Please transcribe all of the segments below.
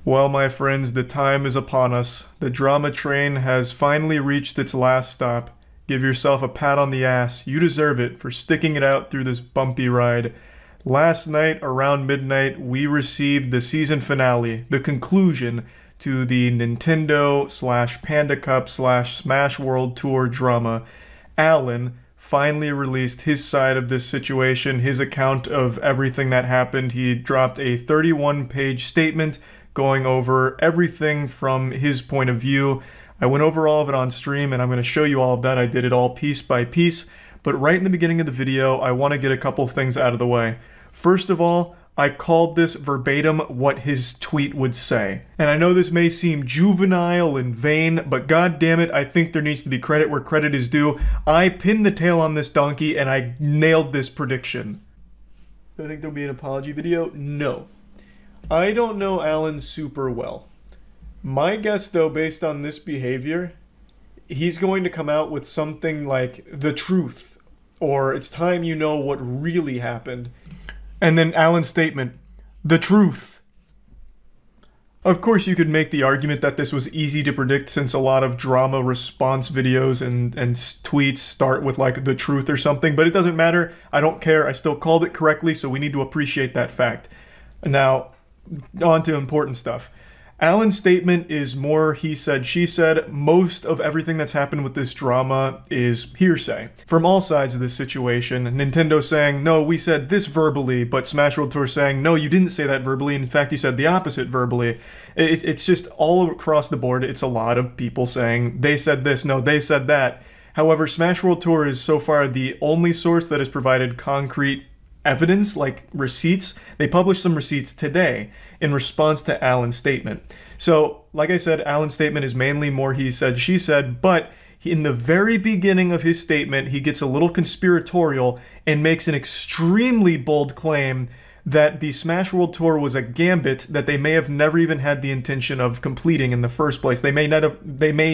Well, my friends, the time is upon us. The drama train has finally reached its last stop. Give yourself a pat on the ass. You deserve it for sticking it out through this bumpy ride. Last night, around midnight, we received the season finale, the conclusion to the Nintendo/Panda Cup/Smash World Tour drama. Alan finally released his side of this situation, his account of everything that happened. He dropped a 31-page statement going over everything from his point of view. I went over all of it on stream, and I'm going to show you all of that. I did it all piece by piece, but right in the beginning of the video, I want to get a couple things out of the way. First of all, I called this verbatim what his tweet would say. And I know this may seem juvenile and vain, but god damn it, I think there needs to be credit where credit is due. I pinned the tail on this donkey, and I nailed this prediction. Do I think there'll be an apology video? No. I don't know Alan super well. My guess, though, based on this behavior, he's going to come out with something like the truth, or it's time you know what really happened. And then Alan's statement, the truth. Of course, you could make the argument that this was easy to predict since a lot of drama response videos and tweets start with like the truth or something, but it doesn't matter. I don't care. I still called it correctly, so we need to appreciate that fact. Now, on to important stuff. Alan's statement is more he said, she said. Most of everything that's happened with this drama is hearsay. From all sides of this situation, Nintendo saying, no, we said this verbally, but Smash World Tour saying, no, you didn't say that verbally. In fact, you said the opposite verbally. It's just all across the board. It's a lot of people saying, they said this, no, they said that. However, Smash World Tour is so far the only source that has provided concrete evidence, like receipts. They published some receipts today in response to Alan's statement. So, like I said, Alan's statement is mainly more he said, she said, but in the very beginning of his statement, he gets a little conspiratorial and makes an extremely bold claim that the Smash World Tour was a gambit that they may have never even had the intention of completing in the first place. They may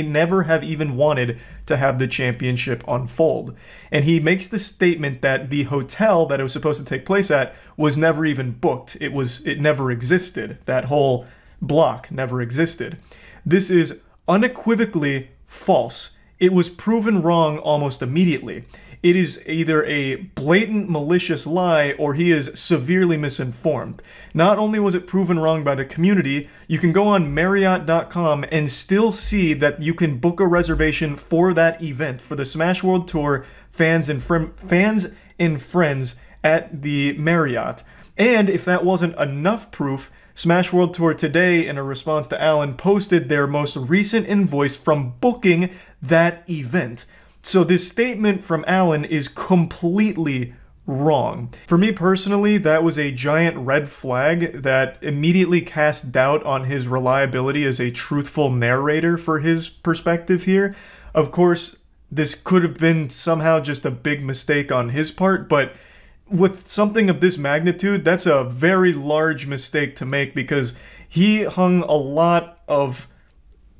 never have even wanted to have the championship unfold. And he makes the statement that the hotel that it was supposed to take place at was never even booked. It never existed. That whole block never existed. This is unequivocally false. It was proven wrong almost immediately. It is either a blatant malicious lie or he is severely misinformed. Not only was it proven wrong by the community, you can go on Marriott.com and still see that you can book a reservation for that event, for the Smash World Tour fans and friends at the Marriott. And if that wasn't enough proof, Smash World Tour today, in a response to Alan, posted their most recent invoice from booking that event. So this statement from Alan is completely wrong. For me personally, that was a giant red flag that immediately cast doubt on his reliability as a truthful narrator for his perspective here. Of course, this could have been somehow just a big mistake on his part, but with something of this magnitude, that's a very large mistake to make because he hung a lot of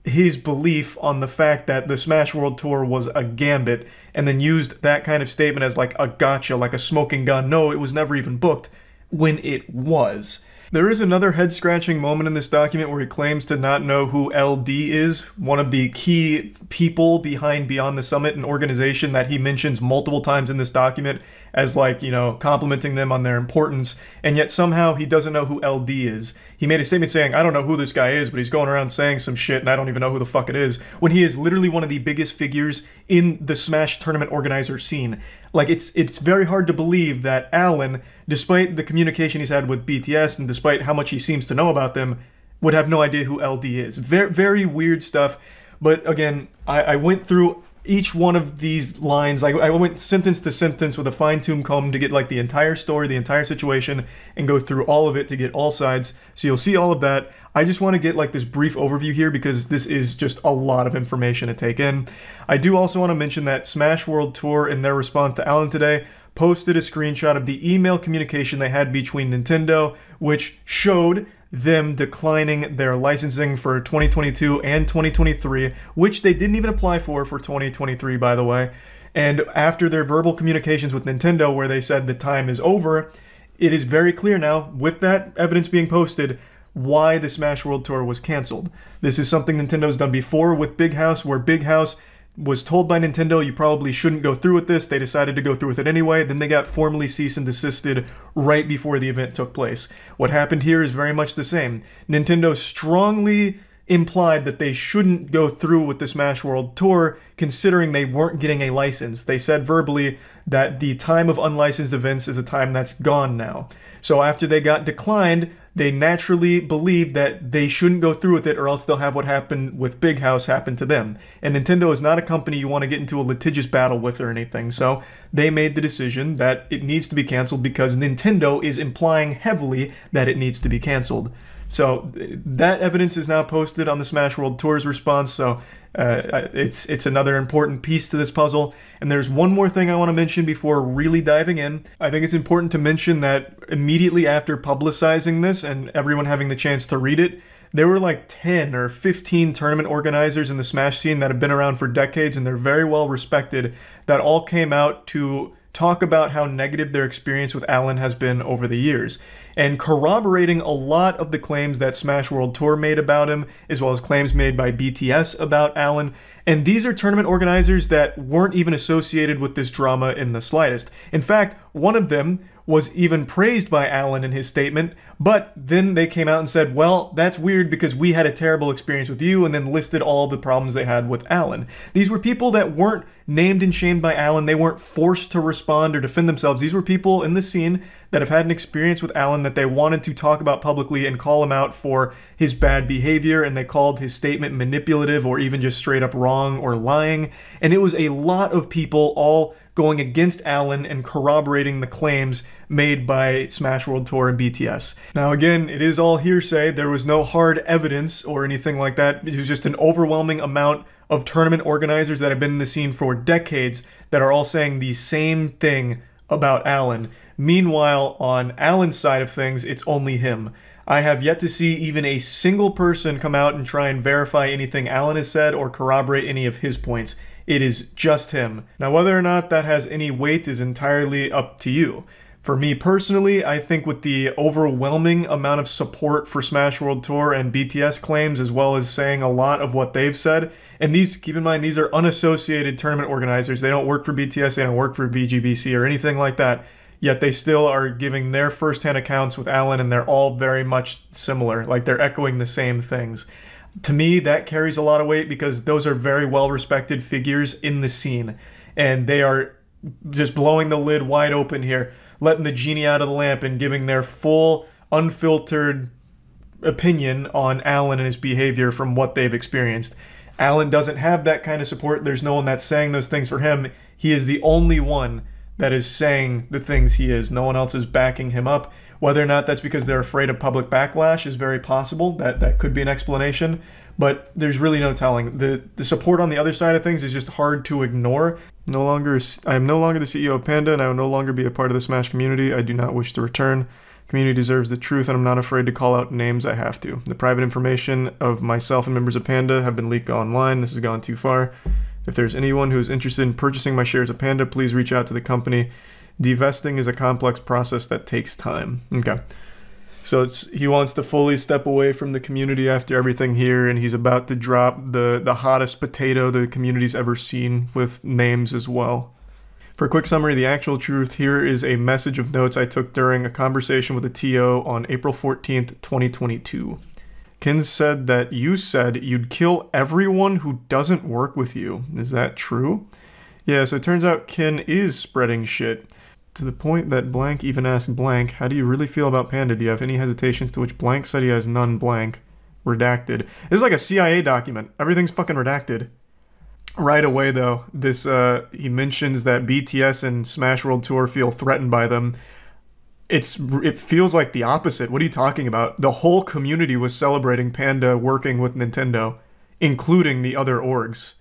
his belief on the fact that the Smash World Tour was a gambit and then used that kind of statement as like a gotcha, like a smoking gun. No, it was never even booked when it was. There is another head-scratching moment in this document where he claims to not know who LD is, one of the key people behind Beyond the Summit, an organization that he mentions multiple times in this document as like, you know, complimenting them on their importance, and yet somehow he doesn't know who LD is. He made a statement saying, I don't know who this guy is, but he's going around saying some shit and I don't even know who the fuck it is, when he is literally one of the biggest figures in the Smash tournament organizer scene. Like, it's very hard to believe that Alan, despite the communication he's had with BTS and despite how much he seems to know about them, would have no idea who LD is. Very, very weird stuff. But again, I went through each one of these lines. I went sentence to sentence with a fine-tuned comb to get like the entire story, the entire situation, and go through all of it to get all sides. So you'll see all of that. I just want to get like this brief overview here because this is just a lot of information to take in. I do also want to mention that Smash World Tour, in their response to Alan today, posted a screenshot of the email communication they had between Nintendo, which showed them declining their licensing for 2022 and 2023, which they didn't even apply for 2023, by the way. And after their verbal communications with Nintendo where they said the time is over, it is very clear now, with that evidence being posted, why the Smash World Tour was canceled. This is something Nintendo's done before with Big House, where Big House was told by Nintendo you probably shouldn't go through with this. They decided to go through with it anyway. Then they got formally cease and desisted right before the event took place. What happened here is very much the same. Nintendo strongly implied that they shouldn't go through with the Smash World Tour, considering they weren't getting a license. They said verbally that the time of unlicensed events is a time that's gone now. So after they got declined, they naturally believed that they shouldn't go through with it, or else they'll have what happened with Big House happen to them. And Nintendo is not a company you want to get into a litigious battle with or anything, so they made the decision that it needs to be canceled because Nintendo is implying heavily that it needs to be canceled. So that evidence is now posted on the Smash World Tour's response, so it's another important piece to this puzzle. And there's one more thing I want to mention before really diving in. I think it's important to mention that immediately after publicizing this and everyone having the chance to read it, there were like 10 or 15 tournament organizers in the Smash scene that have been around for decades, and they're very well respected, that all came out to talk about how negative their experience with Alan has been over the years, and corroborating a lot of the claims that Smash World Tour made about him, as well as claims made by BTS about Alan. And these are tournament organizers that weren't even associated with this drama in the slightest. In fact, one of them was even praised by Alan in his statement, but then they came out and said, well, that's weird because we had a terrible experience with you, and then listed all the problems they had with Alan. These were people that weren't named and shamed by Alan. They weren't forced to respond or defend themselves. These were people in the scene that have had an experience with Alan that they wanted to talk about publicly and call him out for his bad behavior, and they called his statement manipulative or even just straight up wrong or lying. And it was a lot of people all going against Alan and corroborating the claims made by Smash World Tour and BTS. Now again, it is all hearsay. There was no hard evidence or anything like that. It was just an overwhelming amount of tournament organizers that have been in the scene for decades that are all saying the same thing about Alan. Meanwhile, on Alan's side of things, it's only him. I have yet to see even a single person come out and try and verify anything Alan has said or corroborate any of his points. It is just him. Now, whether or not that has any weight is entirely up to you. For me personally, I think with the overwhelming amount of support for Smash World Tour and BTS claims, as well as saying a lot of what they've said, and these, keep in mind, these are unassociated tournament organizers. They don't work for BTS, they don't work for VGBC or anything like that, yet they still are giving their first-hand accounts with Alan, and they're all very much similar, like they're echoing the same things. To me, that carries a lot of weight because those are very well-respected figures in the scene, and they are just blowing the lid wide open here, letting the genie out of the lamp and giving their full, unfiltered opinion on Alan and his behavior from what they've experienced. Alan doesn't have that kind of support. There's no one that's saying those things for him. He is the only one that is saying the things he is. No one else is backing him up. Whether or not that's because they're afraid of public backlash is very possible. That could be an explanation, but there's really no telling. The support on the other side of things is just hard to ignore. I am no longer the CEO of Panda, and I will no longer be a part of the Smash community. I do not wish to return. Community deserves the truth, and I'm not afraid to call out names I have to. The private information of myself and members of Panda have been leaked online. This has gone too far. If there's anyone who is interested in purchasing my shares of Panda, please reach out to the company. Divesting is a complex process that takes time. Okay. So he wants to fully step away from the community after everything here, and he's about to drop the hottest potato the community's ever seen with names as well. For a quick summary of the actual truth, here is a message of notes I took during a conversation with a TO on April 14th, 2022. Ken said that you said you'd kill everyone who doesn't work with you. Is that true? Yeah, so it turns out Ken is spreading shit. To the point that blank even asked blank, how do you really feel about Panda? Do you have any hesitations? To which blank said he has none. Blank. Redacted. This is like a CIA document. Everything's fucking redacted. Right away, though, he mentions that BTS and Smash World Tour feel threatened by them. It feels like the opposite. What are you talking about? The whole community was celebrating Panda working with Nintendo, including the other orgs.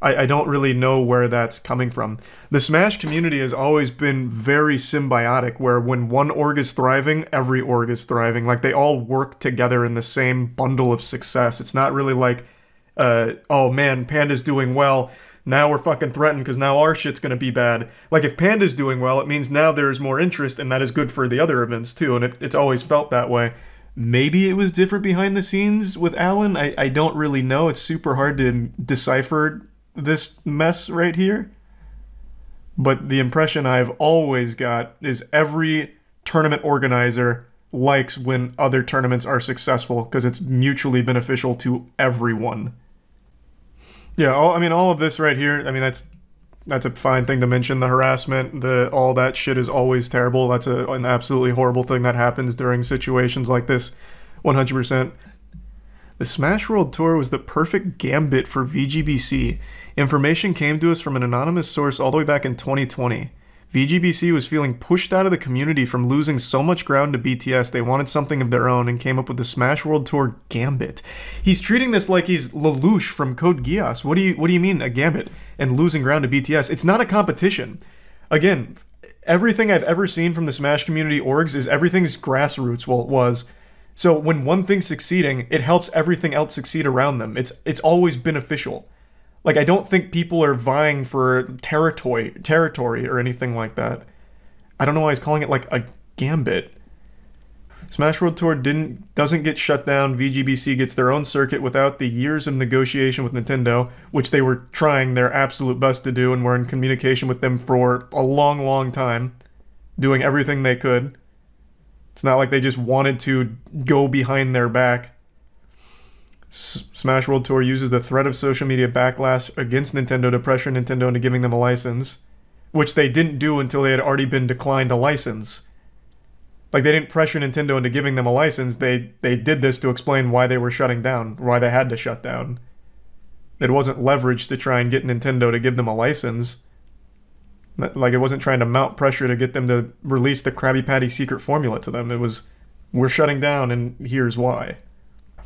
I don't really know where that's coming from. The Smash community has always been very symbiotic, where when one org is thriving, every org is thriving. Like, they all work together in the same bundle of success. It's not really like, oh man, Panda's doing well, now we're fucking threatened because now our shit's gonna be bad. Like, if Panda's doing well, it means now there's more interest, and that is good for the other events too, and it's always felt that way. Maybe it was different behind the scenes with Alan. I don't really know. It's super hard to decipher this mess right here. But the impression I've always got is every tournament organizer likes when other tournaments are successful because it's mutually beneficial to everyone. Yeah, all of this right here, I mean, that's a fine thing to mention. The harassment, all that shit is always terrible. That's an absolutely horrible thing that happens during situations like this, 100%. The Smash World Tour was the perfect gambit for VGBC. Information came to us from an anonymous source all the way back in 2020. VGBC was feeling pushed out of the community from losing so much ground to BTS they wanted something of their own and came up with the Smash World Tour Gambit. He's treating this like he's Lelouch from Code Geass. What do you mean a gambit and losing ground to BTS? It's not a competition. Again, everything I've ever seen from the Smash community orgs is everything's grassroots. Well, it was. So when one thing's succeeding, it helps everything else succeed around them. It's always beneficial. Like, I don't think people are vying for territory or anything like that. I don't know why he's calling it like a gambit. Smash World Tour doesn't get shut down. VGBC gets their own circuit without the years of negotiation with Nintendo, which they were trying their absolute best to do and were in communication with them for a long, long time, doing everything they could. It's not like they just wanted to go behind their back. Smash World Tour uses the threat of social media backlash against Nintendo to pressure Nintendo into giving them a license, which they didn't do until they had already been declined a license. Like, they didn't pressure Nintendo into giving them a license, they did this to explain why they were shutting down, why they had to shut down. It wasn't leverage to try and get Nintendo to give them a license. Like, it wasn't trying to mount pressure to get them to release the Krabby Patty secret formula to them. It was, we're shutting down and here's why.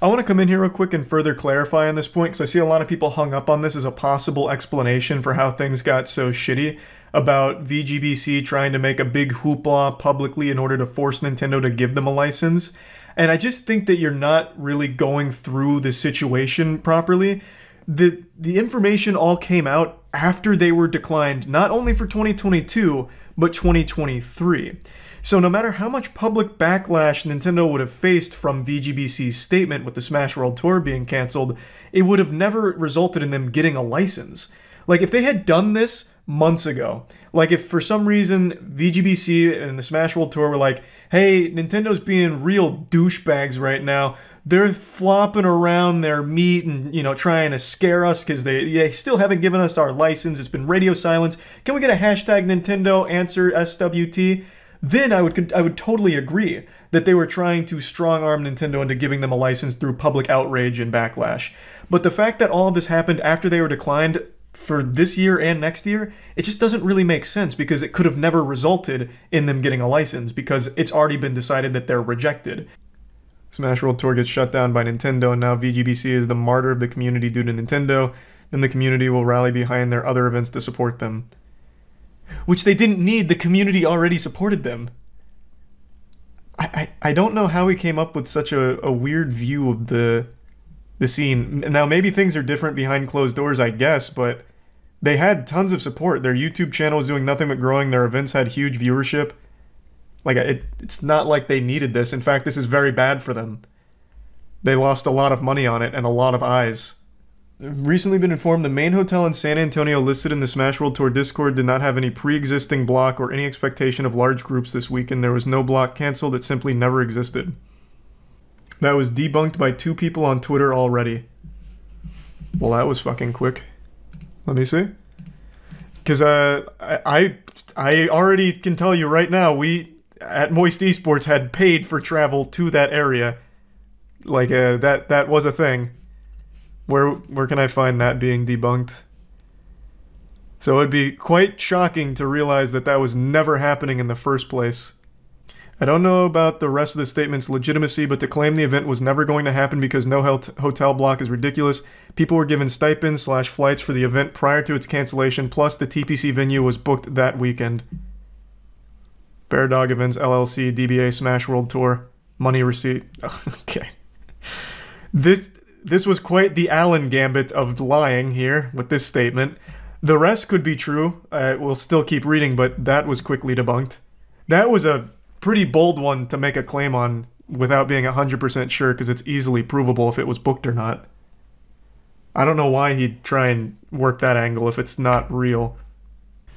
I want to come in here real quick and further clarify on this point, because I see a lot of people hung up on this as a possible explanation for how things got so shitty about VGBC trying to make a big hoopla publicly in order to force Nintendo to give them a license. And I just think that you're not really going through the situation properly. The information all came out after they were declined, not only for 2022, but 2023. So no matter how much public backlash Nintendo would have faced from VGBC's statement with the Smash World Tour being cancelled, it would have never resulted in them getting a license. Like, if they had done this months ago, like if for some reason VGBC and the Smash World Tour were like, hey, Nintendo's being real douchebags right now, they're flopping around their meat and, you know, trying to scare us because they still haven't given us our license, it's been radio silence, can we get a hashtag Nintendo answer SWT? Then I would totally agree that they were trying to strong-arm Nintendo into giving them a license through public outrage and backlash. But the fact that all of this happened after they were declined for this year and next year, it just doesn't really make sense because it could have never resulted in them getting a license because it's already been decided that they're rejected. Smash World Tour gets shut down by Nintendo and now VGBC is the martyr of the community due to Nintendo. Then the community will rally behind their other events to support them. Which they didn't need, the community already supported them. I don't know how he came up with such a weird view of the scene. Now, maybe things are different behind closed doors, I guess, but they had tons of support. Their YouTube channel was doing nothing but growing. Their events had huge viewership. Like, it's not like they needed this. In fact, this is very bad for them. They lost a lot of money on it and a lot of eyes. Recently been informed the main hotel in San Antonio listed in the Smash World Tour Discord did not have any pre-existing block or any expectation of large groups this weekend. There was no block canceled, it simply never existed. That was debunked by 2 people on Twitter already. Well, that was fucking quick. Let me see. Because I already can tell you right now, we at Moist Esports had paid for travel to that area. Like, that was a thing. Where can I find that being debunked? So it'd be quite shocking to realize that that was never happening in the first place. I don't know about the rest of the statement's legitimacy, but to claim the event was never going to happen because no hotel block is ridiculous. People were given stipends/flights for the event prior to its cancellation, plus the TPC venue was booked that weekend. Bear Dog Events LLC, DBA Smash World Tour, money receipt. Okay. This was quite the Allen gambit of lying here with this statement. The rest could be true. We'll still keep reading, but that was quickly debunked. That was a pretty bold one to make a claim on without being 100% sure because it's easily provable if it was booked or not. I don't know why he'd try and work that angle if it's not real.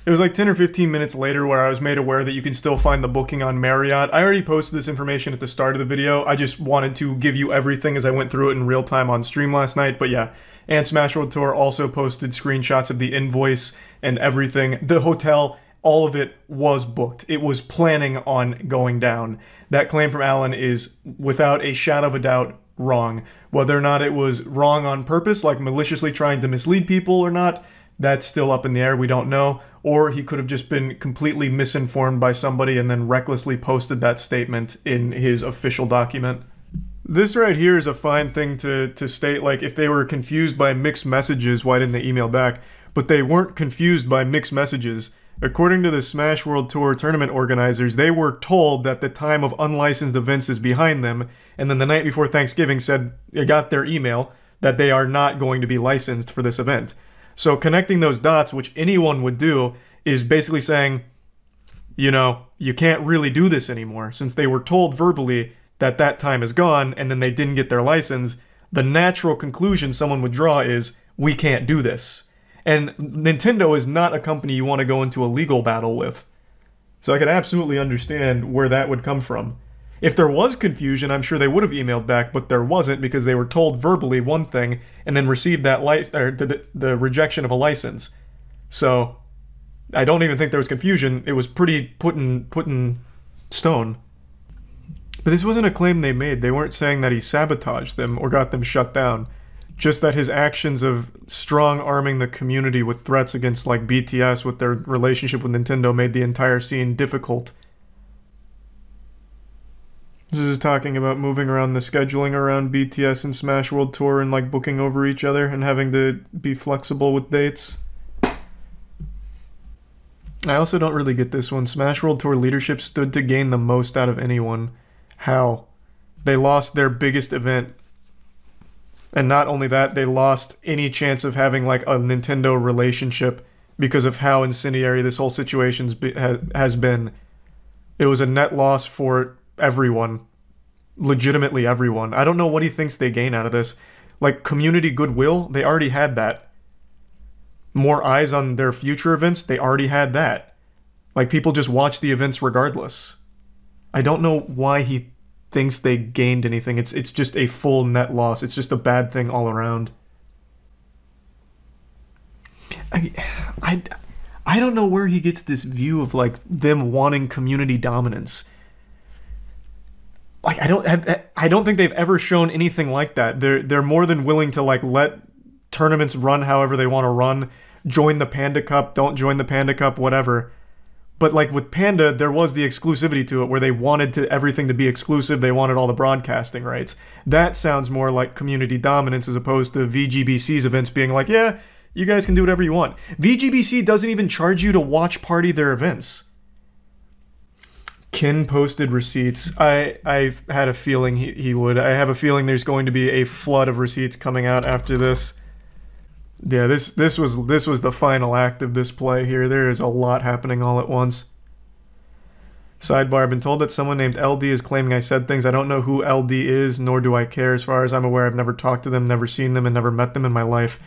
It was like 10 or 15 minutes later where I was made aware that you can still find the booking on Marriott. I already posted this information at the start of the video. I just wanted to give you everything as I went through it in real time on stream last night. But yeah, and Smash World Tour also posted screenshots of the invoice and everything. The hotel, all of it was booked. It was planning on going down. That claim from Alan is, without a shadow of a doubt, wrong. Whether or not it was wrong on purpose, like maliciously trying to mislead people or not, that's still up in the air, we don't know. Or he could have just been completely misinformed by somebody and then recklessly posted that statement in his official document. This right here is a fine thing to state, like, if they were confused by mixed messages, why didn't they email back? But they weren't confused by mixed messages. According to the Smash World Tour tournament organizers, they were told that the time of unlicensed events is behind them, and then the night before Thanksgiving said they got their email that they are not going to be licensed for this event. So connecting those dots, which anyone would do, is basically saying, you know, you can't really do this anymore. Since they were told verbally that that time is gone and then they didn't get their license, the natural conclusion someone would draw is, we can't do this. And Nintendo is not a company you want to go into a legal battle with. So I can absolutely understand where that would come from. If there was confusion, I'm sure they would have emailed back, but there wasn't because they were told verbally one thing and then received that the rejection of a license. So I don't even think there was confusion. It was pretty put in stone. But this wasn't a claim they made. They weren't saying that he sabotaged them or got them shut down. Just that his actions of strong-arming the community with threats against, like, BTS with their relationship with Nintendo made the entire scene difficult. This is talking about moving around the scheduling around BTS and Smash World Tour and, like, booking over each other and having to be flexible with dates. I also don't really get this one. Smash World Tour leadership stood to gain the most out of anyone. How? They lost their biggest event. And not only that, they lost any chance of having, like, a Nintendo relationship because of how incendiary this whole situation has been. It was a net loss for everyone. Legitimately everyone. I don't know what he thinks they gain out of this. Like, community goodwill? They already had that. More eyes on their future events? They already had that. Like, people just watch the events regardless. I don't know why he thinks they gained anything. It's just a full net loss. It's just a bad thing all around. I don't know where he gets this view of, like, them wanting community dominance. Like, I don't think they've ever shown anything like that. They're more than willing to, like, let tournaments run however they want to run. Join the Panda Cup, don't join the Panda Cup, whatever. But, like, with Panda, there was the exclusivity to it where they wanted everything to be exclusive. They wanted all the broadcasting rights. That sounds more like community dominance as opposed to VGBC's events being like, yeah, you guys can do whatever you want. VGBC doesn't even charge you to watch party their events. Ken posted receipts. I've had a feeling he would. I have a feeling there's going to be a flood of receipts coming out after this. Yeah, this was the final act of this play here. There is a lot happening all at once. Sidebar, I've been told that someone named LD is claiming I said things. I don't know who LD is, nor do I care. As far as I'm aware, I've never talked to them, never seen them, and never met them in my life.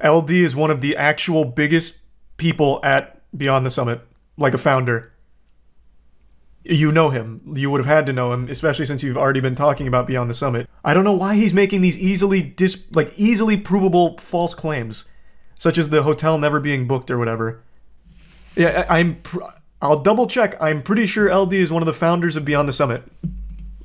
LD is one of the actual biggest people at Beyond the Summit, like a founder. You know him. You would have had to know him, especially since you've already been talking about Beyond the Summit. I don't know why he's making these easily provable false claims, such as the hotel never being booked or whatever. Yeah, I'll double check. I'm pretty sure LD is one of the founders of Beyond the Summit.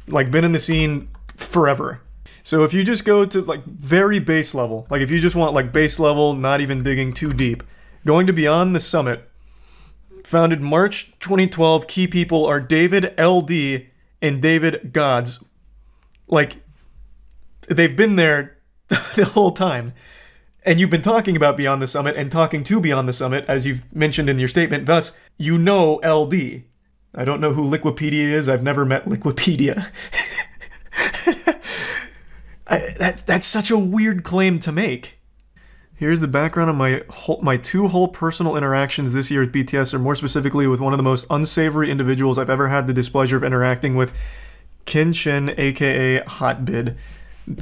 Like, been in the scene forever. So if you just go to, like, very base level, like if you just want, like, base level, not even digging too deep, going to Beyond the Summit, founded March 2012, key people are David LD and David Gods. Like, they've been there the whole time. And you've been talking about Beyond the Summit and talking to Beyond the Summit, as you've mentioned in your statement. Thus, you know LD. I don't know who Liquipedia is. I've never met Liquipedia. That's such a weird claim to make. Here's the background on my two whole personal interactions this year with BTS, or more specifically with one of the most unsavory individuals I've ever had the displeasure of interacting with. Kin Chin, aka Hotbid.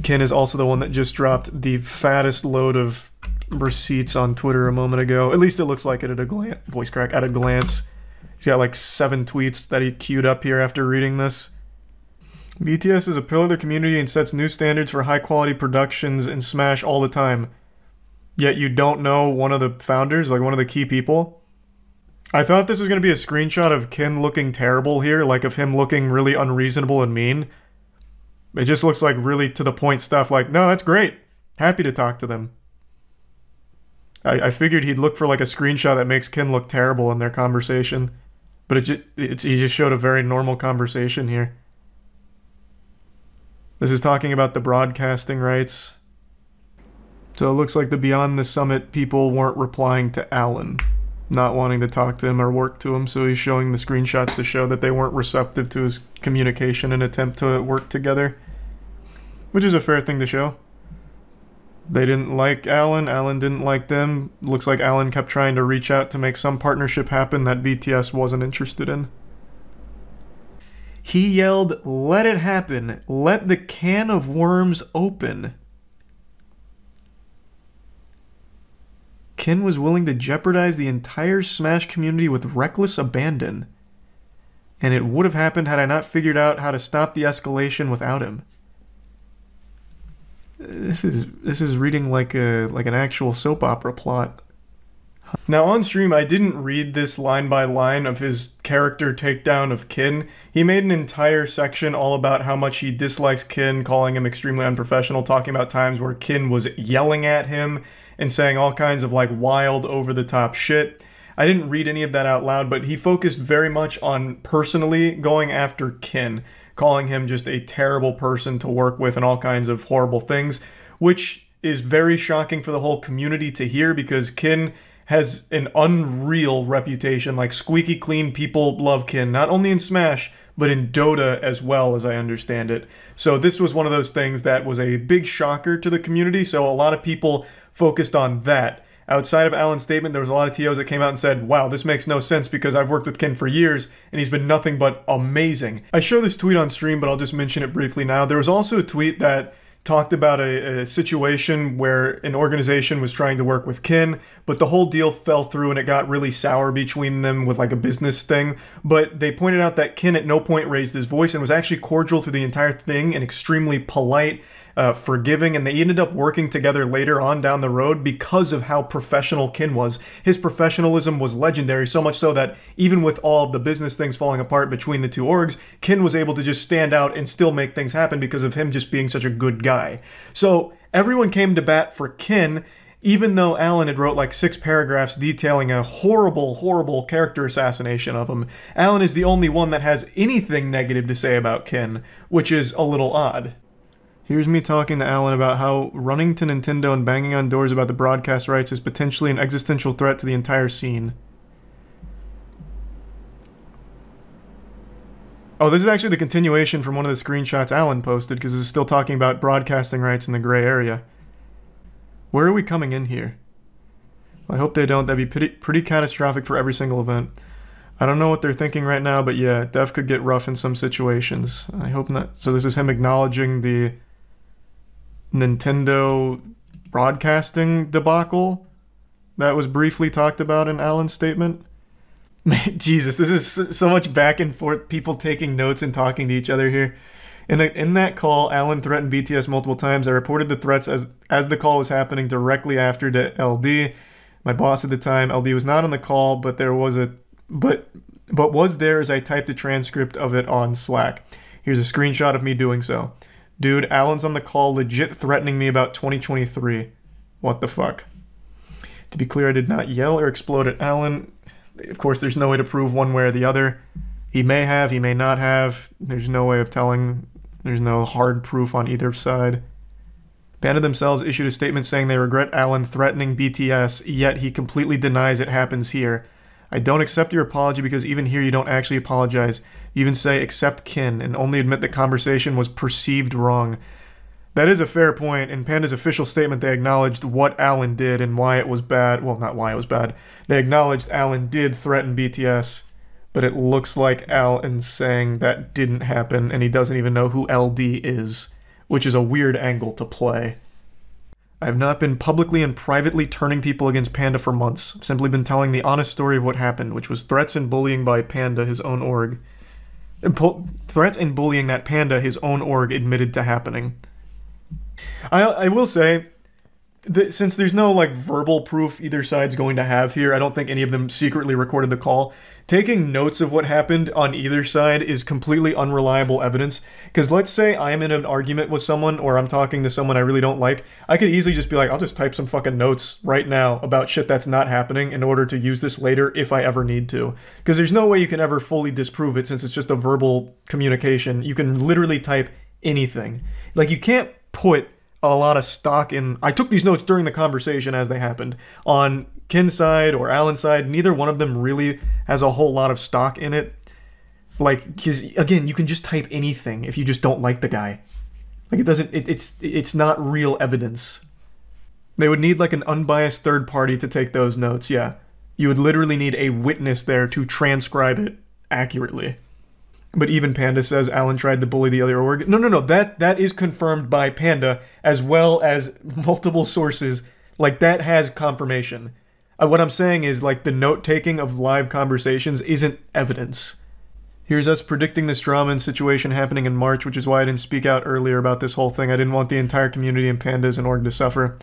Kin is also the one that just dropped the fattest load of receipts on Twitter a moment ago. At least it looks like it at a glance. Voice crack, at a glance. He's got like 7 tweets that he queued up here after reading this. BTS is a pillar of the community and sets new standards for high-quality productions in Smash all the time. Yet you don't know one of the founders, like one of the key people. I thought this was going to be a screenshot of Kin looking terrible here, like of him looking really unreasonable and mean. It just looks like really to-the-point stuff like, no, that's great. Happy to talk to them. I figured he'd look for like a screenshot that makes Kin look terrible in their conversation. But he just showed a very normal conversation here. This is talking about the broadcasting rights. So it looks like the Beyond the Summit people weren't replying to Alan, not wanting to talk to him or work to him, so he's showing the screenshots to show that they weren't receptive to his communication and attempt to work together. Which is a fair thing to show. They didn't like Alan, Alan didn't like them. Looks like Alan kept trying to reach out to make some partnership happen that BTS wasn't interested in. He yelled, "Let it happen. Let the can of worms open." Kin was willing to jeopardize the entire Smash community with reckless abandon. And it would have happened had I not figured out how to stop the escalation without him. This is reading like an actual soap opera plot. Now on stream, I didn't read this line by line of his character takedown of Kin. He made an entire section all about how much he dislikes Kin, calling him extremely unprofessional, talking about times where Kin was yelling at him and saying all kinds of like wild, over-the-top shit. I didn't read any of that out loud, but he focused very much on personally going after Kin, calling him just a terrible person to work with and all kinds of horrible things, which is very shocking for the whole community to hear because Kin has an unreal reputation. Like, squeaky clean people love Kin, not only in Smash, but in Dota as well, as I understand it. So this was one of those things that was a big shocker to the community, so a lot of people focused on that. Outside of Alan's statement, there was a lot of TOs that came out and said, wow, this makes no sense because I've worked with Kin for years, and he's been nothing but amazing. I show this tweet on stream, but I'll just mention it briefly now. There was also a tweet that talked about a situation where an organization was trying to work with Kin, but the whole deal fell through and it got really sour between them with like a business thing. But they pointed out that Kin at no point raised his voice and was actually cordial through the entire thing and extremely polite, forgiving, and they ended up working together later on down the road because of how professional Kin was. His professionalism was legendary, so much so that even with all the business things falling apart between the two orgs, Kin was able to just stand out and still make things happen because of him just being such a good guy. So everyone came to bat for Kin, even though Alan had wrote like 6 paragraphs detailing a horrible, horrible character assassination of him. Alan is the only one that has anything negative to say about Kin, which is a little odd. Here's me talking to Alan about how running to Nintendo and banging on doors about the broadcast rights is potentially an existential threat to the entire scene. Oh, this is actually the continuation from one of the screenshots Alan posted, because this is still talking about broadcasting rights in the gray area. Where are we coming in here? I hope they don't. That'd be pretty catastrophic for every single event. I don't know what they're thinking right now, but yeah, def could get rough in some situations. I hope not. So this is him acknowledging the Nintendo broadcasting debacle that was briefly talked about in Alan's statement. Jesus, this is so much back and forth, people taking notes and talking to each other here. In that call, Alan threatened BTS multiple times. I reported the threats as the call was happening directly after to LD. My boss at the time, LD was not on the call, but there was a but was there as I typed a transcript of it on Slack. Here's a screenshot of me doing so. Dude, Alan's on the call legit threatening me about 2023. What the fuck? To be clear, I did not yell or explode at Alan. Of course, there's no way to prove one way or the other. He may have, he may not have. There's no way of telling. There's no hard proof on either side. Panda themselves issued a statement saying they regret Alan threatening BTS, yet he completely denies it happens here. I don't accept your apology because even here you don't actually apologize. You even say accept Kin and only admit the conversation was perceived wrong. That is a fair point. In Panda's official statement, they acknowledged what Alan did and why it was bad. Well, not why it was bad. They acknowledged Alan did threaten BTS, but it looks like Alan's saying that didn't happen, and he doesn't even know who LD is, which is a weird angle to play. I have not been publicly and privately turning people against Panda for months. I've simply been telling the honest story of what happened, which was threats and bullying by Panda, his own org. Threats and bullying that Panda, his own org, admitted to happening. I will say, since there's no, like, verbal proof either side's going to have here, I don't think any of them secretly recorded the call. Taking notes of what happened on either side is completely unreliable evidence, because let's say I'm in an argument with someone, or I'm talking to someone I really don't like, I could easily just be like, I'll just type some fucking notes right now about shit that's not happening in order to use this later if I ever need to. Because there's no way you can ever fully disprove it since it's just a verbal communication. You can literally type anything. Like, you can't put a lot of stock in, I took these notes during the conversation as they happened. On Kin's side or Alan's side, neither one of them really has a whole lot of stock in it. Like, because, again, you can just type anything if you just don't like the guy. Like, it doesn't, it's not real evidence. They would need, like, an unbiased third party to take those notes, yeah. You would literally need a witness there to transcribe it accurately. But even Panda says Alan tried to bully the other org. No, that is confirmed by Panda, as well as multiple sources. Like, that has confirmation. What I'm saying is, like, the note-taking of live conversations isn't evidence. Here's us predicting this drama and situation happening in March, which is why I didn't speak out earlier about this whole thing. I didn't want the entire community and Panda as an org to suffer.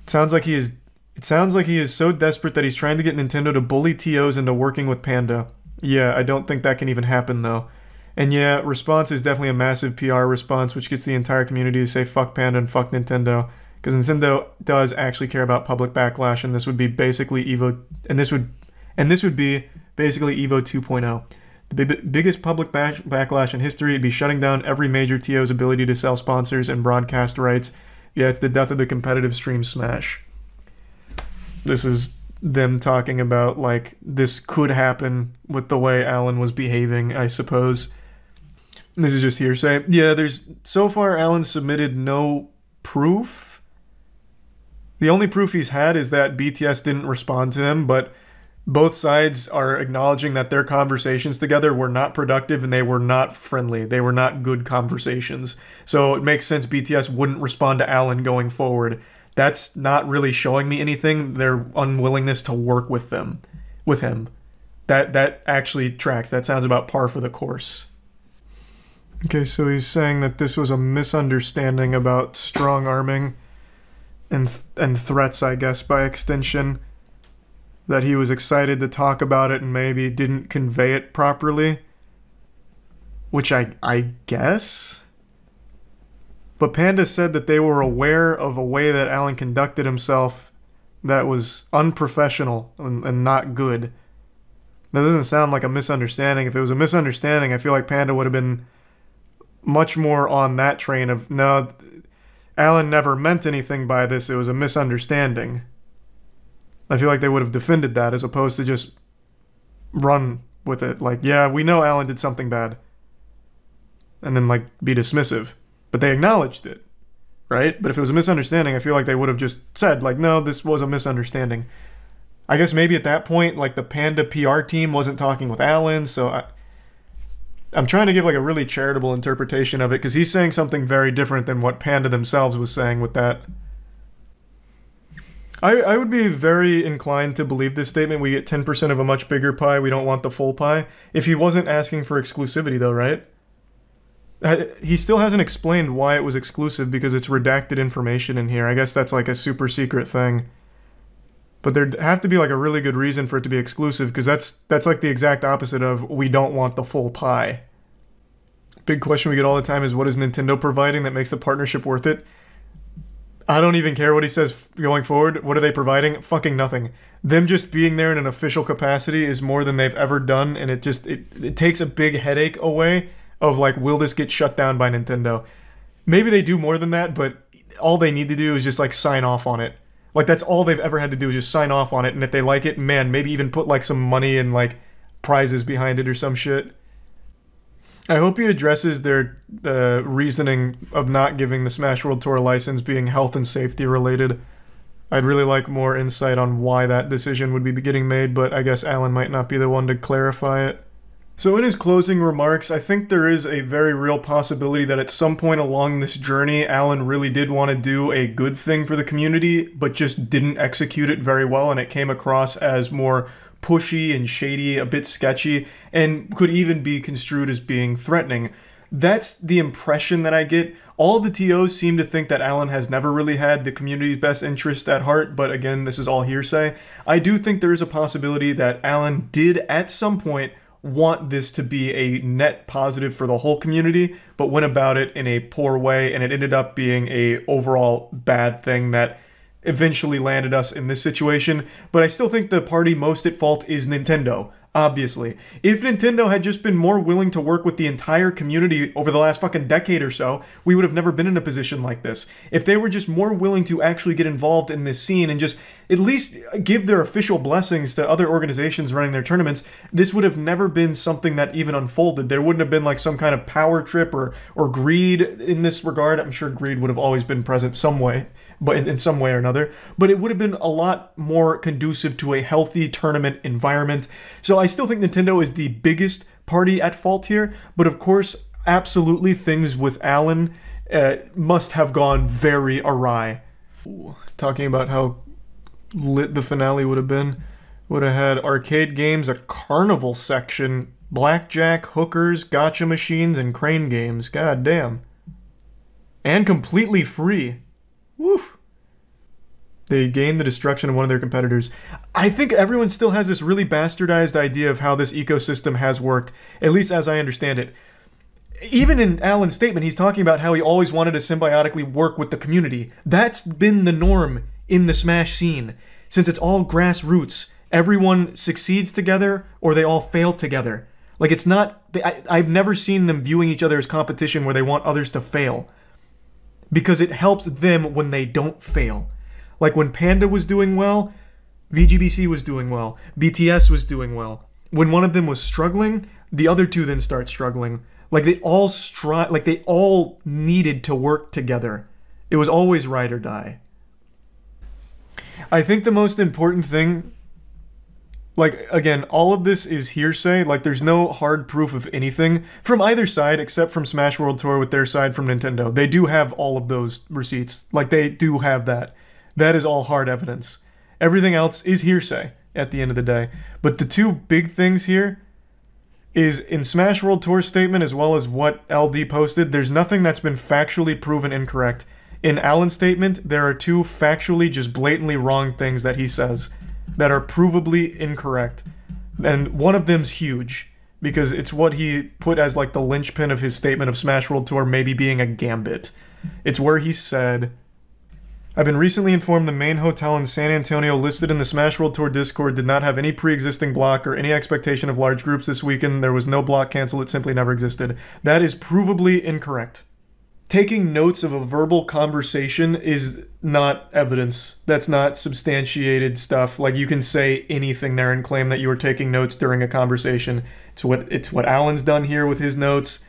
It sounds like he is so desperate that he's trying to get Nintendo to bully TOs into working with Panda. Yeah, I don't think that can even happen, though. And yeah, response is definitely a massive PR response, which gets the entire community to say fuck Panda and fuck Nintendo. Because Nintendo does actually care about public backlash, and this would be basically EVO... And this would be basically EVO 2.0. The biggest public backlash in history would be shutting down every major TO's ability to sell sponsors and broadcast rights. Yeah, it's the death of the competitive stream smash. This is them talking about, like, this could happen with the way Alan was behaving, I suppose. This is just hearsay. Yeah, so far Alan submitted no proof. The only proof he's had is that BTS didn't respond to him, but both sides are acknowledging that their conversations together were not productive and they were not friendly. They were not good conversations. So it makes sense BTS wouldn't respond to Alan going forward. That's not really showing me anything. Their unwillingness to work with him. That actually tracks. That sounds about par for the course. Okay, so he's saying that this was a misunderstanding about strong-arming and threats, I guess, by extension. That he was excited to talk about it and maybe didn't convey it properly. Which I guess? But Panda said that they were aware of a way that Alan conducted himself that was unprofessional and not good. That doesn't sound like a misunderstanding. If it was a misunderstanding, I feel like Panda would have been much more on that train of, no, Alan never meant anything by this, it was a misunderstanding. I feel like they would have defended that as opposed to just run with it. Like, yeah, we know Alan did something bad. And then, like, be dismissive. But they acknowledged it, right? But if it was a misunderstanding, I feel like they would have just said, like, no, this was a misunderstanding. I guess maybe at that point, like, the Panda PR team wasn't talking with Alan, so I'm trying to give, like, a really charitable interpretation of it, because he's saying something very different than what Panda themselves was saying with that. I would be very inclined to believe this statement. We get 10% of a much bigger pie, we don't want the full pie. If he wasn't asking for exclusivity, though, right? He still hasn't explained why it was exclusive because it's redacted information in here. I guess that's like a super secret thing. But there'd have to be like a really good reason for it to be exclusive because that's like the exact opposite of we don't want the full pie. Big question we get all the time is what is Nintendo providing that makes the partnership worth it? I don't even care what he says going forward. What are they providing? Fucking nothing. Them just being there in an official capacity is more than they've ever done, and it takes a big headache away of like, will this get shut down by Nintendo? Maybe they do more than that, but all they need to do is just like sign off on it. Like that's all they've ever had to do is just sign off on it, and if they like it, man, maybe even put like some money and like prizes behind it or some shit. I hope he addresses their reasoning of not giving the Smash World Tour license being health and safety related. I'd really like more insight on why that decision would be getting made, but I guess Alan might not be the one to clarify it. So in his closing remarks, I think there is a very real possibility that at some point along this journey, Alan really did want to do a good thing for the community, but just didn't execute it very well, and it came across as more pushy and shady, a bit sketchy, and could even be construed as being threatening. That's the impression that I get. All the TOs seem to think that Alan has never really had the community's best interest at heart, but again, this is all hearsay. I do think there is a possibility that Alan did at some point want this to be a net positive for the whole community, but went about it in a poor way, and it ended up being a overall bad thing that eventually landed us in this situation. But I still think the party most at fault is Nintendo. Obviously. If Nintendo had just been more willing to work with the entire community over the last fucking decade or so, we would have never been in a position like this. If they were just more willing to actually get involved in this scene and just at least give their official blessings to other organizations running their tournaments, this would have never been something that even unfolded. There wouldn't have been like some kind of power trip or greed in this regard. I'm sure greed would have always been present some way, but in some way or another, but it would have been a lot more conducive to a healthy tournament environment. So I still think Nintendo is the biggest party at fault here, but of course, absolutely things with Alan must have gone very awry. Talking about how lit the finale would have been. Would have had arcade games, a carnival section, blackjack, hookers, gotcha machines, and crane games. God damn. And completely free. Woof. They gained the destruction of one of their competitors. I think everyone still has this really bastardized idea of how this ecosystem has worked, at least as I understand it. Even in Alan's statement, he's talking about how he always wanted to symbiotically work with the community. That's been the norm in the Smash scene. Since it's all grassroots, everyone succeeds together or they all fail together. Like, it's not... I've never seen them viewing each other as competition where they want others to fail. Because it helps them when they don't fail. Like when Panda was doing well, VGBC was doing well, BTS was doing well. When one of them was struggling, the other two then start struggling. Like they all needed to work together. It was always ride or die. I think the most important thing, like, again, all of this is hearsay. Like, there's no hard proof of anything from either side except from Smash World Tour with their side from Nintendo. They do have all of those receipts. Like, they do have that. That is all hard evidence. Everything else is hearsay at the end of the day. But the two big things here is in Smash World Tour's statement as well as what LD posted, there's nothing that's been factually proven incorrect. In Alan's statement, there are two factually just blatantly wrong things that he says that are provably incorrect. And one of them's huge, because it's what he put as like the linchpin of his statement of Smash World Tour maybe being a gambit. It's where he said, I've been recently informed the main hotel in San Antonio listed in the Smash World Tour Discord did not have any pre-existing block or any expectation of large groups this weekend. There was no block canceled, it simply never existed. That is provably incorrect. Taking notes of a verbal conversation is not evidence. That's not substantiated stuff. Like, you can say anything there and claim that you were taking notes during a conversation. It's what Alan's done here with his notes.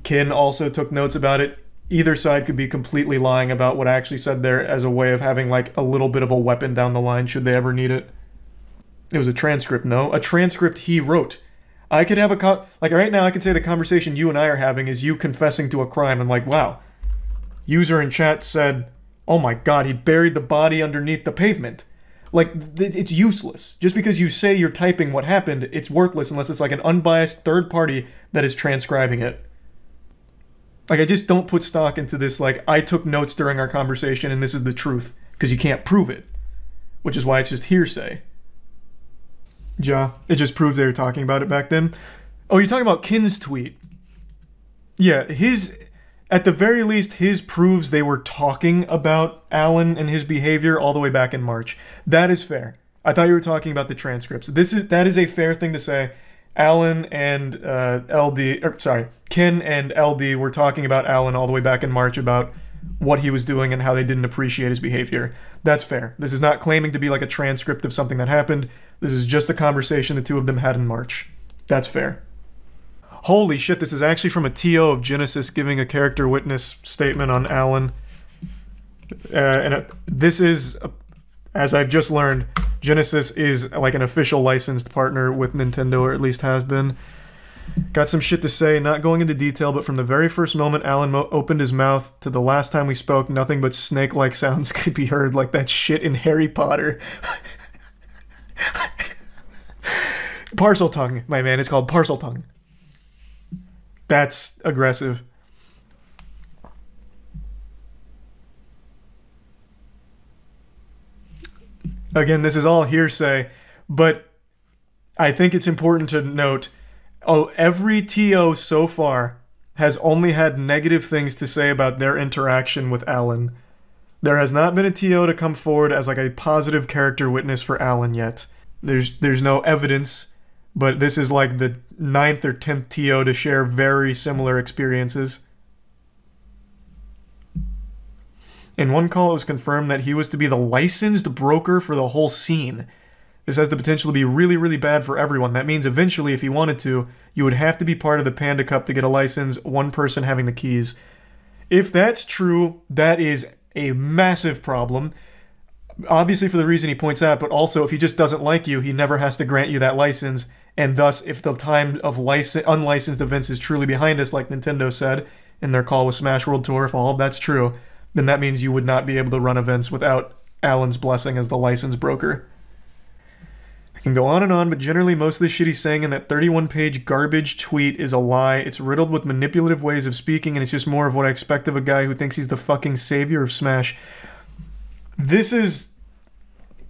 Kin also took notes about it. Either side could be completely lying about what I actually said there as a way of having, like, a little bit of a weapon down the line should they ever need it. It was a transcript, no? A transcript he wrote. I could have like right now I could say the conversation you and I are having is you confessing to a crime and like, wow. User in chat said, oh my god, he buried the body underneath the pavement. Like, it's useless. Just because you say you're typing what happened, it's worthless unless it's like an unbiased third party that is transcribing it. Like, I just don't put stock into this, like, I took notes during our conversation and this is the truth, because you can't prove it. Which is why it's just hearsay. Ja, it just proves they were talking about it back then. Oh, you're talking about Kin's tweet. Yeah, at the very least, his proves they were talking about Alan and his behavior all the way back in March. That is fair. I thought you were talking about the transcripts. That is a fair thing to say. Alan and Ken and LD were talking about Alan all the way back in March about what he was doing and how they didn't appreciate his behavior. That's fair. This is not claiming to be like a transcript of something that happened. This is just a conversation the two of them had in March. That's fair. Holy shit, this is actually from a TO of Genesis giving a character witness statement on Alan. This is as I've just learned, Genesis is like an official licensed partner with Nintendo, or at least has been. Got some shit to say, not going into detail, but from the very first moment Alan opened his mouth to the last time we spoke, nothing but snake-like sounds could be heard, like that shit in Harry Potter. Parcel tongue, my man. It's called parcel tongue. That's aggressive. Again, this is all hearsay, but I think it's important to note, every TO so far has only had negative things to say about their interaction with Alan. There has not been a TO to come forward as like a positive character witness for Alan yet. There's no evidence, but this is like the 9th or 10th TO to share very similar experiences. In one call, it was confirmed that he was to be the licensed broker for the whole scene. This has the potential to be really, really bad for everyone. That means eventually, if he wanted to, you would have to be part of the Panda Cup to get a license, one person having the keys. If that's true, that is a massive problem. Obviously for the reason he points out, but also if he just doesn't like you, he never has to grant you that license. And thus, if the time of unlicensed events is truly behind us, like Nintendo said in their call with Smash World Tour, if all of that's true, then that means you would not be able to run events without Alan's blessing as the license broker. I can go on and on, but generally most of the shit he's saying in that 31-page garbage tweet is a lie. It's riddled with manipulative ways of speaking, and it's just more of what I expect of a guy who thinks he's the fucking savior of Smash. This is,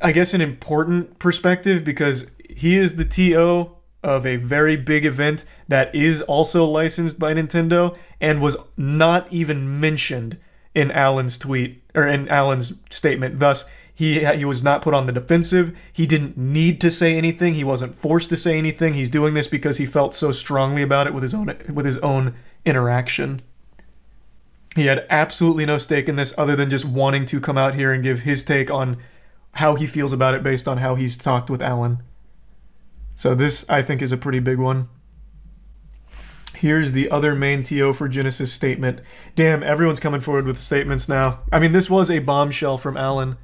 I guess, an important perspective because he is the TO of a very big event that is also licensed by Nintendo and was not even mentioned in Alan's tweet, or in Alan's statement. Thus, he was not put on the defensive. He didn't need to say anything. He wasn't forced to say anything. He's doing this because he felt so strongly about it with his own interaction. He had absolutely no stake in this other than just wanting to come out here and give his take on how he feels about it based on how he's talked with Alan. So this, I think, is a pretty big one. Here's the other main TO for Genesis statement. Damn, everyone's coming forward with statements now. I mean, this was a bombshell from Alan.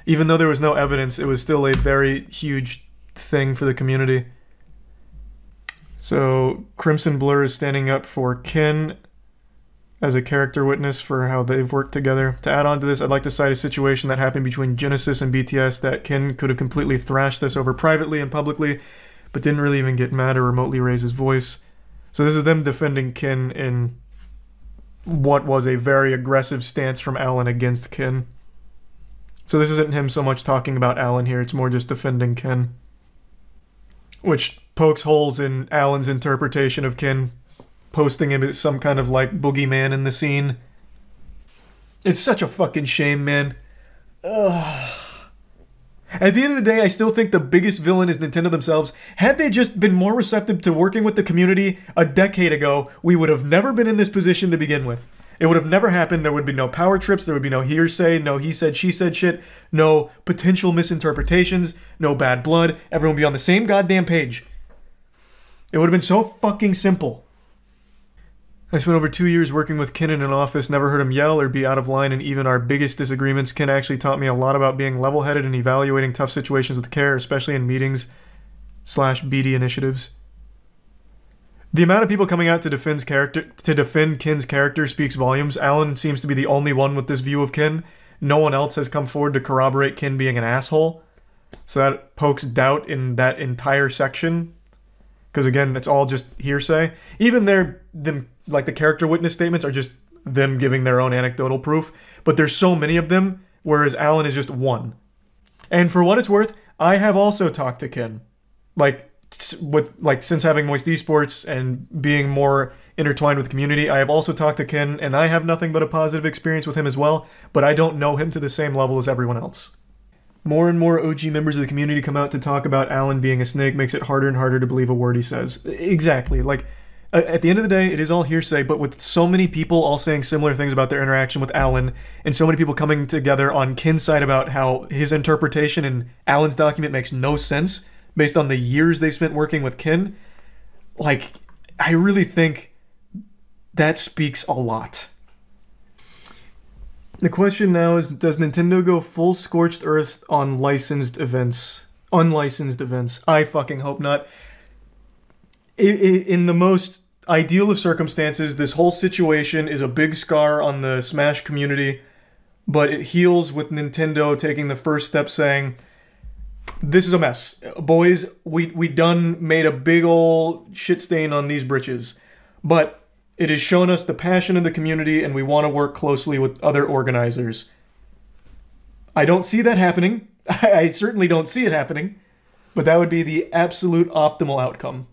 Even though there was no evidence, it was still a very huge thing for the community. So, Crimson Blur is standing up for Ken as a character witness for how they've worked together. To add on to this, I'd like to cite a situation that happened between Genesis and BTS that Ken could have completely thrashed this over privately and publicly, but didn't really even get mad or remotely raise his voice. So this is them defending Ken in what was a very aggressive stance from Alan against Ken. So this isn't him so much talking about Alan here, it's more just defending Ken. Which pokes holes in Alan's interpretation of Ken, posting him as some kind of like boogeyman in the scene. It's such a fucking shame, man. Ugh. At the end of the day, I still think the biggest villain is Nintendo themselves. Had they just been more receptive to working with the community a decade ago, we would have never been in this position to begin with. It would have never happened. There would be no power trips. There would be no hearsay, no he said, she said shit, no potential misinterpretations, no bad blood. Everyone would be on the same goddamn page. It would have been so fucking simple. I spent over 2 years working with Ken in an office, never heard him yell or be out of line in even our biggest disagreements. Ken actually taught me a lot about being level-headed and evaluating tough situations with care, especially in meetings/BD initiatives. The amount of people coming out to defend Ken's character speaks volumes. Alan seems to be the only one with this view of Ken. No one else has come forward to corroborate Ken being an asshole. So that pokes doubt in that entire section. Because again, it's all just hearsay. Even like the character witness statements are just them giving their own anecdotal proof. But there's so many of them, whereas Alan is just one. And for what it's worth, I have also talked to Ken. Since having Moist Esports and being more intertwined with the community, I have also talked to Ken, and I have nothing but a positive experience with him as well, but I don't know him to the same level as everyone else. More and more OG members of the community come out to talk about Alan being a snake, makes it harder and harder to believe a word he says. Exactly. At the end of the day, it is all hearsay, but with so many people all saying similar things about their interaction with Alan, and so many people coming together on Ken's side about how his interpretation in Alan's document makes no sense, based on the years they've spent working with Ken, I really think that speaks a lot. The question now is, does Nintendo go full scorched earth on licensed events? Unlicensed events. I fucking hope not. In the most ideal of circumstances, this whole situation is a big scar on the Smash community, but it heals with Nintendo taking the first step saying, this is a mess. Boys, we done made a big ol' shit stain on these britches. But it has shown us the passion of the community and we want to work closely with other organizers. I don't see that happening. I certainly don't see it happening. But that would be the absolute optimal outcome.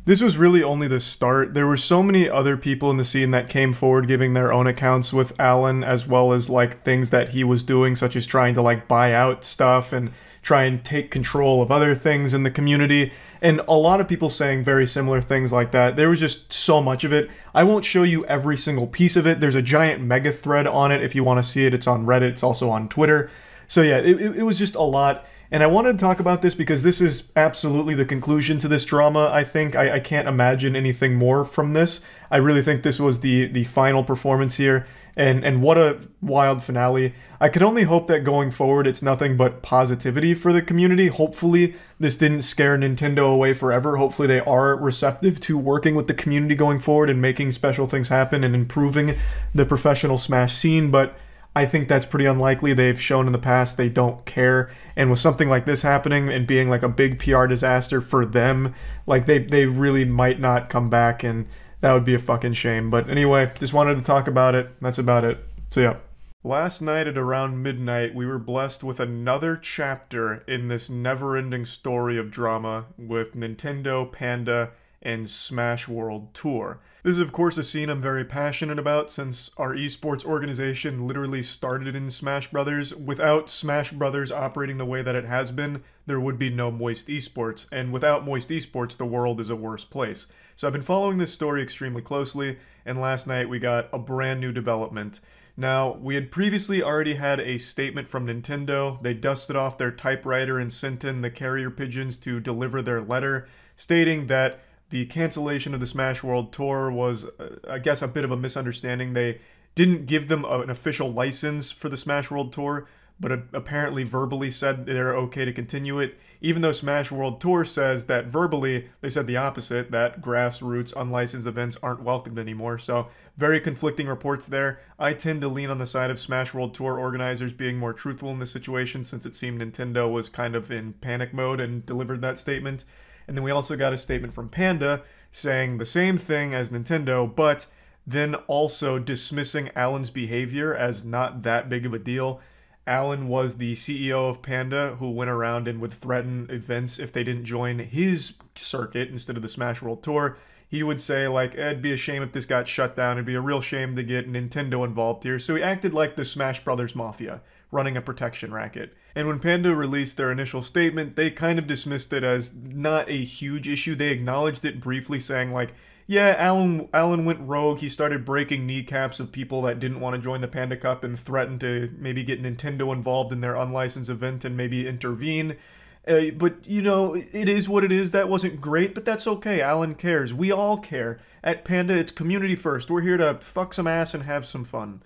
This was really only the start. There were so many other people in the scene that came forward giving their own accounts with Alan, as well as like things that he was doing, such as trying to like buy out stuff and try and take control of other things in the community. And a lot of people saying very similar things like that. There was just so much of it. I won't show you every single piece of it. There's a giant mega thread on it if you want to see it. It's on Reddit. It's also on Twitter. So yeah, it was just a lot. And I wanted to talk about this because this is absolutely the conclusion to this drama, I think. I can't imagine anything more from this. I really think this was the final performance here. And what a wild finale. I can only hope that going forward it's nothing but positivity for the community. Hopefully this didn't scare Nintendo away forever. Hopefully they are receptive to working with the community going forward and making special things happen and improving the professional Smash scene. But I think that's pretty unlikely. They've shown in the past they don't care. And with something like this happening and being like a big PR disaster for them, like they really might not come back, and that would be a fucking shame. But anyway, just wanted to talk about it. That's about it. So yeah. Last night at around midnight, we were blessed with another chapter in this never-ending story of drama with Nintendo, Panda, and Smash World Tour. This is of course a scene I'm very passionate about since our esports organization literally started in Smash Brothers. Without Smash Brothers operating the way that it has been, there would be no Moist Esports, and without Moist Esports, the world is a worse place. So I've been following this story extremely closely, and last night we got a brand new development. Now, we had previously already had a statement from Nintendo. They dusted off their typewriter and sent in the carrier pigeons to deliver their letter, stating that the cancellation of the Smash World Tour was, I guess, a bit of a misunderstanding. They didn't give them an official license for the Smash World Tour, but apparently verbally said they're okay to continue it, even though Smash World Tour says that verbally they said the opposite, that grassroots unlicensed events aren't welcomed anymore. So very conflicting reports there. I tend to lean on the side of Smash World Tour organizers being more truthful in this situation, since it seemed Nintendo was kind of in panic mode and delivered that statement. And then we also got a statement from Panda saying the same thing as Nintendo, but then also dismissing Alan's behavior as not that big of a deal. Alan was the CEO of Panda who went around and would threaten events if they didn't join his circuit instead of the Smash World Tour. He would say, like, it'd be a shame if this got shut down. It'd be a real shame to get Nintendo involved here. So he acted like the Smash Brothers Mafia, running a protection racket. And when Panda released their initial statement, they kind of dismissed it as not a huge issue. They acknowledged it briefly, saying like, yeah, Alan went rogue. He started breaking kneecaps of people that didn't want to join the Panda Cup and threatened to maybe get Nintendo involved in their unlicensed event and maybe intervene. But, you know, it is what it is. That wasn't great, but that's okay. Alan cares. We all care. At Panda, it's community first. We're here to fuck some ass and have some fun.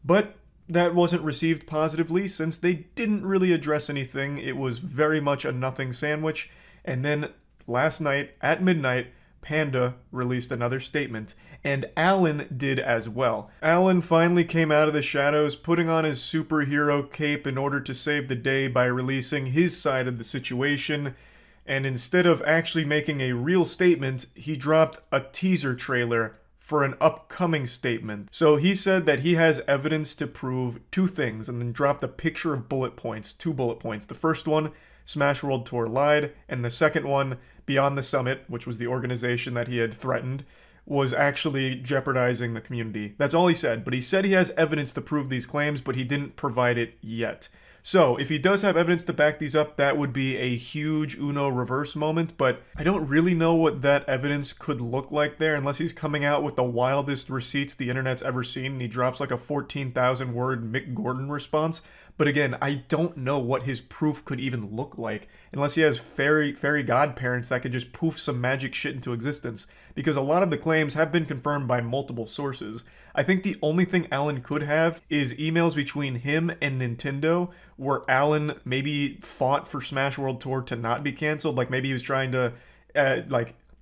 But that wasn't received positively since they didn't really address anything. It was very much a nothing sandwich. And then last night at midnight, Panda released another statement, and Alan did as well. Alan finally came out of the shadows, putting on his superhero cape in order to save the day by releasing his side of the situation. And instead of actually making a real statement, he dropped a teaser trailer for an upcoming statement. So he said that he has evidence to prove two things, and then dropped a picture of bullet points, 2 bullet points. The first one, Smash World Tour lied, and the second one, Beyond the Summit, which was the organization that he had threatened, was actually jeopardizing the community. That's all he said, but he said he has evidence to prove these claims, but he didn't provide it yet. So, if he does have evidence to back these up, that would be a huge Uno reverse moment, but I don't really know what that evidence could look like there unless he's coming out with the wildest receipts the internet's ever seen and he drops like a 14,000 word Mick Gordon response. But again, I don't know what his proof could even look like unless he has fairy godparents that could just poof some magic shit into existence. because a lot of the claims have been confirmed by multiple sources. I think the only thing Alan could have is emails between him and Nintendo where Alan maybe fought for Smash World Tour to not be canceled. Like maybe he was trying to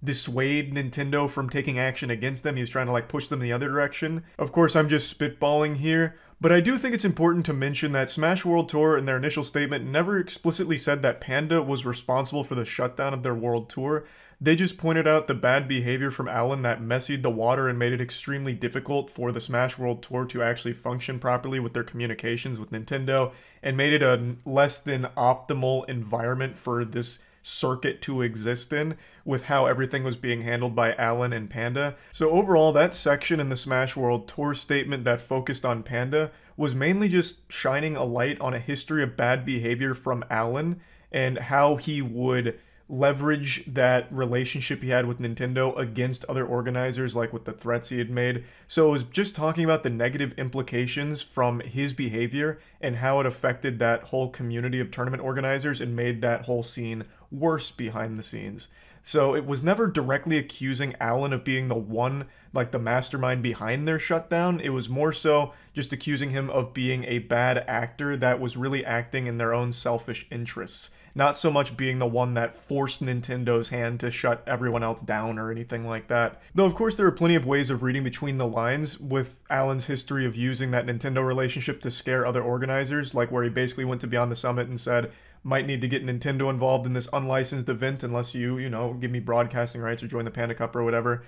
dissuade Nintendo from taking action against them. He was trying to push them in the other direction. Of course, I'm just spitballing here, but I do think it's important to mention that Smash World Tour in their initial statement never explicitly said that Panda was responsible for the shutdown of their world tour. They just pointed out the bad behavior from Alan that messied the water and made it extremely difficult for the Smash World Tour to actually function properly with their communications with Nintendo, and made it a less than optimal environment for this circuit to exist in with how everything was being handled by Alan and Panda. So overall, that section in the Smash World Tour statement that focused on Panda was mainly just shining a light on a history of bad behavior from Alan and how he would leverage that relationship he had with Nintendo against other organizers, like with the threats he had made. So it was just talking about the negative implications from his behavior and how it affected that whole community of tournament organizers and made that whole scene worse behind the scenes. So it was never directly accusing Alan of being the one, the mastermind behind their shutdown. It was more so just accusing him of being a bad actor that was really acting in their own selfish interests. Not so much being the one that forced Nintendo's hand to shut everyone else down or anything like that. Though of course there are plenty of ways of reading between the lines with Alan's history of using that Nintendo relationship to scare other organizers, like where he basically went to Beyond the Summit and said, might need to get Nintendo involved in this unlicensed event unless you give me broadcasting rights or join the Panda Cup or whatever.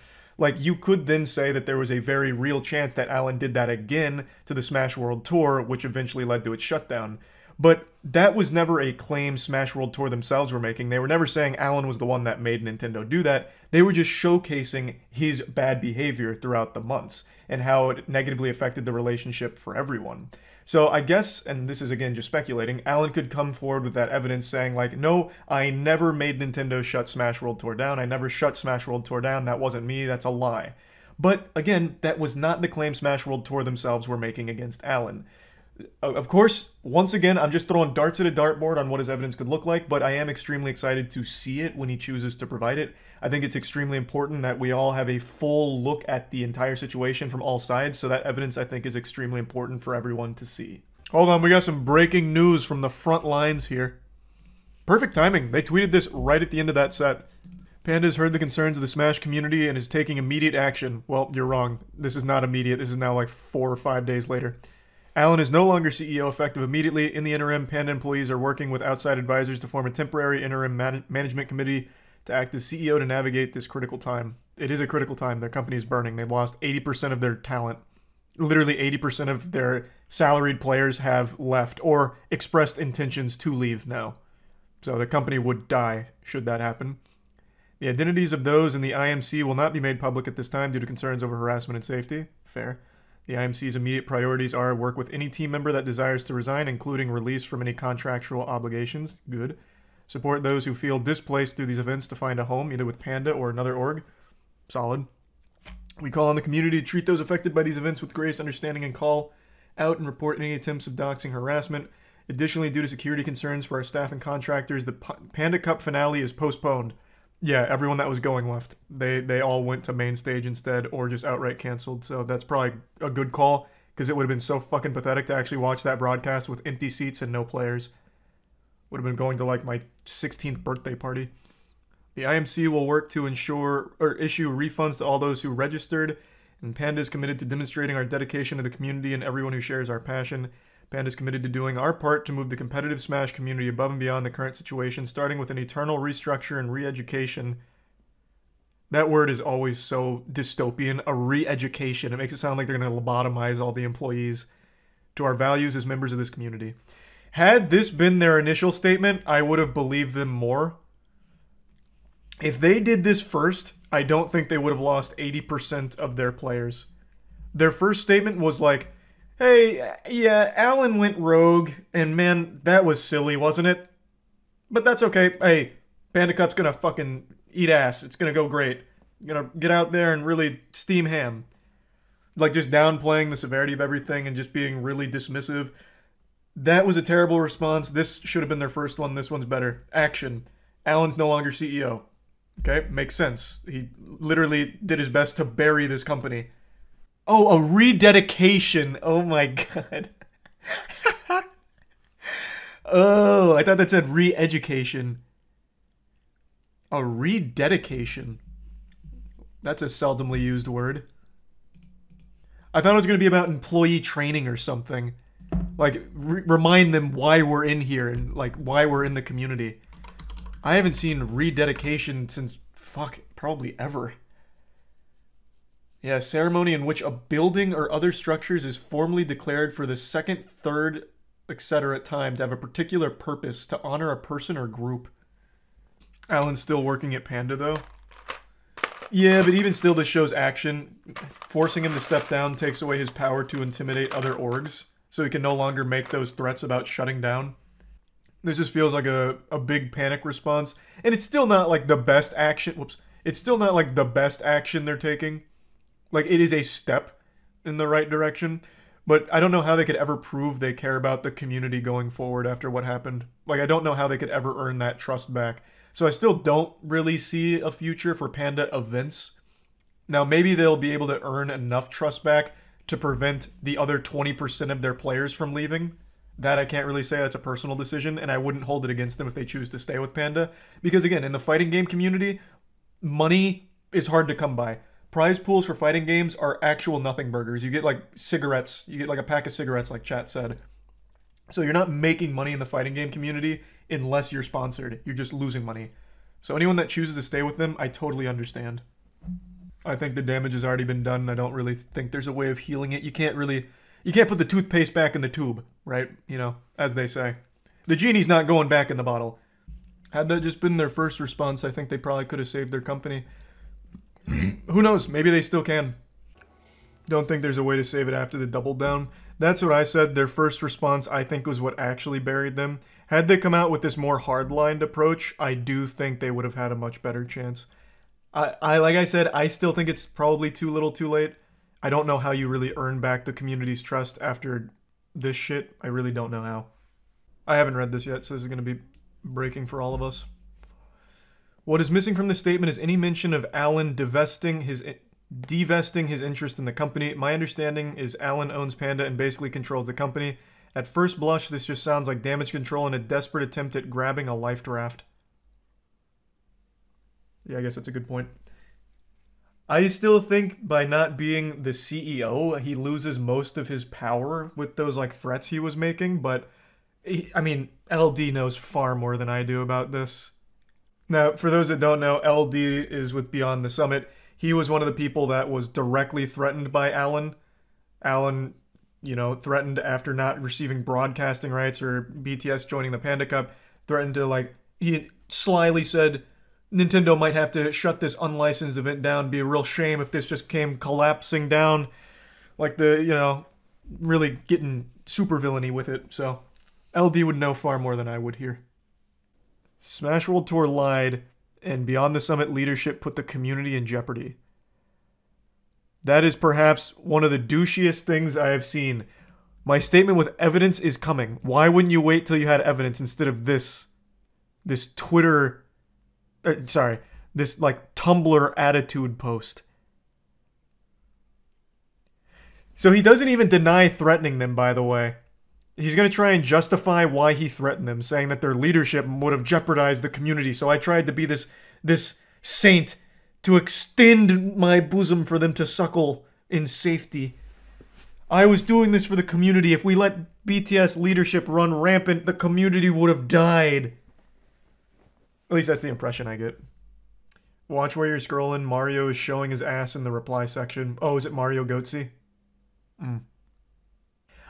You could then say that there was a very real chance that Alan did that again to the Smash World Tour, which eventually led to its shutdown. But that was never a claim Smash World Tour themselves were making. They were never saying Alan was the one that made Nintendo do that. They were just showcasing his bad behavior throughout the months and how it negatively affected the relationship for everyone. So I guess, and this is again just speculating, Alan could come forward with that evidence saying no, I never made Nintendo shut Smash World Tour down. I never shut Smash World Tour down. That wasn't me. That's a lie. But again, that was not the claim Smash World Tour themselves were making against Alan. Of course, once again, I'm just throwing darts at a dartboard on what his evidence could look like, but I am extremely excited to see it when he chooses to provide it. I think it's extremely important that we all have a full look at the entire situation from all sides, so that evidence, I think, is extremely important for everyone to see. Hold on, we got some breaking news from the front lines here. Perfect timing. They tweeted this right at the end of that set. Panda's heard the concerns of the Smash community and is taking immediate action. Well, you're wrong. This is not immediate. This is now 4 or 5 days later. Alan is no longer CEO effective immediately. In the interim, Panda employees are working with outside advisors to form a temporary interim management committee to act as CEO to navigate this critical time. It is a critical time. Their company is burning. They've lost 80% of their talent. Literally 80% of their salaried players have left or expressed intentions to leave now. So the company would die should that happen. The identities of those in the IMC will not be made public at this time due to concerns over harassment and safety. Fair. The IMC's immediate priorities are work with any team member that desires to resign, including release from any contractual obligations. Good. Support those who feel displaced through these events to find a home, either with Panda or another org. Solid. We call on the community to treat those affected by these events with grace, understanding, and call out and report any attempts of doxing harassment. Additionally, due to security concerns for our staff and contractors, the Panda Cup finale is postponed. Yeah, everyone that was going left. They all went to main stage instead or just outright canceled. So that's probably a good call because it would have been so fucking pathetic to actually watch that broadcast with empty seats and no players. Would have been going to my 16th birthday party. The IMC will work to ensure or issue refunds to all those who registered, and Panda is committed to demonstrating our dedication to the community and everyone who shares our passion. Panda is committed to doing our part to move the competitive Smash community above and beyond the current situation, starting with an eternal restructure and re-education. That word is always so dystopian, a re-education. It makes it sound like they're going to lobotomize all the employees. To our values as members of this community. Had this been their initial statement, I would have believed them more. If they did this first, I don't think they would have lost 80% of their players. Their first statement was hey, yeah, Alan went rogue, and man, that was silly, wasn't it? But that's okay. Hey, Panda Cup's gonna fucking eat ass. It's gonna go great. Gonna get out there and really steam ham. Just downplaying the severity of everything and just being really dismissive. That was a terrible response. This should have been their first one. This one's better. Action. Alan's no longer CEO. Okay, makes sense. He literally did his best to bury this company. Oh, a rededication. Oh my god. Oh, I thought that said re-education. A rededication. That's a seldomly used word. I thought it was going to be about employee training or something. Like, remind them why we're in here and, like, why we're in the community. I haven't seen rededication since, fuck, probably ever. Yeah, ceremony in which a building or other structures is formally declared for the second, third, etc. time to have a particular purpose to honor a person or group. Alan's still working at Panda, though. Yeah, but even still, this shows action. Forcing him to step down takes away his power to intimidate other orgs, so he can no longer make those threats about shutting down. This just feels like a big panic response, and it's still not like the best action. Whoops. It's still not like the best action they're taking. Like, it is a step in the right direction, but I don't know how they could ever prove they care about the community going forward after what happened. Like, I don't know how they could ever earn that trust back. So I still don't really see a future for Panda events. Now, maybe they'll be able to earn enough trust back to prevent the other 20% of their players from leaving. That I can't really say. That's a personal decision, and I wouldn't hold it against them if they choose to stay with Panda. Because again, in the fighting game community, money is hard to come by. Prize pools for fighting games are actual nothing burgers. You get like cigarettes, you get like a pack of cigarettes like chat said. So you're not making money in the fighting game community unless you're sponsored. You're just losing money. So anyone that chooses to stay with them, I totally understand. I think the damage has already been done. I don't really think there's a way of healing it. You can't put the toothpaste back in the tube, right? You know, as they say. The genie's not going back in the bottle. Had that just been their first response, I think they probably could have saved their company. Who knows? Maybe they still can. Don't think there's a way to save it after the double down. That's what I said. Their first response, I think, was what actually buried them. Had they come out with this more hardlined approach, I do think they would have had a much better chance. Like I said, I still think it's probably too little too late. I don't know how you really earn back the community's trust after this shit. I really don't know how. I haven't read this yet, so this is going to be breaking for all of us. What is missing from the statement is any mention of Alan divesting his interest in the company. My understanding is Alan owns Panda and basically controls the company. At first blush, this just sounds like damage control and a desperate attempt at grabbing a life draft. Yeah, I guess that's a good point. I still think by not being the CEO, he loses most of his power with those like threats he was making, but I mean, LD knows far more than I do about this. Now, for those that don't know, LD is with Beyond the Summit. He was one of the people that was directly threatened by Alan. Alan, you know, threatened after not receiving broadcasting rights or BTS joining the Panda Cup, threatened to, like, he slyly said Nintendo might have to shut this unlicensed event down. Be a real shame if this just came collapsing down. Like the, you know, really getting super villainy with it. So, LD would know far more than I would here. Smash World Tour lied, and Beyond the Summit leadership put the community in jeopardy. That is perhaps one of the douchiest things I have seen. My statement with evidence is coming. Why wouldn't you wait till you had evidence instead of this Twitter, this like Tumblr attitude post? So he doesn't even deny threatening them, by the way. He's going to try and justify why he threatened them, saying that their leadership would have jeopardized the community. So I tried to be this saint to extend my bosom for them to suckle in safety. I was doing this for the community. If we let BTS leadership run rampant, the community would have died. At least that's the impression I get. Watch where you're scrolling. Mario is showing his ass in the reply section. Oh, is it Mario Goatsy?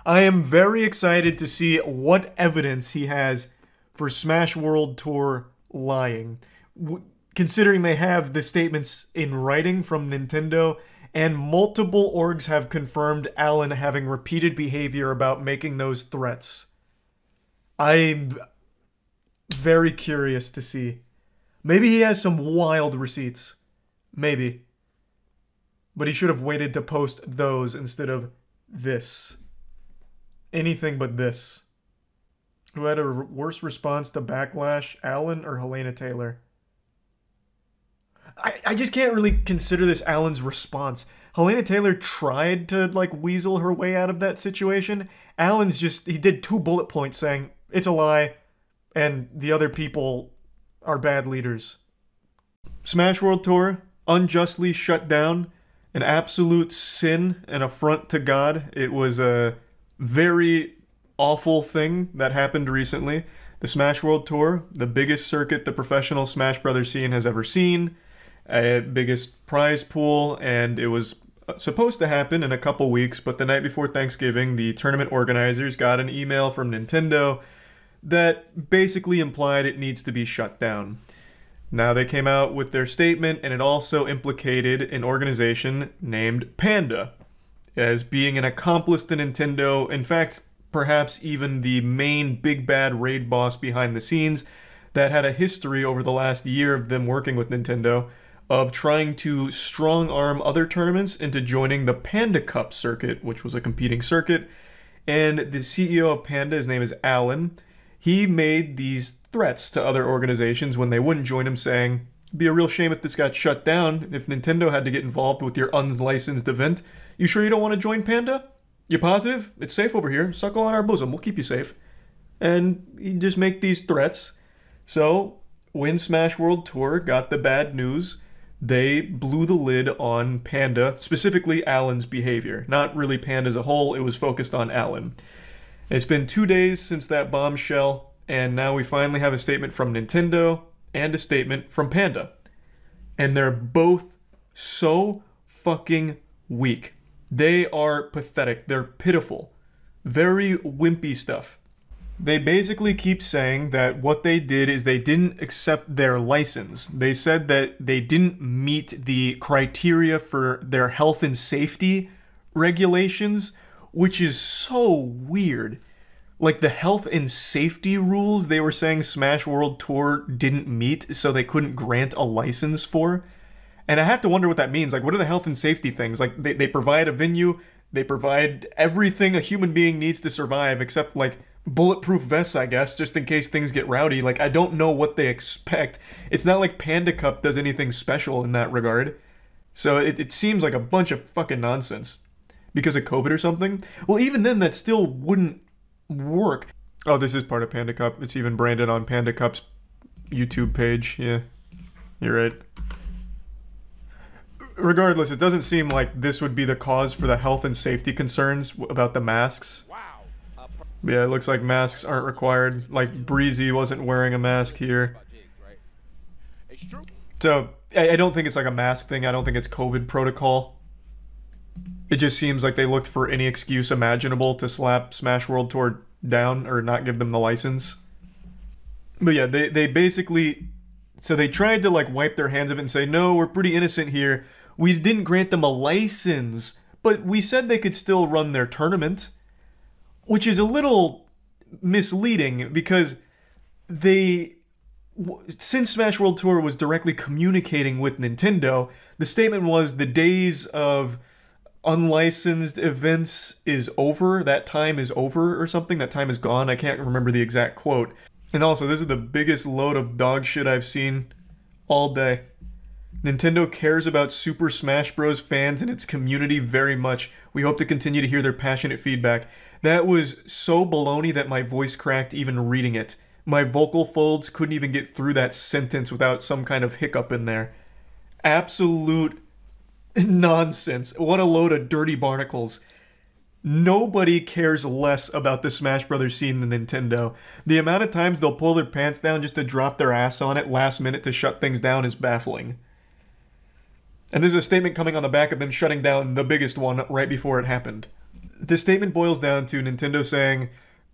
I am very excited to see what evidence he has for Smash World Tour lying. Considering they have the statements in writing from Nintendo, and multiple orgs have confirmed Alan having repeated behavior about making those threats. I'm very curious to see. Maybe he has some wild receipts. Maybe. But he should have waited to post those instead of this. Anything but this. Who had a worse response to Backlash, Alan or Helena Taylor? I just can't really consider this Alan's response. Helena Taylor tried to, like, weasel her way out of that situation. Alan's just, he did 2 bullet points saying, it's a lie, and the other people are bad leaders. Smash World Tour, unjustly shut down, an absolute sin, an affront to God. It was a very awful thing that happened recently. The Smash World Tour, the biggest circuit the professional Smash Brothers scene has ever seen, biggest prize pool, and it was supposed to happen in a couple weeks, but the night before Thanksgiving, the tournament organizers got an email from Nintendo that basically implied it needs to be shut down. Now they came out with their statement, and it also implicated an organization named Panda as being an accomplice to Nintendo, in fact, perhaps even the main big bad raid boss behind the scenes that had a history over the last year of them working with Nintendo of trying to strong-arm other tournaments into joining the Panda Cup circuit, which was a competing circuit. And the CEO of Panda, his name is Alan, he made these threats to other organizations when they wouldn't join him, saying, it'd be a real shame if this got shut down, if Nintendo had to get involved with your unlicensed event. You sure you don't want to join Panda? You positive? It's safe over here. Suckle on our bosom. We'll keep you safe. And he'd just make these threats. So, when Smash World Tour got the bad news, they blew the lid on Panda, specifically Alan's behavior. Not really Panda as a whole, it was focused on Alan. It's been 2 days since that bombshell, and now we finally have a statement from Nintendo and a statement from Panda. And they're both so fucking weak. They are pathetic. They're pitiful. Very wimpy stuff. They basically keep saying that what they did is they didn't accept their license. They said that they didn't meet the criteria for their health and safety regulations, which is so weird. Like, the health and safety rules they were saying Smash World Tour didn't meet, so they couldn't grant a license for. And I have to wonder what that means. Like, what are the health and safety things? Like, they provide a venue, they provide everything a human being needs to survive, except, like, bulletproof vests, I guess, just in case things get rowdy. Like, I don't know what they expect. It's not like Panda Cup does anything special in that regard. So it seems like a bunch of fucking nonsense. Because of COVID or something? Well, even then, that still wouldn't work. Oh, this is part of Panda Cup. It's even branded on Panda Cup's YouTube page. Yeah, you're right. Regardless, it doesn't seem like this would be the cause for the health and safety concerns about the masks. Yeah, it looks like masks aren't required. Like, Breezy wasn't wearing a mask here. So, I don't think it's like a mask thing. I don't think it's COVID protocol. It just seems like they looked for any excuse imaginable to slap Smash World Tour down or not give them the license. But yeah, they basically... So they tried to, like, wipe their hands of it and say, no, we're pretty innocent here. We didn't grant them a license, but we said they could still run their tournament. Which is a little misleading, because since Smash World Tour was directly communicating with Nintendo, the statement was the days of unlicensed events is over, that time is over or something, that time is gone, I can't remember the exact quote. And also, this is the biggest load of dog shit I've seen all day. Nintendo cares about Super Smash Bros. Fans and its community very much. We hope to continue to hear their passionate feedback. That was so baloney that my voice cracked even reading it. My vocal folds couldn't even get through that sentence without some kind of hiccup in there. Absolute nonsense. What a load of dirty barnacles. Nobody cares less about the Smash Brothers scene than Nintendo. The amount of times they'll pull their pants down just to drop their ass on it last minute to shut things down is baffling. And there's a statement coming on the back of them shutting down the biggest one right before it happened. The statement boils down to Nintendo saying,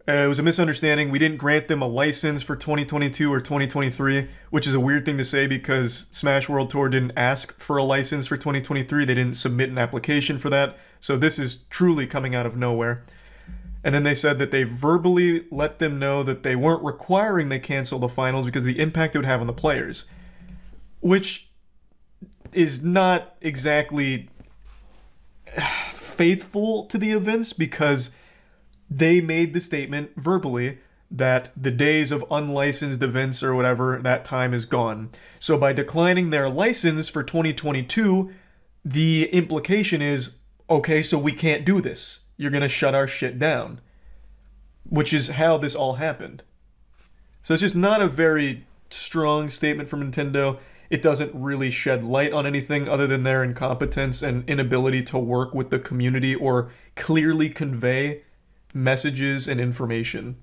it was a misunderstanding, we didn't grant them a license for 2022 or 2023, which is a weird thing to say because Smash World Tour didn't ask for a license for 2023, they didn't submit an application for that, so this is truly coming out of nowhere. And then they said that they verbally let them know that they weren't requiring they cancel the finals because of the impact it would have on the players. Which is not exactly faithful to the events, because they made the statement verbally that the days of unlicensed events or whatever, that time is gone. So by declining their license for 2022, the implication is, okay, so we can't do this. You're going to shut our shit down. Which is how this all happened. So it's just not a very strong statement from Nintendo. It doesn't really shed light on anything other than their incompetence and inability to work with the community or clearly convey messages and information.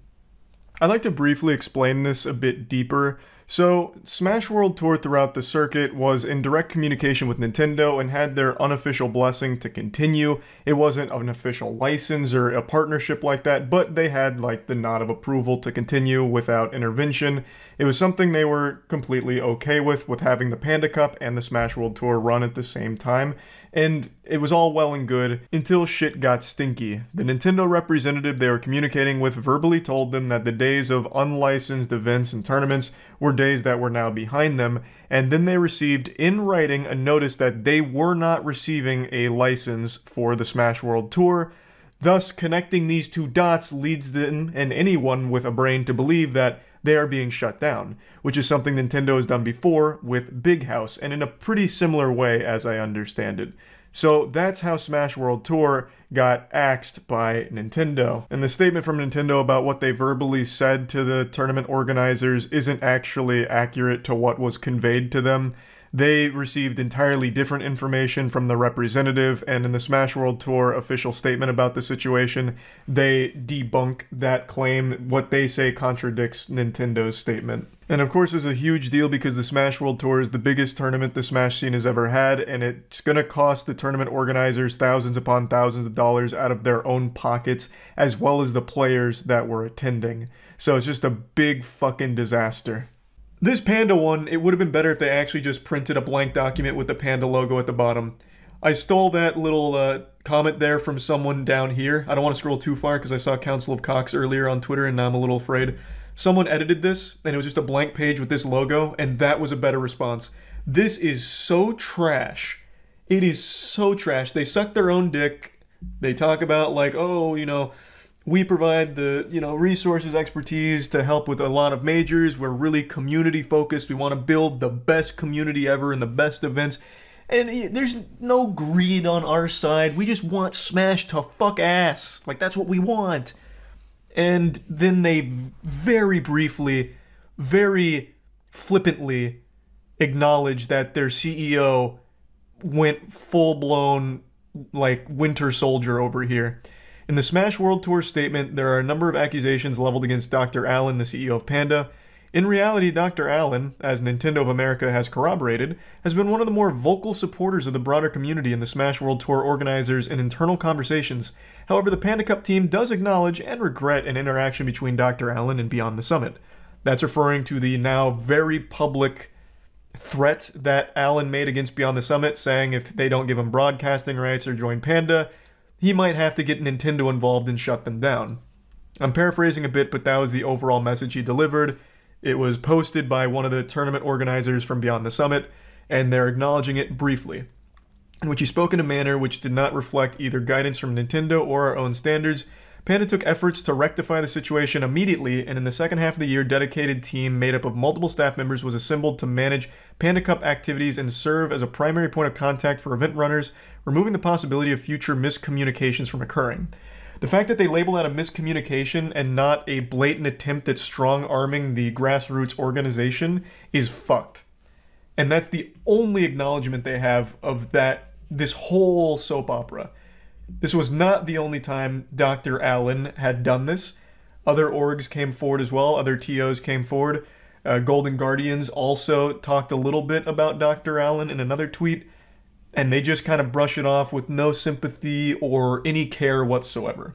I'd like to briefly explain this a bit deeper. So, Smash World Tour throughout the circuit was in direct communication with Nintendo and had their unofficial blessing to continue. It wasn't an official license or a partnership like that, but they had like the nod of approval to continue without intervention. It was something they were completely okay with having the Panda Cup and the Smash World Tour run at the same time. And it was all well and good until shit got stinky. The Nintendo representative they were communicating with verbally told them that the days of unlicensed events and tournaments were days that were now behind them, and then they received in writing a notice that they were not receiving a license for the Smash World Tour. Thus, connecting these two dots leads them and anyone with a brain to believe that they are being shut down, which is something Nintendo has done before with Big House, and in a pretty similar way as I understand it. So that's how Smash World Tour got axed by Nintendo. And the statement from Nintendo about what they verbally said to the tournament organizers isn't actually accurate to what was conveyed to them. They received entirely different information from the representative, and in the Smash World Tour official statement about the situation, they debunk that claim. What they say contradicts Nintendo's statement. And of course, it's a huge deal because the Smash World Tour is the biggest tournament the Smash scene has ever had, and it's gonna cost the tournament organizers thousands upon thousands of dollars out of their own pockets, as well as the players that were attending. So it's just a big fucking disaster. This Panda one, it would have been better if they actually just printed a blank document with the Panda logo at the bottom. I stole that little comment there from someone down here. I don't want to scroll too far because I saw Council of Cox earlier on Twitter and now I'm a little afraid. Someone edited this and it was just a blank page with this logo, and that was a better response. This is so trash. It is so trash. They suck their own dick. They talk about like, oh, you know, we provide the, resources, expertise to help with a lot of majors. We're really community focused. We want to build the best community ever and the best events. And there's no greed on our side. We just want Smash to fuck ass. Like, that's what we want. And then they very briefly, very flippantly acknowledge that their CEO went full-blown, like, Winter Soldier over here. In the Smash World Tour statement, there are a number of accusations leveled against Dr. Allen, the CEO of Panda. In reality, Dr. Allen, as Nintendo of America has corroborated, has been one of the more vocal supporters of the broader community in the Smash World Tour organizers in internal conversations. However, the Panda Cup team does acknowledge and regret an interaction between Dr. Allen and Beyond the Summit. That's referring to the now very public threat that Allen made against Beyond the Summit, saying if they don't give him broadcasting rights or join Panda, he might have to get Nintendo involved and shut them down. I'm paraphrasing a bit, but that was the overall message he delivered. It was posted by one of the tournament organizers from Beyond the Summit, and they're acknowledging it briefly, in which he spoke in a manner which did not reflect either guidance from Nintendo or our own standards. Panda took efforts to rectify the situation immediately, and in the second half of the year, a dedicated team made up of multiple staff members was assembled to manage Panda Cup activities and serve as a primary point of contact for event runners, removing the possibility of future miscommunications from occurring. The fact that they label that a miscommunication and not a blatant attempt at strong-arming the grassroots organization is fucked. And that's the only acknowledgement they have of this whole soap opera. This was not the only time Dr. Allen had done this. Other orgs came forward as well. Other TOs came forward. Golden Guardians also talked a little bit about Dr. Allen in another tweet, and they just kind of brush it off with no sympathy or any care whatsoever.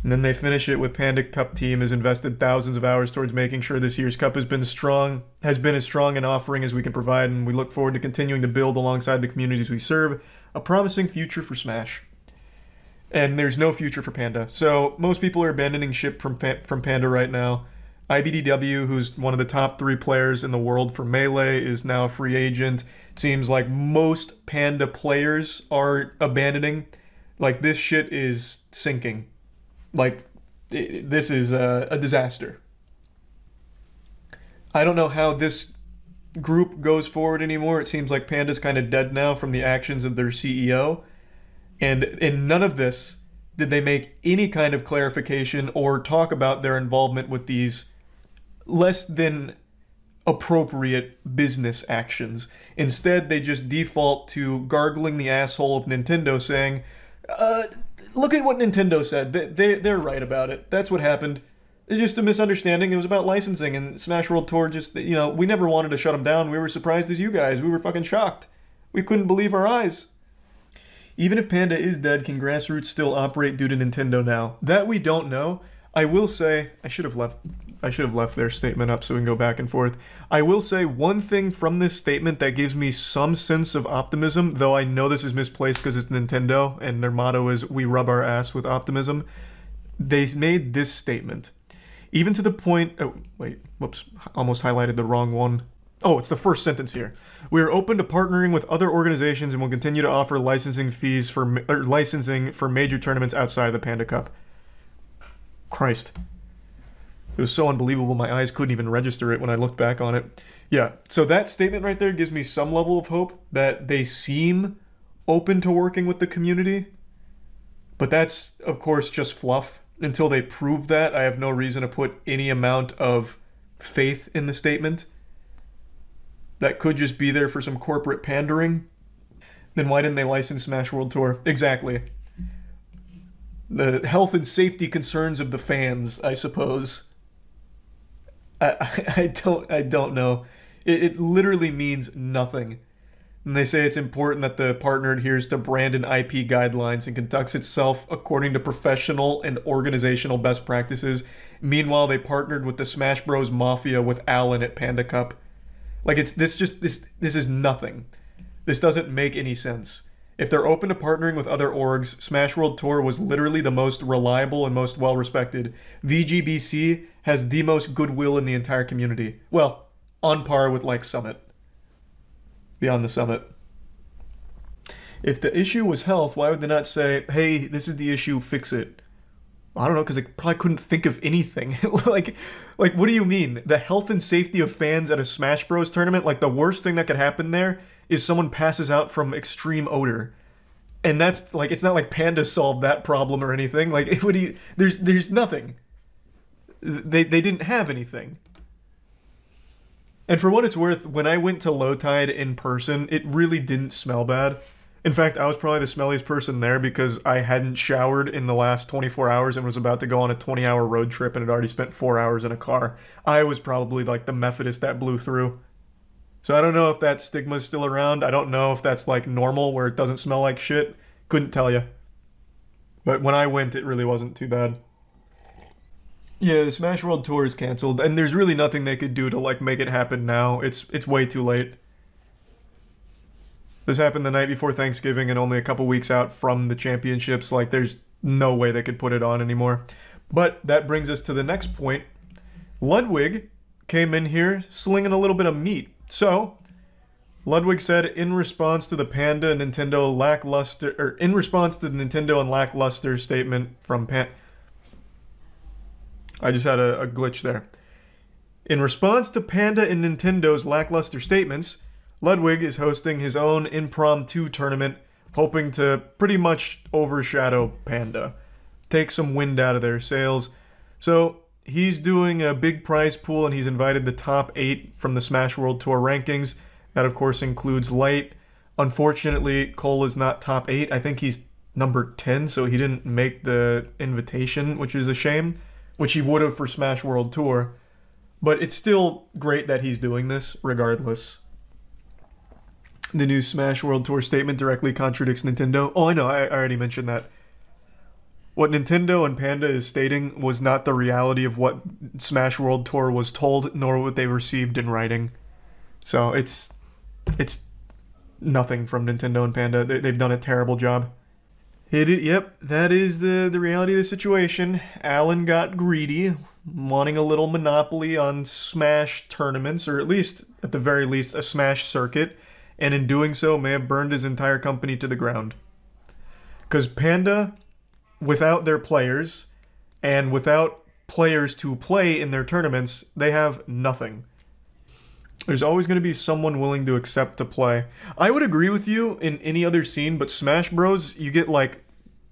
And then they finish it with Panda Cup team has invested thousands of hours towards making sure this year's cup has been as strong an offering as we can provide, and we look forward to continuing to build alongside the communities we serve a promising future for Smash. And there's no future for Panda. So most people are abandoning ship from Panda right now. IBDW, who's one of the top 3 players in the world for Melee, is now a free agent. It seems like most Panda players are abandoning. Like, this shit is sinking. Like, this is a disaster. I don't know how this group goes forward anymore. It seems like Panda's kind of dead now from the actions of their CEO. And in none of this did they make any kind of clarification or talk about their involvement with these less than appropriate business actions. Instead, they just default to gargling the asshole of Nintendo saying, look at what Nintendo said. They're right about it. That's what happened. It's just a misunderstanding. It was about licensing, and Smash World Tour just, we never wanted to shut them down. We were surprised as you guys. We were fucking shocked. We couldn't believe our eyes. Even if Panda is dead, can Grassroots still operate due to Nintendo now? That we don't know. I will say, I should have left their statement up so we can go back and forth. I will say one thing from this statement that gives me some sense of optimism, though I know this is misplaced because it's Nintendo and their motto is, we rub our ass with optimism. They made this statement. Even to the point, oh, wait, whoops, almost highlighted the wrong one. Oh, it's the first sentence here. We are open to partnering with other organizations and will continue to offer licensing for major tournaments outside of the Panda Cup. Christ. It was so unbelievable my eyes couldn't even register it when I looked back on it. Yeah, so that statement right there gives me some level of hope that they seem open to working with the community. But that's, of course, just fluff. Until they prove that, I have no reason to put any amount of faith in the statement. That could just be there for some corporate pandering. Then why didn't they license Smash World Tour? Exactly. The health and safety concerns of the fans, I suppose. I don't know. It literally means nothing. And they say it's important that the partner adheres to brand and IP guidelines and conducts itself according to professional and organizational best practices. Meanwhile, they partnered with the Smash Bros. Mafia with Alan at Panda Cup. Like, this is nothing. This doesn't make any sense. If they're open to partnering with other orgs, Smash World Tour was literally the most reliable and most well-respected. VGBC has the most goodwill in the entire community. Well, on par with, like, Summit. Beyond the Summit. If the issue was health, why would they not say, hey, this is the issue, fix it? I don't know, because they probably couldn't think of anything. like, what do you mean? The health and safety of fans at a Smash Bros. Tournament? Like, the worst thing that could happen there is someone passes out from extreme odor. And that's, like, it's not like Panda solved that problem or anything. Like, what do you... There's nothing. They didn't have anything. And for what it's worth, when I went to Low Tide in person, it really didn't smell bad. In fact, I was probably the smelliest person there because I hadn't showered in the last 24 hours and was about to go on a 20-hour road trip and had already spent 4 hours in a car. I was probably like the Methodist that blew through. So I don't know if that stigma is still around. I don't know if that's like normal where it doesn't smell like shit. Couldn't tell you. But when I went, it really wasn't too bad. Yeah, the Smash World Tour is canceled, and there's really nothing they could do to, like, make it happen now. It's way too late. This happened the night before Thanksgiving and only a couple weeks out from the championships. Like, there's no way they could put it on anymore. But that brings us to the next point. Ludwig came in here slinging a little bit of meat. So, Ludwig said, in response to the Panda Nintendo lackluster, or in response to the Nintendo and lackluster statement from I just had a glitch there. In response to Panda and Nintendo's lackluster statements, Ludwig is hosting his own impromptu tournament, hoping to pretty much overshadow Panda, take some wind out of their sails. So he's doing a big prize pool, and he's invited the top 8 from the Smash World Tour rankings. That, of course, includes Light. Unfortunately, Cole is not top 8. I think he's number 10, so he didn't make the invitation, which is a shame. Which he would have for Smash World Tour. But it's still great that he's doing this, regardless. The new Smash World Tour statement directly contradicts Nintendo. Oh, I know, I already mentioned that. What Nintendo and Panda is stating was not the reality of what Smash World Tour was told, nor what they received in writing. So it's nothing from Nintendo and Panda. They've done a terrible job. Yep, that is the reality of the situation. Alan got greedy, wanting a little monopoly on Smash tournaments, or at the very least, a Smash circuit, and in doing so may have burned his entire company to the ground. Because Panda, without their players, And without players to play in their tournaments, they have nothing. There's always going to be someone willing to accept to play. I would agree with you in any other scene, but Smash Bros, you get like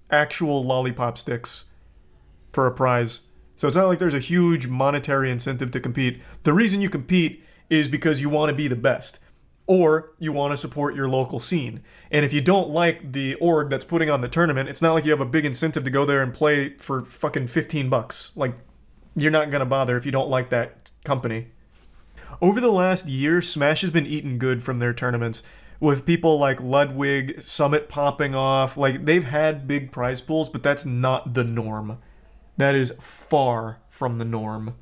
actual lollipop sticks for a prize. So it's not like there's a huge monetary incentive to compete. The reason you compete is because you want to be the best, or you want to support your local scene. And if you don't like the org that's putting on the tournament, it's not like you have a big incentive to go there and play for fucking 15 bucks. Like, you're not going to bother if you don't like that company. Over the last year, Smash has been eating good from their tournaments, with people like Ludwig, Summit popping off. Like, they've had big prize pools, but that's not the norm. That is far from the norm.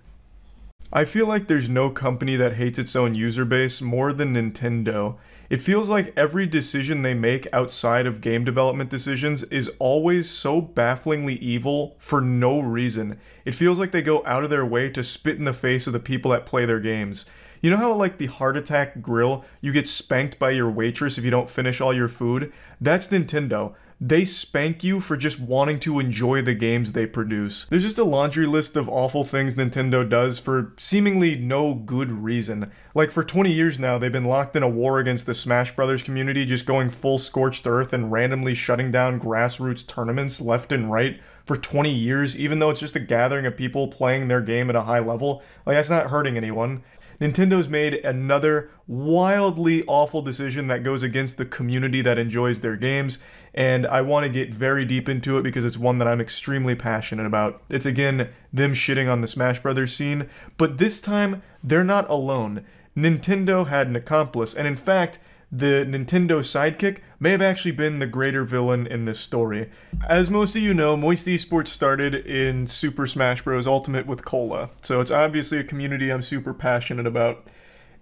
I feel like there's no company that hates its own user base more than Nintendo. It feels like every decision they make outside of game development decisions is always so bafflingly evil for no reason. It feels like they go out of their way to spit in the face of the people that play their games. You know how, like, the Heart Attack Grill, you get spanked by your waitress if you don't finish all your food? That's Nintendo. They spank you for just wanting to enjoy the games they produce. There's just a laundry list of awful things Nintendo does for seemingly no good reason. Like, for 20 years now, they've been locked in a war against the Smash Brothers community, just going full scorched earth and randomly shutting down grassroots tournaments left and right for 20 years, even though it's just a gathering of people playing their game at a high level. Like, that's not hurting anyone. Nintendo's made another wildly awful decision that goes against the community that enjoys their games, and I want to get very deep into it because it's one that I'm extremely passionate about. It's, again, them shitting on the Smash Brothers scene, but this time, they're not alone. Nintendo had an accomplice, and in fact, the Nintendo sidekick may have actually been the greater villain in this story. As most of you know, Moist Esports started in Super Smash Bros. Ultimate with Cola, so it's obviously a community I'm super passionate about.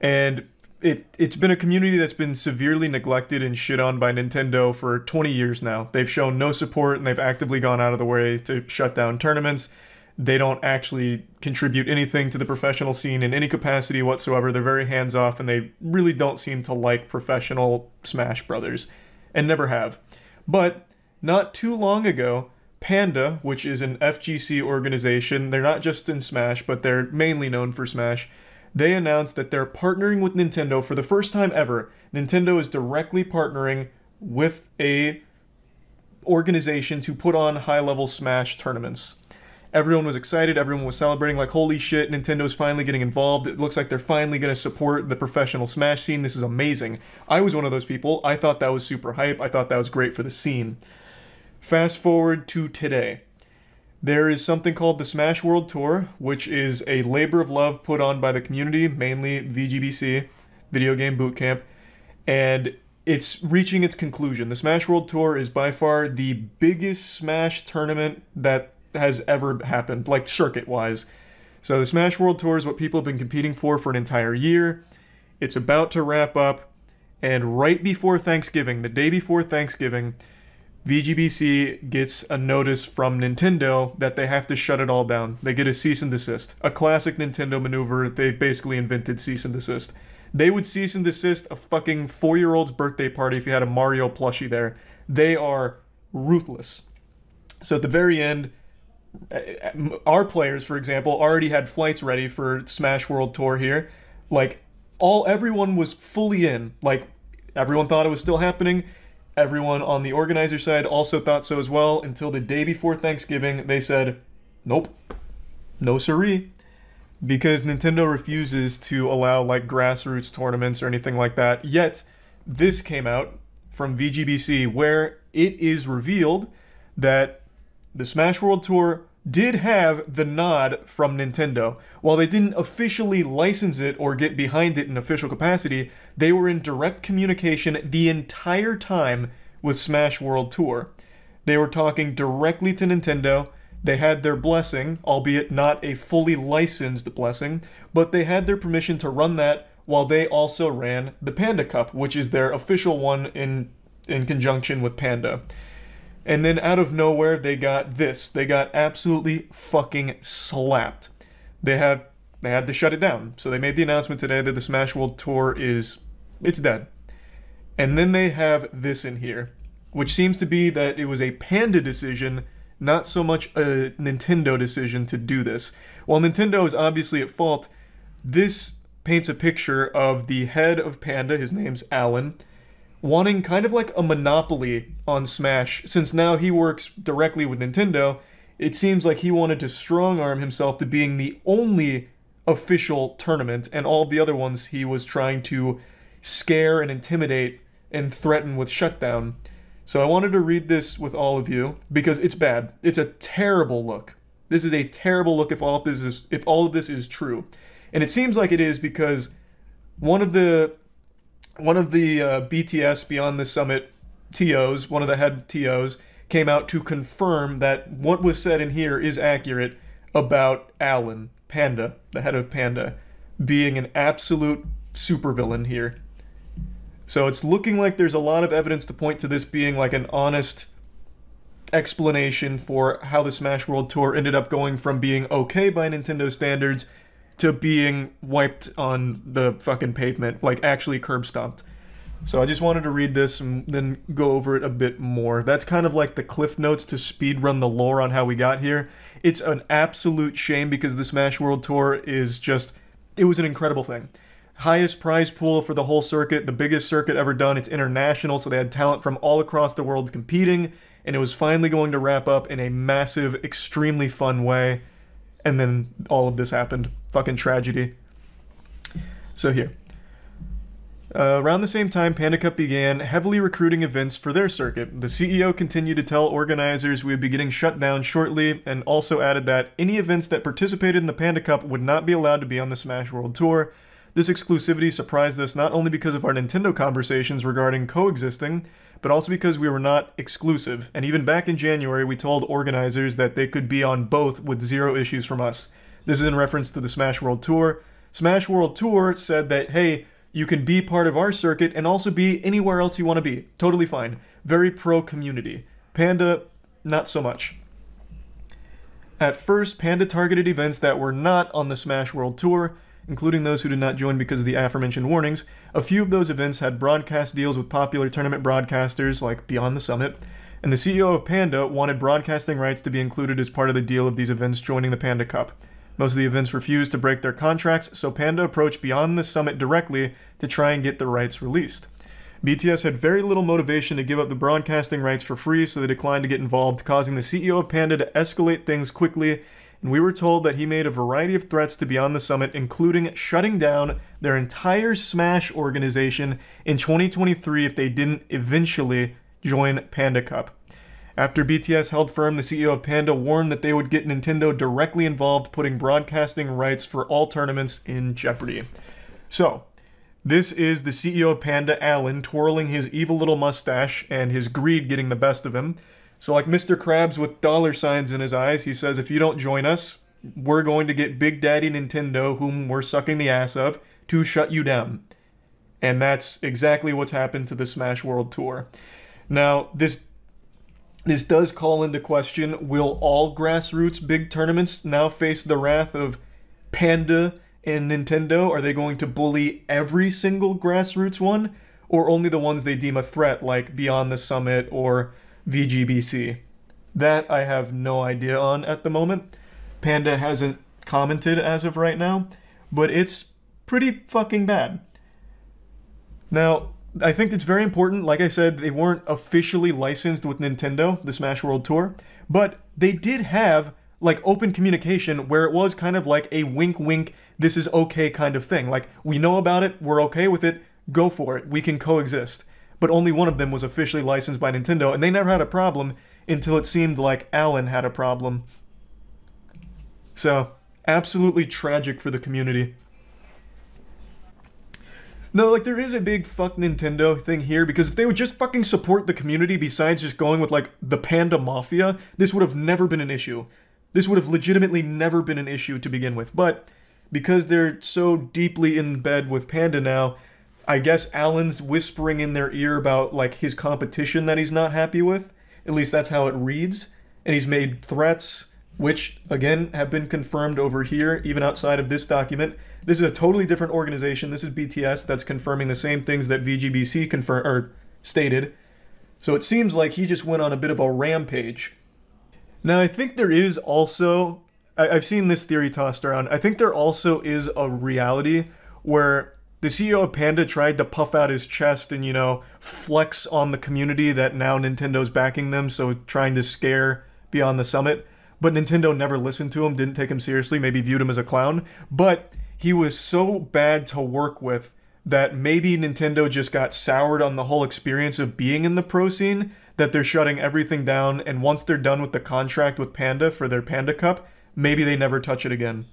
And it's been a community that's been severely neglected and shit on by Nintendo for 20 years now. They've shown no support, and they've actively gone out of the way to shut down tournaments. They don't actually contribute anything to the professional scene in any capacity whatsoever. They're very hands-off, and they really don't seem to like professional Smash Brothers, and never have. But not too long ago, Panda, which is an FGC organization, they're not just in Smash, but they're mainly known for Smash, they announced that they're partnering with Nintendo for the first time ever. Nintendo is directly partnering with a organization to put on high-level Smash tournaments. Everyone was excited, everyone was celebrating, like, holy shit, Nintendo's finally getting involved. It looks like they're finally going to support the professional Smash scene. This is amazing. I was one of those people. I thought that was super hype. I thought that was great for the scene. Fast forward to today. There is something called the Smash World Tour, which is a labor of love put on by the community, mainly VGBC, Video Game Boot Camp, and it's reaching its conclusion. The Smash World Tour is by far the biggest Smash tournament that has ever happened, like circuit-wise. So the Smash World Tour is what people have been competing for an entire year. It's about to wrap up, and right before Thanksgiving, the day before Thanksgiving, VGBC gets a notice from Nintendo that they have to shut it all down. They get a cease and desist. A classic Nintendo maneuver. They basically invented cease and desist. They would cease and desist a fucking 4-year-old's birthday party if you had a Mario plushie there. They are ruthless. So at the very end, our players, for example, already had flights ready for Smash World Tour here. Like, everyone was fully in. Like, everyone thought it was still happening. Everyone on the organizer side also thought so as well, until the day before Thanksgiving, they said, nope, no siree. Because Nintendo refuses to allow, like, grassroots tournaments or anything like that. Yet, this came out from VGBC, where it is revealed that the Smash World Tour did have the nod from Nintendo. While they didn't officially license it or get behind it in official capacity, they were in direct communication the entire time with Smash World Tour. They were talking directly to Nintendo. They had their blessing, albeit not a fully licensed blessing, but they had their permission to run that while they also ran the Panda Cup, which is their official one in conjunction with Panda. And then out of nowhere, they got this. They got absolutely fucking slapped. They had to shut it down. So they made the announcement today that the Smash World Tour it's dead. And then they have this in here, which seems to be that it was a Panda decision not so much a Nintendo decision to do this. While Nintendo is obviously at fault, this paints a picture of the head of Panda, his name's Alan, wanting kind of like a monopoly on Smash. Since now he works directly with Nintendo, it seems like he wanted to strong-arm himself to being the only official tournament, and all the other ones he was trying to scare and intimidate and threaten with shutdown. So I wanted to read this with all of you because it's bad. It's a terrible look. This is a terrible look if all of this is true. And it seems like it is because one of the BTS Beyond the Summit TOs, one of the head TOs, came out to confirm that what was said in here is accurate about Alan, Panda, the head of Panda, being an absolute supervillain here. So it's looking like there's a lot of evidence to point to this being like an honest explanation for how the Smash World Tour ended up going from being okay by Nintendo standards to being wiped on the fucking pavement, like actually curb stomped. So I just wanted to read this and then go over it a bit more. That's kind of like the cliff notes to speedrun the lore on how we got here. It's an absolute shame because the Smash World Tour is just, it was an incredible thing. Highest prize pool for the whole circuit, the biggest circuit ever done. It's international, so they had talent from all across the world competing, and it was finally going to wrap up in a massive, extremely fun way. And then all of this happened. Fucking tragedy. So here. Around the same time, Panda Cup began heavily recruiting events for their circuit. The CEO continued to tell organizers we would be getting shut down shortly, and also added that any events that participated in the Panda Cup would not be allowed to be on the Smash World Tour. This exclusivity surprised us not only because of our Nintendo conversations regarding coexisting, but also because we were not exclusive, and even back in January we told organizers that they could be on both with zero issues from us. This is in reference to the Smash World Tour. Smash World Tour said that, hey, you can be part of our circuit and also be anywhere else you want to be. Totally fine. Very pro-community. Panda, not so much. At first, Panda targeted events that were not on the Smash World Tour, including those who did not join because of the aforementioned warnings. A few of those events had broadcast deals with popular tournament broadcasters like Beyond the Summit, and the CEO of Panda wanted broadcasting rights to be included as part of the deal of these events joining the Panda Cup. Most of the events refused to break their contracts, so Panda approached Beyond the Summit directly to try and get the rights released. BTS had very little motivation to give up the broadcasting rights for free, so they declined to get involved, causing the CEO of Panda to escalate things quickly, and we were told that he made a variety of threats to Beyond the Summit, including shutting down their entire Smash organization in 2023 if they didn't eventually join Panda Cup. After BTS held firm, the CEO of Panda warned that they would get Nintendo directly involved, putting broadcasting rights for all tournaments in jeopardy. So, this is the CEO of Panda, Alan, twirling his evil little mustache and his greed getting the best of him. So like Mr. Krabs with dollar signs in his eyes, he says, if you don't join us, we're going to get Big Daddy Nintendo, whom we're sucking the ass of, to shut you down. And that's exactly what's happened to the Smash World Tour. Now, this does call into question, will all grassroots big tournaments now face the wrath of Panda and Nintendo? Are they going to bully every single grassroots one? Or only the ones they deem a threat, like Beyond the Summit or VGBC? That I have no idea on at the moment. Panda hasn't commented as of right now, but it's pretty fucking bad. Now, I think it's very important, like I said, they weren't officially licensed with Nintendo, the Smash World Tour, but they did have, like, open communication where it was kind of like a wink-wink, this is okay kind of thing. Like, we know about it, we're okay with it, go for it, we can coexist. But only one of them was officially licensed by Nintendo, and they never had a problem until it seemed like Alan had a problem. So, absolutely tragic for the community. No, like, there is a big fuck Nintendo thing here, because if they would just fucking support the community besides just going with, like, the Panda Mafia, this would have never been an issue. This would have legitimately never been an issue to begin with. But, because they're so deeply in bed with Panda now, I guess Alan's whispering in their ear about, like, his competition that he's not happy with. At least that's how it reads. And he's made threats, which, again, have been confirmed over here, even outside of this document. This is a totally different organization. This is BTS that's confirming the same things that VGBC stated. So it seems like he just went on a bit of a rampage. Now, I think there is also, I've seen this theory tossed around. I think there also is a reality where the CEO of Panda tried to puff out his chest and, you know, flex on the community that now Nintendo's backing them, so trying to scare Beyond the Summit. But Nintendo never listened to him, didn't take him seriously, maybe viewed him as a clown. But he was so bad to work with that maybe Nintendo just got soured on the whole experience of being in the pro scene, that they're shutting everything down, and once they're done with the contract with Panda for their Panda Cup, maybe they never touch it again.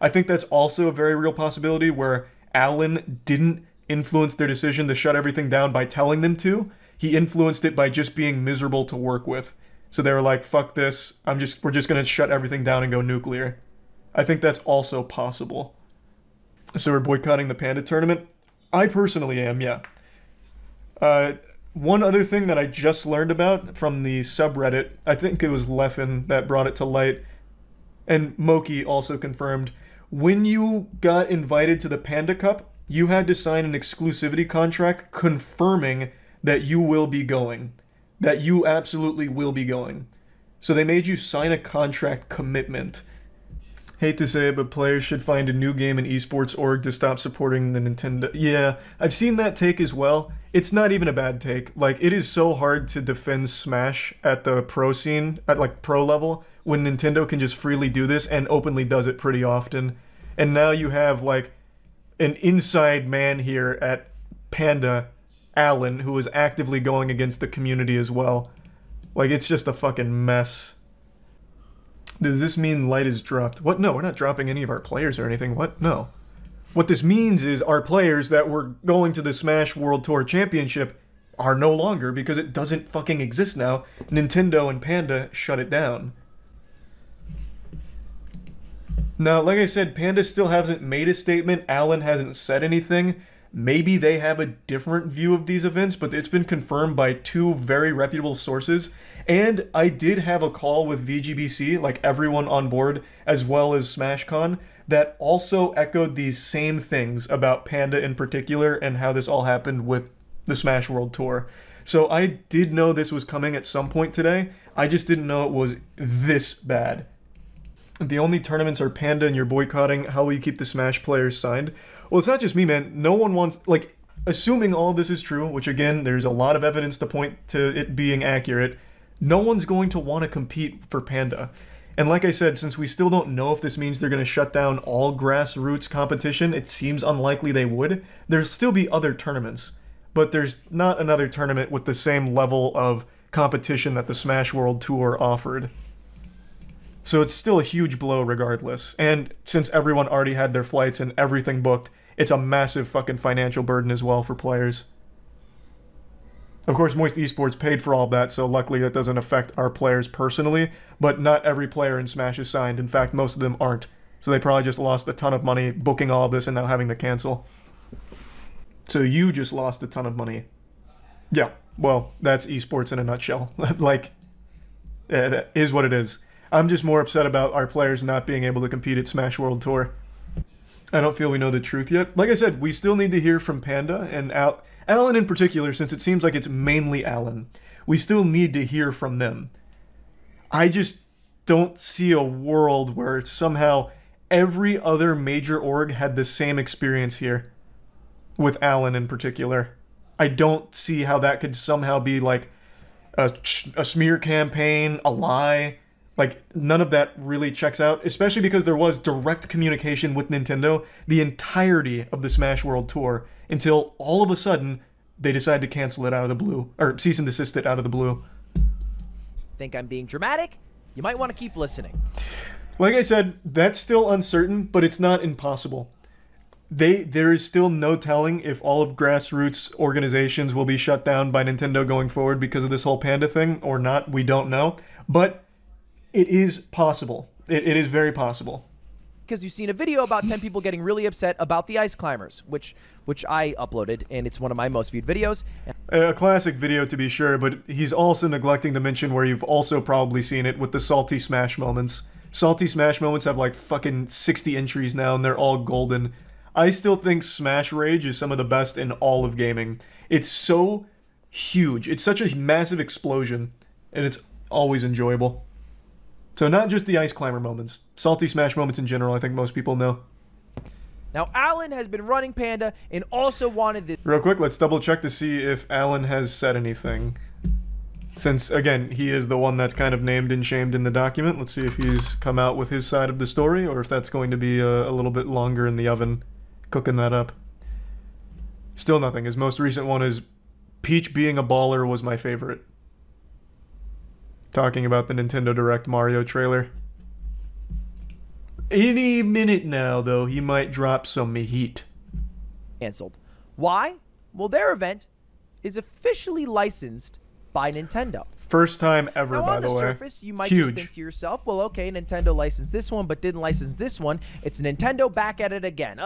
I think that's also a very real possibility where Alan didn't influence their decision to shut everything down by telling them to. He influenced it by just being miserable to work with. So they were like, fuck this, we're just gonna shut everything down and go nuclear. I think that's also possible. So we're boycotting the Panda tournament? I personally am, yeah. One other thing that I just learned about from the subreddit, I think it was Leffen that brought it to light, and Moki also confirmed, when you got invited to the Panda Cup, you had to sign an exclusivity contract confirming that you will be going. That you absolutely will be going. So they made you sign a contract commitment. Hate to say it, but players should find a new game in esports org to stop supporting the Nintendo. Yeah, I've seen that take as well. It's not even a bad take. Like, it is so hard to defend Smash at the pro scene, at like pro level, when Nintendo can just freely do this and openly does it pretty often. And now you have like an inside man here at Panda, Alan, who is actively going against the community as well. Like, it's just a fucking mess. Does this mean light is dropped? What? No, we're not dropping any of our players or anything. What? No. What this means is our players that were going to the Smash World Tour Championship are no longer, because it doesn't fucking exist now. Nintendo and Panda shut it down. Now, like I said, Panda still hasn't made a statement. Alan hasn't said anything. Maybe they have a different view of these events, but it's been confirmed by two very reputable sources. And I did have a call with VGBC, like everyone on board, as well as SmashCon, that also echoed these same things about Panda in particular and how this all happened with the Smash World Tour. So I did know this was coming at some point today. I just didn't know it was this bad. The only tournaments are Panda and you're boycotting. How will you keep the Smash players signed? Well, it's not just me, man. No one wants, like, assuming all this is true, which again, there's a lot of evidence to point to it being accurate, no one's going to want to compete for Panda. And like I said, since we still don't know if this means they're going to shut down all grassroots competition, it seems unlikely they would. There'll still be other tournaments, but there's not another tournament with the same level of competition that the Smash World Tour offered. So it's still a huge blow regardless. And since everyone already had their flights and everything booked, it's a massive fucking financial burden as well for players. Of course, Moist Esports paid for all of that, so luckily that doesn't affect our players personally, but not every player in Smash is signed. In fact, most of them aren't. So they probably just lost a ton of money booking all of this and now having to cancel. So you just lost a ton of money. Yeah, well, that's esports in a nutshell. Like, that is what it is. I'm just more upset about our players not being able to compete at Smash World Tour. I don't feel we know the truth yet. Like I said, we still need to hear from Panda and Alan in particular, since it seems like it's mainly Alan. We still need to hear from them. I just don't see a world where somehow every other major org had the same experience here. With Alan in particular. I don't see how that could somehow be like a smear campaign, a lie. Like, none of that really checks out, especially because there was direct communication with Nintendo the entirety of the Smash World Tour until all of a sudden they decided to cancel it out of the blue, or cease and desist it out of the blue. Think I'm being dramatic? You might want to keep listening. Like I said, that's still uncertain, but it's not impossible. There is still no telling if all of grassroots organizations will be shut down by Nintendo going forward because of this whole Panda thing or not. We don't know, but it is possible. It is very possible. Because you've seen a video about 10 people getting really upset about the ice climbers, which I uploaded, and it's one of my most viewed videos. A classic video to be sure, but he's also neglecting to mention where you've also probably seen it with the Salty Smash moments. Salty Smash moments have like fucking 60 entries now, and they're all golden. I still think Smash Rage is some of the best in all of gaming. It's so huge. It's such a massive explosion, and it's always enjoyable. So not just the Ice Climber moments. Salty Smash moments in general, I think most people know. Now, Alan has been running Panda and also wanted this. Real quick, let's double check to see if Alan has said anything. Since, again, he is the one that's kind of named and shamed in the document. Let's see if he's come out with his side of the story, or if that's going to be a little bit longer in the oven, cooking that up. Still nothing. His most recent one is, Peach being a baller was my favorite. Talking about the Nintendo Direct Mario trailer. Any minute now, though, he might drop some heat. Canceled. Why? Well, their event is officially licensed by Nintendo. First time ever, by the way. On the surface, you might just think to yourself, well, okay, Nintendo licensed this one, but didn't license this one. It's Nintendo back at it again.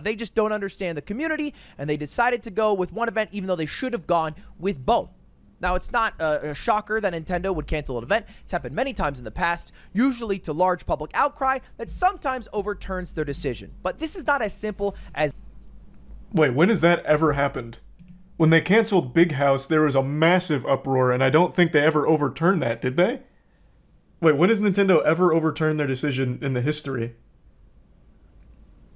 They just don't understand the community, and they decided to go with one event, even though they should have gone with both. Now, it's not a shocker that Nintendo would cancel an event. It's happened many times in the past, usually to large public outcry that sometimes overturns their decision. But this is not as simple as... Wait, when has that ever happened? When they canceled Big House, there was a massive uproar, and I don't think they ever overturned that, did they? Wait, when has Nintendo ever overturned their decision in the history?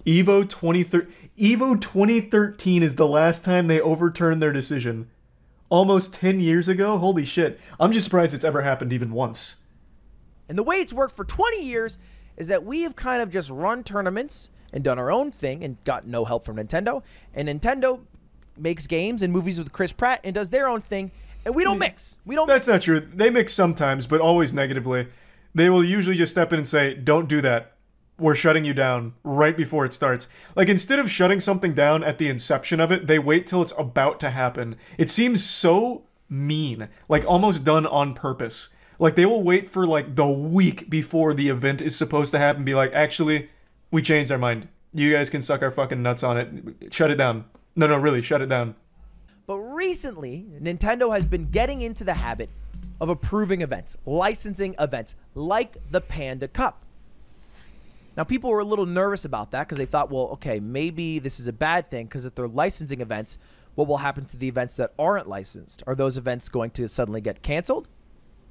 Evo 2013 is the last time they overturned their decision. Almost 10 years ago? Holy shit. I'm just surprised it's ever happened even once. And the way it's worked for 20 years is that we have kind of just run tournaments and done our own thing and got no help from Nintendo. And Nintendo makes games and movies with Chris Pratt and does their own thing, and we don't mix. That's not true. They mix sometimes, but always negatively. They will usually just step in and say, don't do that. We're shutting you down right before it starts. Like, instead of shutting something down at the inception of it, they wait till it's about to happen. It seems so mean, like almost done on purpose. Like, they will wait for like the week before the event is supposed to happen and be like, actually, we changed our mind. You guys can suck our fucking nuts on it. Shut it down. No, really, shut it down. But recently, Nintendo has been getting into the habit of approving events, licensing events, like the Panda Cup. Now, people were a little nervous about that because they thought, well, okay, maybe this is a bad thing because if they're licensing events, what will happen to the events that aren't licensed? Are those events going to suddenly get canceled?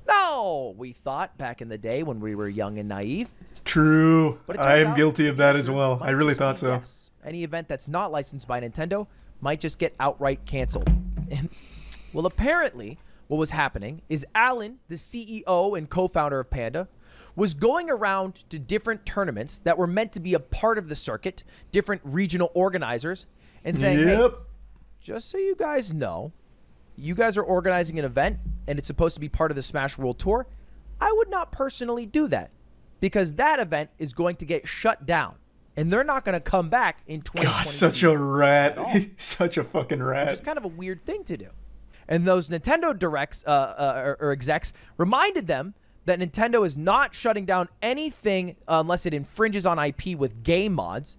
No, we thought back in the day when we were young and naive. True. I am guilty of that as well. I really thought so. Yes. Any event that's not licensed by Nintendo might just get outright canceled. Well, apparently, what was happening is Alan, the CEO and co-founder of Panda, was going around to different tournaments that were meant to be a part of the circuit, different regional organizers, and saying, hey, just so you guys know, you guys are organizing an event, and it's supposed to be part of the Smash World Tour. I would not personally do that, because that event is going to get shut down. And they're not going to come back in 2020. God, such a rat. Such a fucking rat. Which is kind of a weird thing to do. And those Nintendo directs or execs reminded them that Nintendo is not shutting down anything unless it infringes on IP with game mods.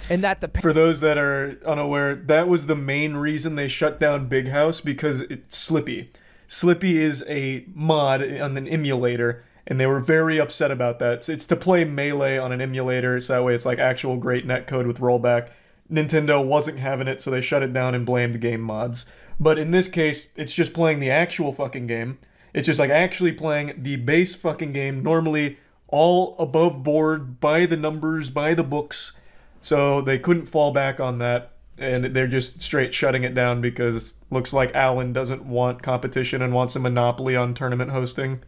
And that for those that are unaware, that was the main reason they shut down Big House, because it's Slippy. Slippy is a mod on an emulator, and they were very upset about that. It's to play Melee on an emulator, so that way it's like actual great netcode with rollback. Nintendo wasn't having it, so they shut it down and blamed game mods. But in this case, it's just playing the actual fucking game. It's just like actually playing the base fucking game, normally all above board, by the numbers, by the books. So they couldn't fall back on that, and they're just straight shutting it down because it looks like Alan doesn't want competition and wants a monopoly on tournament hosting.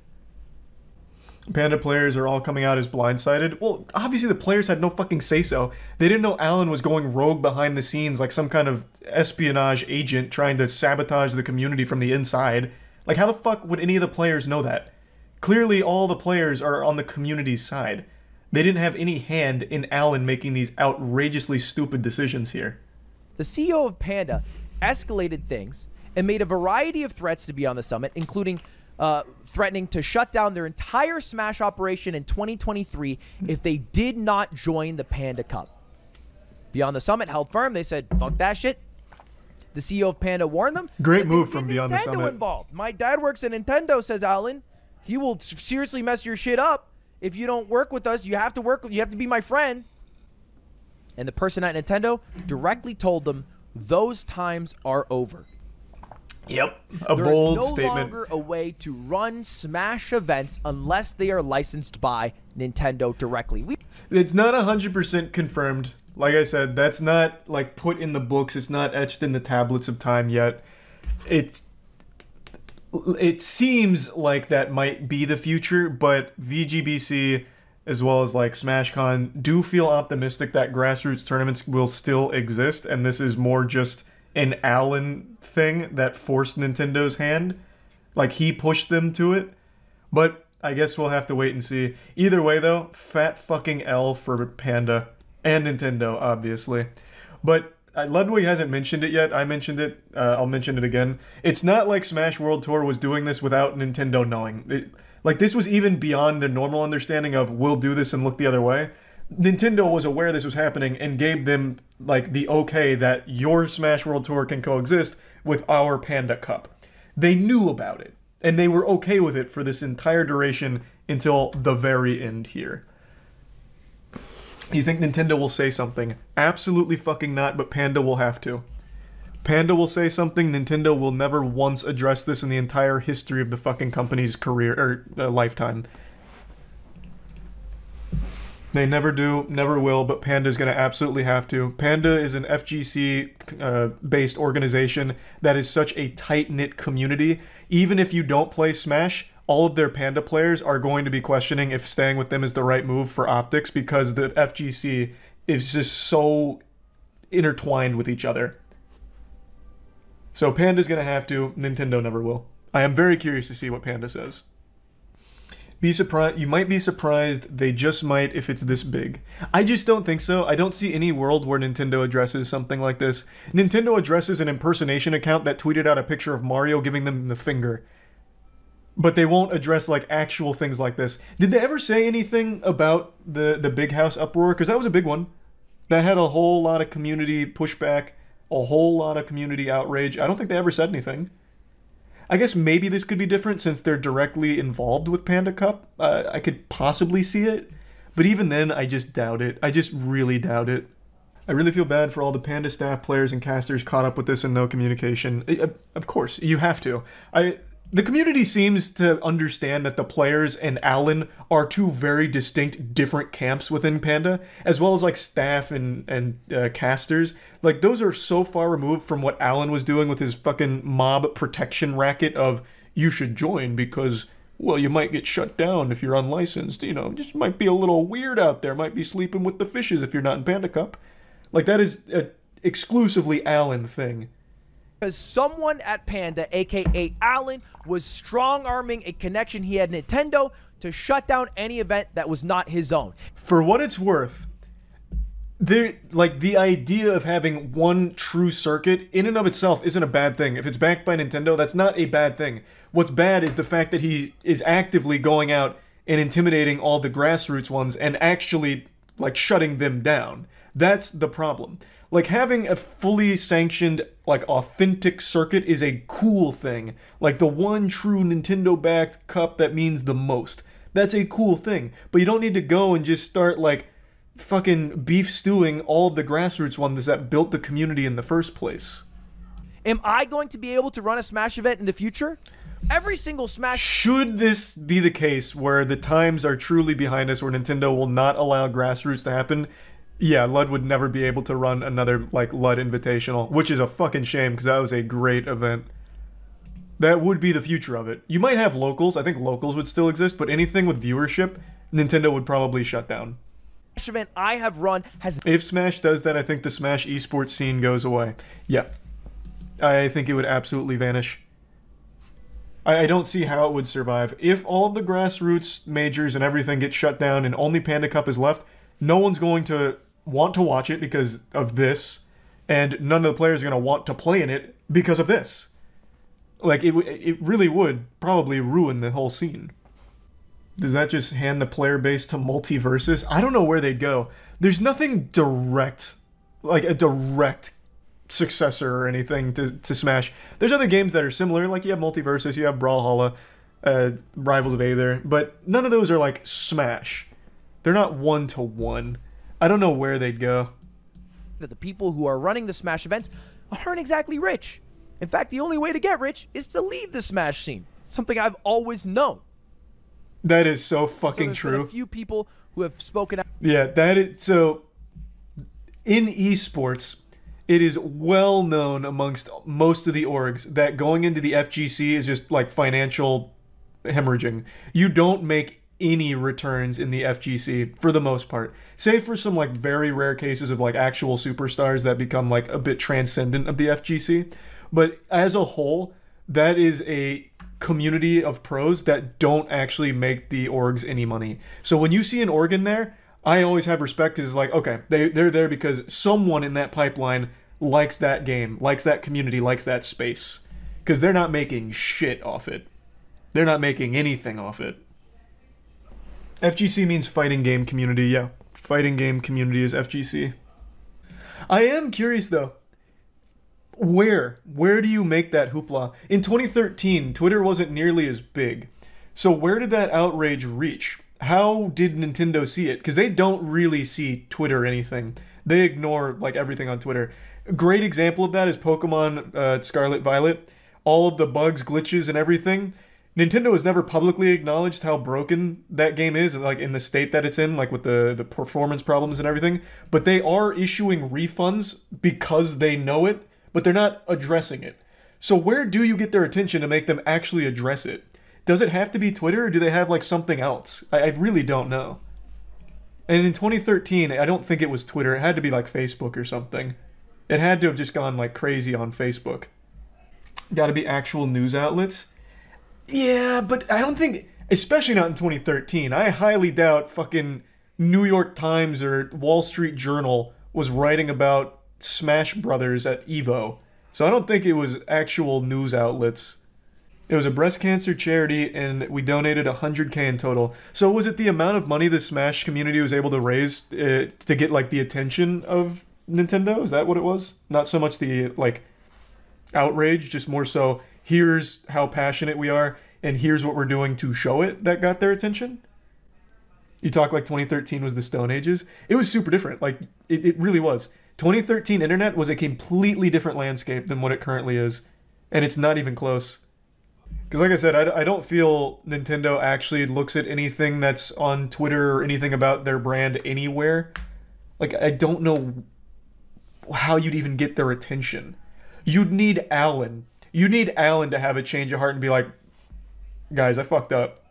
Panda players are all coming out as blindsided. Well, obviously the players had no fucking say-so. They didn't know Alan was going rogue behind the scenes like some kind of espionage agent trying to sabotage the community from the inside. Like, how the fuck would any of the players know that? Clearly all the players are on the community's side. They didn't have any hand in Alan making these outrageously stupid decisions here. The CEO of Panda escalated things and made a variety of threats to be on the summit, including threatening to shut down their entire Smash operation in 2023 if they did not join the Panda Cup. Beyond the Summit held firm. They said, fuck that shit. The CEO of Panda warned them. Great move from Beyond the Summit. Involved. My dad works at Nintendo, says Alan. He will seriously mess your shit up if you don't work with us. You have to be my friend. And the person at Nintendo directly told them those times are over. Yep. A There bold is no statement. longer a way to run Smash events unless they are licensed by Nintendo directly. It's not 100% confirmed. Like I said, that's not like put in the books. It's not etched in the tablets of time yet. It seems like that might be the future, but VGBC as well as like SmashCon do feel optimistic that grassroots tournaments will still exist, and this is more just an Alan thing that forced Nintendo's hand. Like, he pushed them to it. But I guess we'll have to wait and see. Either way, though, fat fucking L for Panda. And Nintendo, obviously. But Ludwig hasn't mentioned it yet. I mentioned it. I'll mention it again. It's not like Smash World Tour was doing this without Nintendo knowing. Like, this was even beyond the normal understanding of, we'll do this and look the other way. Nintendo was aware this was happening and gave them, like, the okay that your Smash World Tour can coexist with our Panda Cup. They knew about it, and they were okay with it for this entire duration until the very end here. You think Nintendo will say something? Absolutely fucking not, but Panda will have to. Panda will say something. Nintendo will never once address this in the entire history of the fucking company's career, or lifetime. They never do, never will, but Panda's gonna absolutely have to. Panda is an FGC-based organization that is such a tight-knit community. Even if you don't play Smash, all of their Panda players are going to be questioning if staying with them is the right move for optics, because the FGC is just so intertwined with each other. So Panda's gonna have to, Nintendo never will. I am very curious to see what Panda says. Be surprised. You might be surprised. They just might if it's this big. I just don't think so. I don't see any world where Nintendo addresses something like this. Nintendo addresses an impersonation account that tweeted out a picture of Mario giving them the finger. But they won't address like actual things like this. Did they ever say anything about the Big House uproar? Because that was a big one. That had a whole lot of community pushback, a whole lot of community outrage. I don't think they ever said anything. I guess maybe this could be different since they're directly involved with Panda Cup. I could possibly see it, but even then, I just doubt it. I just really doubt it. I really feel bad for all the Panda staff, players, and casters caught up with this and no communication. Of course, you have to. The community seems to understand that the players and Alan are two very distinct, different camps within Panda, as well as like staff and casters. Like, those are so far removed from what Alan was doing with his fucking mob protection racket of, you should join because, well, you might get shut down if you're unlicensed. You know, just might be a little weird out there. Might be sleeping with the fishes if you're not in Panda Cup. Like, that is an exclusively Alan thing. Because someone at Panda, aka Alan, was strong-arming a connection he had Nintendo to shut down any event that was not his own. For what it's worth, the idea of having one true circuit in and of itself isn't a bad thing. If it's backed by Nintendo, that's not a bad thing. What's bad is the fact that he is actively going out and intimidating all the grassroots ones and actually like shutting them down. That's the problem. Like, having a fully sanctioned, like, authentic circuit is a cool thing. Like, the one true Nintendo-backed cup that means the most. That's a cool thing. But you don't need to go and just start, like, fucking beef stewing all of the grassroots ones that built the community in the first place. Am I going to be able to run a Smash event in the future? Every single Smash... Should this be the case where the times are truly behind us, where Nintendo will not allow grassroots to happen... Yeah, Lud would never be able to run another, like, Lud Invitational, which is a fucking shame, because that was a great event. That would be the future of it. You might have locals, I think locals would still exist, but anything with viewership, Nintendo would probably shut down. Smash event I have run has... If Smash does that, I think the Smash esports scene goes away. Yeah. I think it would absolutely vanish. I don't see how it would survive. If all of the grassroots majors and everything get shut down and only Panda Cup is left, no one's going to want to watch it because of this, and none of the players are going to want to play in it because of this. Like, it really would probably ruin the whole scene. Does that just hand the player base to Multiversus? I don't know where they'd go. There's nothing direct, like a direct successor or anything to Smash. There's other games that are similar, like you have Multiversus, you have Brawlhalla, Rivals of Aether, but none of those are like Smash. They're not one-to-one. I don't know where they'd go. That the people who are running the Smash events aren't exactly rich. In fact, the only way to get rich is to leave the Smash scene. Something I've always known. That is so fucking there's true. Been a few people who have spoken out. Yeah, that is so. In esports, it is well known amongst most of the orgs that going into the FGC is just like financial hemorrhaging. You don't make any returns in the FGC for the most part, save for some like very rare cases of like actual superstars that become like a bit transcendent of the FGC. But as a whole, that is a community of pros that don't actually make the orgs any money. So when you see an org in there, I always have respect, because it's like, okay, they're there because someone in that pipeline likes that game, likes that community, likes that space. Because they're not making shit off it. They're not making anything off it. FGC means fighting game community, yeah. Fighting game community is FGC. I am curious though. Where do you make that hoopla? In 2013, Twitter wasn't nearly as big. So where did that outrage reach? How did Nintendo see it? Because they don't really see Twitter or anything. They ignore like everything on Twitter. A great example of that is Pokemon Scarlet Violet. All of the bugs, glitches, and everything. Nintendo has never publicly acknowledged how broken that game is, like in the state that it's in, like with the performance problems and everything. But they are issuing refunds because they know it, but they're not addressing it. So where do you get their attention to make them actually address it? Does it have to be Twitter, or do they have like something else? I really don't know. And in 2013, I don't think it was Twitter. It had to be like Facebook or something. It had to have just gone like crazy on Facebook. Gotta be actual news outlets. Yeah, but I don't think, especially not in 2013, I highly doubt fucking New York Times or Wall Street Journal was writing about Smash Brothers at EVO. So I don't think it was actual news outlets. It was a breast cancer charity, and we donated $100K in total. So was it the amount of money the Smash community was able to raise to get like the attention of Nintendo? Is that what it was? Not so much the like outrage, just more so here's how passionate we are and here's what we're doing to show it that got their attention? You talk like 2013 was the Stone Ages. It was super different. Like it really was. 2013 internet was a completely different landscape than what it currently is. And it's not even close. Because like I said, I don't feel Nintendo actually looks at anything that's on Twitter or anything about their brand anywhere. Like, I don't know how you'd even get their attention. You'd need Alan. You need Alan to have a change of heart and be like, guys, I fucked up.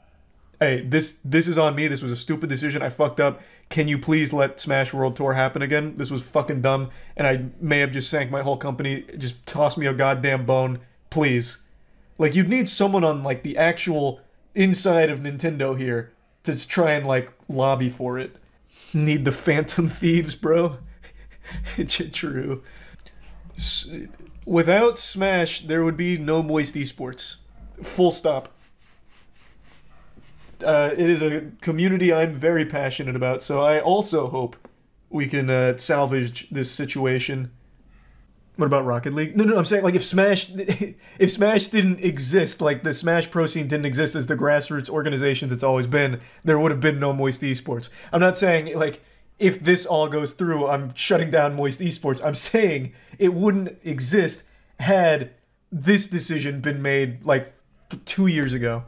Hey, this is on me. This was a stupid decision. I fucked up. Can you please let Smash World Tour happen again? This was fucking dumb, and I may have just sank my whole company. Just toss me a goddamn bone, please. Like, you'd need someone on, like, the actual inside of Nintendo here to try and, like, lobby for it. Need the Phantom Thieves, bro. True. Without Smash, there would be no Moist Esports. Full stop. It is a community I'm very passionate about, so I also hope we can salvage this situation. What about Rocket League? No, I'm saying, like, if Smash didn't exist, like, the Smash Pro scene didn't exist as the grassroots organizations it's always been, there would have been no Moist Esports. I'm not saying, like, if this all goes through, I'm shutting down Moist Esports. I'm saying it wouldn't exist had this decision been made, like, 2 years ago.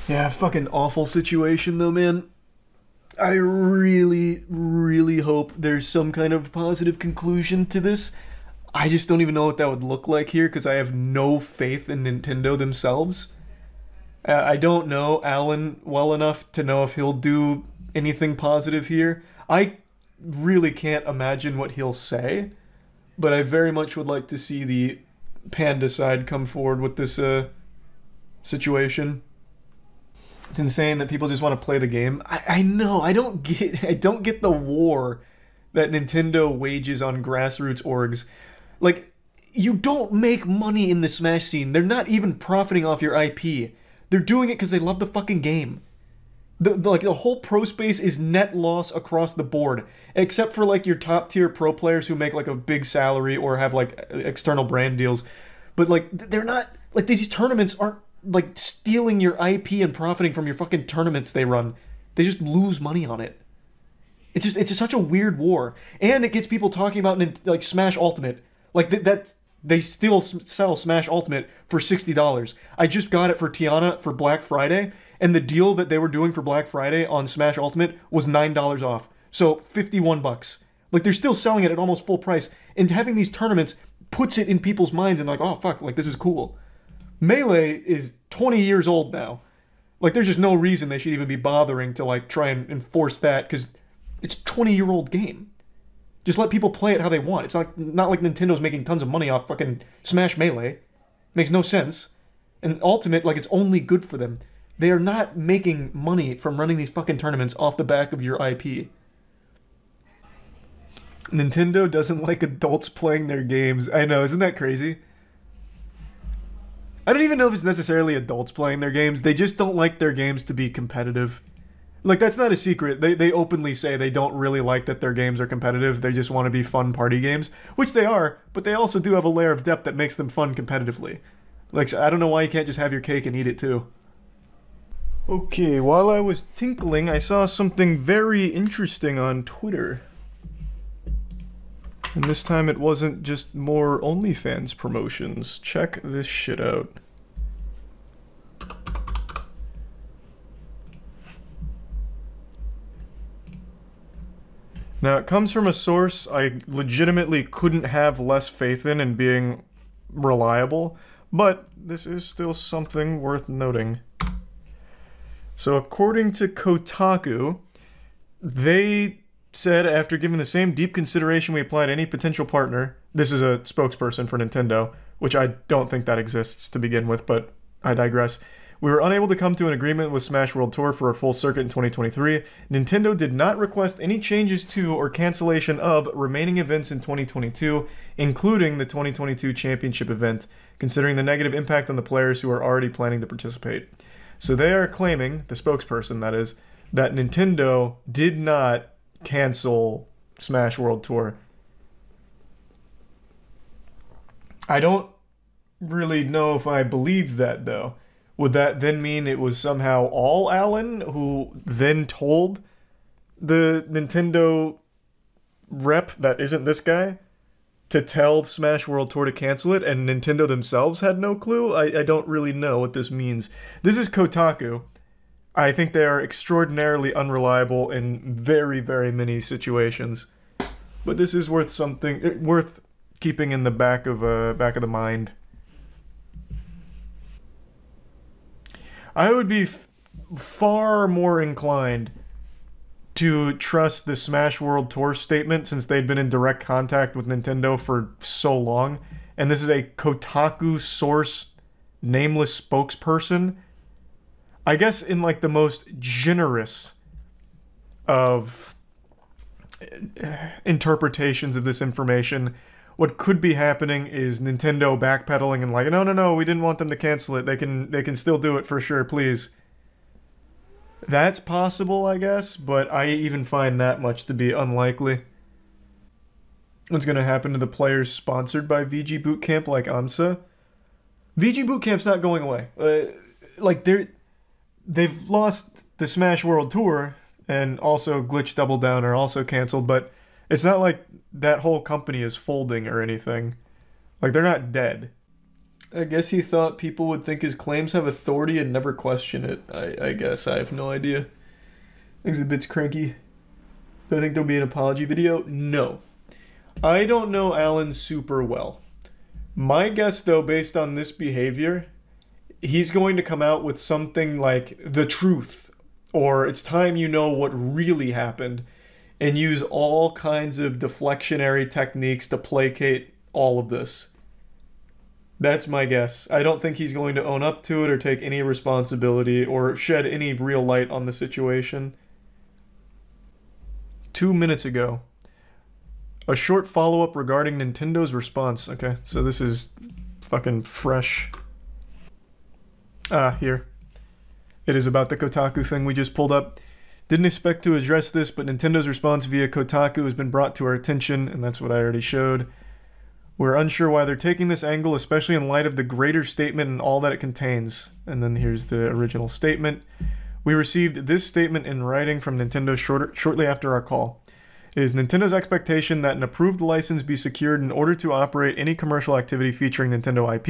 Yeah, fucking awful situation, though, man. I really, really hope there's some kind of positive conclusion to this. I just don't even know what that would look like here, because I have no faith in Nintendo themselves. I don't know Alan well enough to know if he'll do anything positive here. I really can't imagine what he'll say, but I very much would like to see the Panda side come forward with this situation. It's insane that people just want to play the game. I know, I don't get the war that Nintendo wages on grassroots orgs. Like, you don't make money in the Smash scene. They're not even profiting off your IP. They're doing it because they love the fucking game. The whole pro space is net loss across the board, except for like your top tier pro players who make like a big salary or have like external brand deals. But like, they're not, like, these tournaments aren't like stealing your IP and profiting from your fucking tournaments they run. They just lose money on it. It's just such a weird war, and it gets people talking about like Smash Ultimate. Like that's they still sell Smash Ultimate for $60. I just got it for Tiana for Black Friday, and the deal that they were doing for Black Friday on Smash Ultimate was $9 off. So 51 bucks. Like, they're still selling it at almost full price, and having these tournaments puts it in people's minds and like, oh fuck, like this is cool. Melee is 20 years old now. Like, there's just no reason they should even be bothering to like try and enforce that, because it's a 20-year-old game. Just let people play it how they want. It's not like Nintendo's making tons of money off fucking Smash Melee. Makes no sense. And Ultimate, like, it's only good for them. They are not making money from running these fucking tournaments off the back of your IP. Nintendo doesn't like adults playing their games. I know, isn't that crazy? I don't even know if it's necessarily adults playing their games. They just don't like their games to be competitive. Like, that's not a secret. They openly say they don't really like that their games are competitive. They just want to be fun party games, which they are, but they also do have a layer of depth that makes them fun competitively. Like, I don't know why you can't just have your cake and eat it too. Okay, while I was tinkling, I saw something very interesting on Twitter. And this time it wasn't just more OnlyFans promotions. Check this shit out. Now, it comes from a source I legitimately couldn't have less faith in being reliable, but this is still something worth noting. So according to Kotaku, they said, after giving the same deep consideration we apply to any potential partner, this is a spokesperson for Nintendo, which I don't think that exists to begin with, but I digress. We were unable to come to an agreement with Smash World Tour for a full circuit in 2023. Nintendo did not request any changes to or cancellation of remaining events in 2022, including the 2022 championship event, considering the negative impact on the players who are already planning to participate. So they are claiming, the spokesperson that is, that Nintendo did not cancel Smash World Tour. I don't really know if I believe that, though. Would that then mean it was somehow all Alan who then told the Nintendo rep that isn't this guy to tell Smash World Tour to cancel it, and Nintendo themselves had no clue? I don't really know what this means. This is Kotaku. I think they are extraordinarily unreliable in very, very many situations. But this is worth keeping in the back of the mind. I would be far more inclined to trust the Smash World Tour statement, since they'd been in direct contact with Nintendo for so long, and this is a Kotaku source, nameless spokesperson. I guess in like the most generous of interpretations of this information, what could be happening is Nintendo backpedaling and like, no, we didn't want them to cancel it. They can still do it for sure, please. That's possible, I guess, but I even find that much to be unlikely. What's going to happen to the players sponsored by VG Bootcamp like AMSA? VG Bootcamp's not going away. They've lost the Smash World Tour, and also Glitch Double Down are also canceled, but it's not like that whole company is folding or anything. Like, they're not dead. I guess he thought people would think his claims have authority and never question it. I guess. I have no idea. Things a bit cranky. Do I think there'll be an apology video? No. I don't know Alan super well. My guess, though, based on this behavior, he's going to come out with something like the truth, or it's time you know what really happened, and use all kinds of deflectionary techniques to placate all of this. That's my guess. I don't think he's going to own up to it or take any responsibility or shed any real light on the situation. 2 minutes ago. A short follow-up regarding Nintendo's response. Okay, so this is fucking fresh. Here. It is about the Kotaku thing we just pulled up. Didn't expect to address this, but Nintendo's response via Kotaku has been brought to our attention, and that's what I already showed. We're unsure why they're taking this angle, especially in light of the greater statement and all that it contains. And then here's the original statement. We received this statement in writing from Nintendo shortly after our call. It is Nintendo's expectation that an approved license be secured in order to operate any commercial activity featuring Nintendo IP.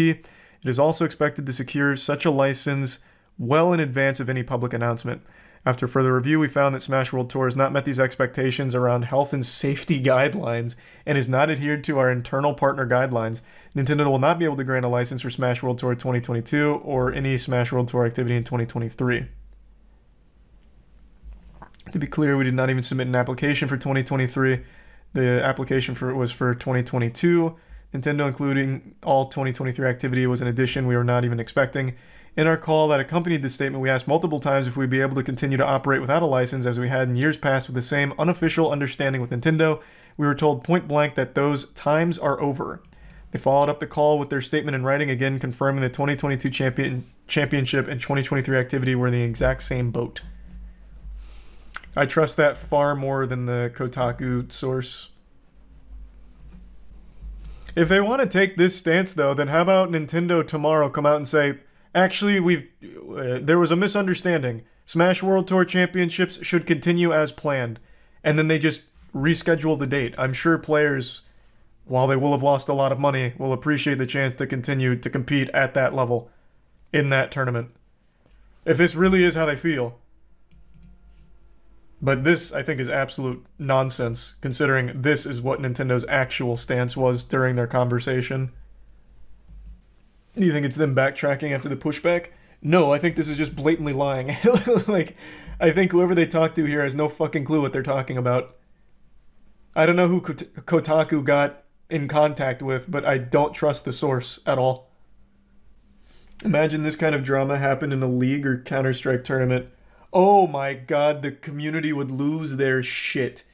It is also expected to secure such a license well in advance of any public announcement. After further review, we found that Smash World Tour has not met these expectations around health and safety guidelines and has not adhered to our internal partner guidelines. Nintendo will not be able to grant a license for Smash World Tour 2022 or any Smash World Tour activity in 2023. To be clear, we did not even submit an application for 2023. The application was for 2022. Nintendo including all 2023 activity was an addition we were not even expecting. In our call that accompanied this statement, we asked multiple times if we'd be able to continue to operate without a license as we had in years past with the same unofficial understanding with Nintendo. We were told point blank that those times are over. They followed up the call with their statement in writing, again confirming the 2022 championship and 2023 activity were in the exact same boat. I trust that far more than the Kotaku source. If they want to take this stance, though, then how about Nintendo tomorrow come out and say, actually, there was a misunderstanding. Smash World Tour Championships should continue as planned. And then they just reschedule the date. I'm sure players, while they will have lost a lot of money, will appreciate the chance to continue to compete at that level in that tournament. If this really is how they feel. But this, I think, is absolute nonsense, considering this is what Nintendo's actual stance was during their conversation. Do you think it's them backtracking after the pushback? No, I think this is just blatantly lying. Like, I think whoever they talk to here has no fucking clue what they're talking about. I don't know who Kotaku got in contact with, but I don't trust the source at all. Imagine this kind of drama happened in a League or Counter-Strike tournament. Oh my god, the community would lose their shit.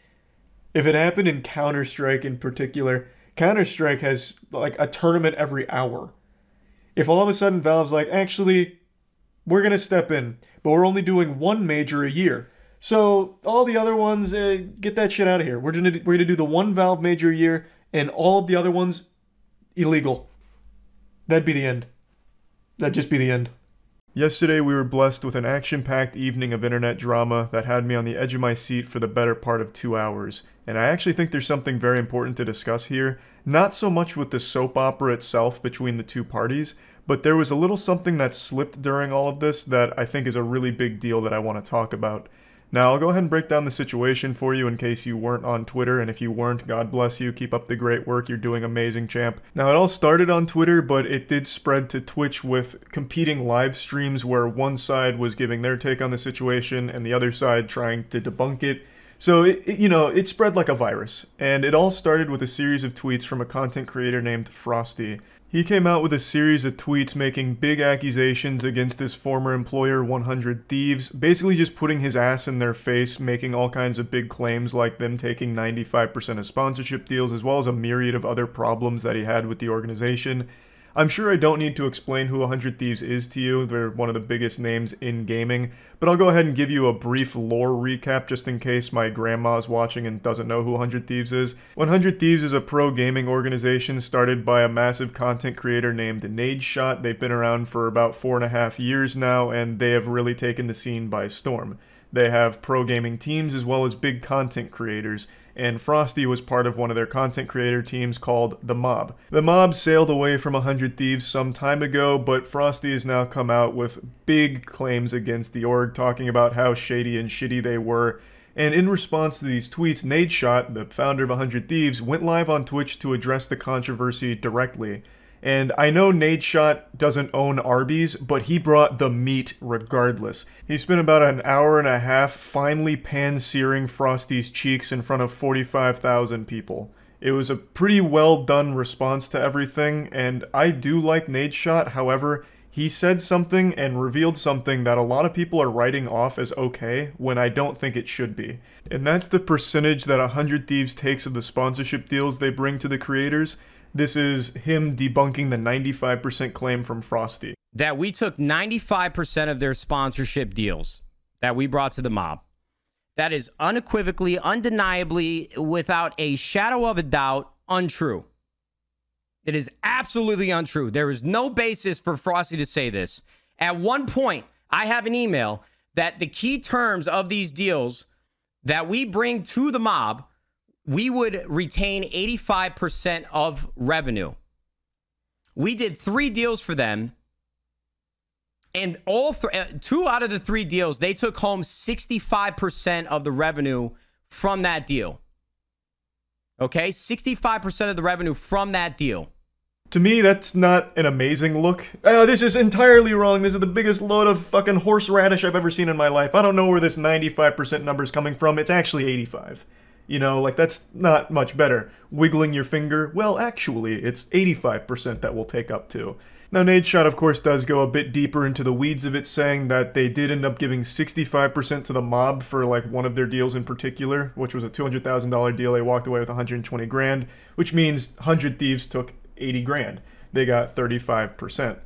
If it happened in Counter-Strike in particular, Counter-Strike has like a tournament every hour. If all of a sudden Valve's like, actually, we're going to step in, but we're only doing one major a year. So all the other ones, get that shit out of here. We're going to do the one Valve major a year, and all of the other ones, illegal. That'd be the end. That'd just be the end. Yesterday, we were blessed with an action-packed evening of internet drama that had me on the edge of my seat for the better part of 2 hours. And I actually think there's something very important to discuss here. Not so much with the soap opera itself between the two parties, but there was a little something that slipped during all of this that I think is a really big deal that I want to talk about. Now, I'll go ahead and break down the situation for you in case you weren't on Twitter, and if you weren't, God bless you, keep up the great work, you're doing amazing, champ. Now, it all started on Twitter, but it did spread to Twitch with competing live streams where one side was giving their take on the situation and the other side trying to debunk it. So, it spread like a virus, and it all started with a series of tweets from a content creator named Frosty. He came out with a series of tweets making big accusations against his former employer, 100 Thieves, basically just putting his ass in their face, making all kinds of big claims like them taking 95% of sponsorship deals, as well as a myriad of other problems that he had with the organization. I'm sure I don't need to explain who 100 Thieves is to you, they're one of the biggest names in gaming, but I'll go ahead and give you a brief lore recap just in case my grandma's watching and doesn't know who 100 Thieves is. 100 Thieves is a pro gaming organization started by a massive content creator named Nadeshot. They've been around for about 4.5 years now, and they have really taken the scene by storm. They have pro gaming teams as well as big content creators, and Frosty was part of one of their content creator teams called The Mob. The Mob sailed away from 100 Thieves some time ago, but Frosty has now come out with big claims against the org, talking about how shady and shitty they were. And in response to these tweets, Nadeshot, the founder of 100 Thieves, went live on Twitch to address the controversy directly. And I know Nadeshot doesn't own Arby's, but he brought the meat regardless. He spent about an hour and a half finally pan-searing Frosty's cheeks in front of 45,000 people. It was a pretty well done response to everything, and I do like Nadeshot. However, he said something and revealed something that a lot of people are writing off as okay when I don't think it should be. And that's the percentage that 100 Thieves takes of the sponsorship deals they bring to the creators. This is him debunking the 95% claim from Frosty. That we took 95% of their sponsorship deals that we brought to the mob. That is unequivocally, undeniably, without a shadow of a doubt, untrue. It is absolutely untrue. There is no basis for Frosty to say this. At one point, I have an email that the key terms of these deals that we bring to the mob we would retain 85% of revenue. We did 3 deals for them, and two out of the 3 deals, they took home 65% of the revenue from that deal. Okay, 65% of the revenue from that deal. To me, that's not an amazing look. Oh, this is entirely wrong. This is the biggest load of fucking horseradish I've ever seen in my life. I don't know where this 95% number is coming from. It's actually 85. You know, like, that's not much better. Wiggling your finger, well, actually, it's 85% that we'll take up to. Now, Nadeshot, of course, does go a bit deeper into the weeds of it, saying that they did end up giving 65% to the mob for, like, one of their deals in particular, which was a $200,000 deal. They walked away with 120 grand, which means 100 Thieves took 80 grand. They got 35%.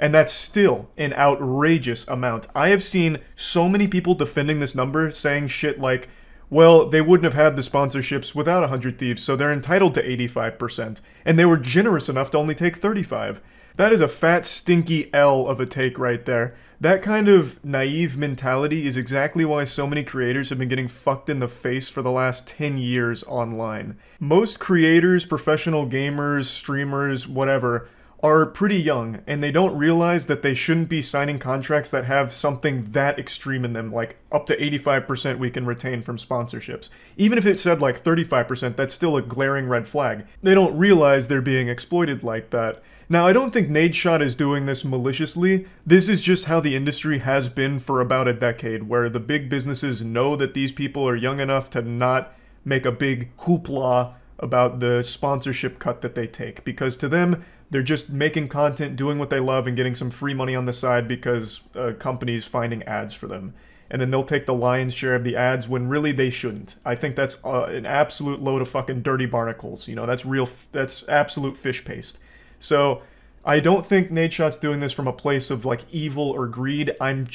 And that's still an outrageous amount. I have seen so many people defending this number, saying shit like, well, they wouldn't have had the sponsorships without 100 Thieves, so they're entitled to 85%. And they were generous enough to only take 35. That is a fat, stinky L of a take right there. That kind of naive mentality is exactly why so many creators have been getting fucked in the face for the last 10 years online. Most creators, professional gamers, streamers, whatever, are pretty young, and they don't realize that they shouldn't be signing contracts that have something that extreme in them, like up to 85% we can retain from sponsorships. Even if it said like 35%, that's still a glaring red flag. They don't realize they're being exploited like that. Now, I don't think Nadeshot is doing this maliciously. This is just how the industry has been for about a decade, where the big businesses know that these people are young enough to not make a big hoopla about the sponsorship cut that they take, because to them, they're just making content, doing what they love, and getting some free money on the side because a company's finding ads for them. And then they'll take the lion's share of the ads when really they shouldn't. I think that's an absolute load of fucking dirty barnacles. You know, that's absolute fish paste. So I don't think Nadeshot's doing this from a place of like evil or greed. I'm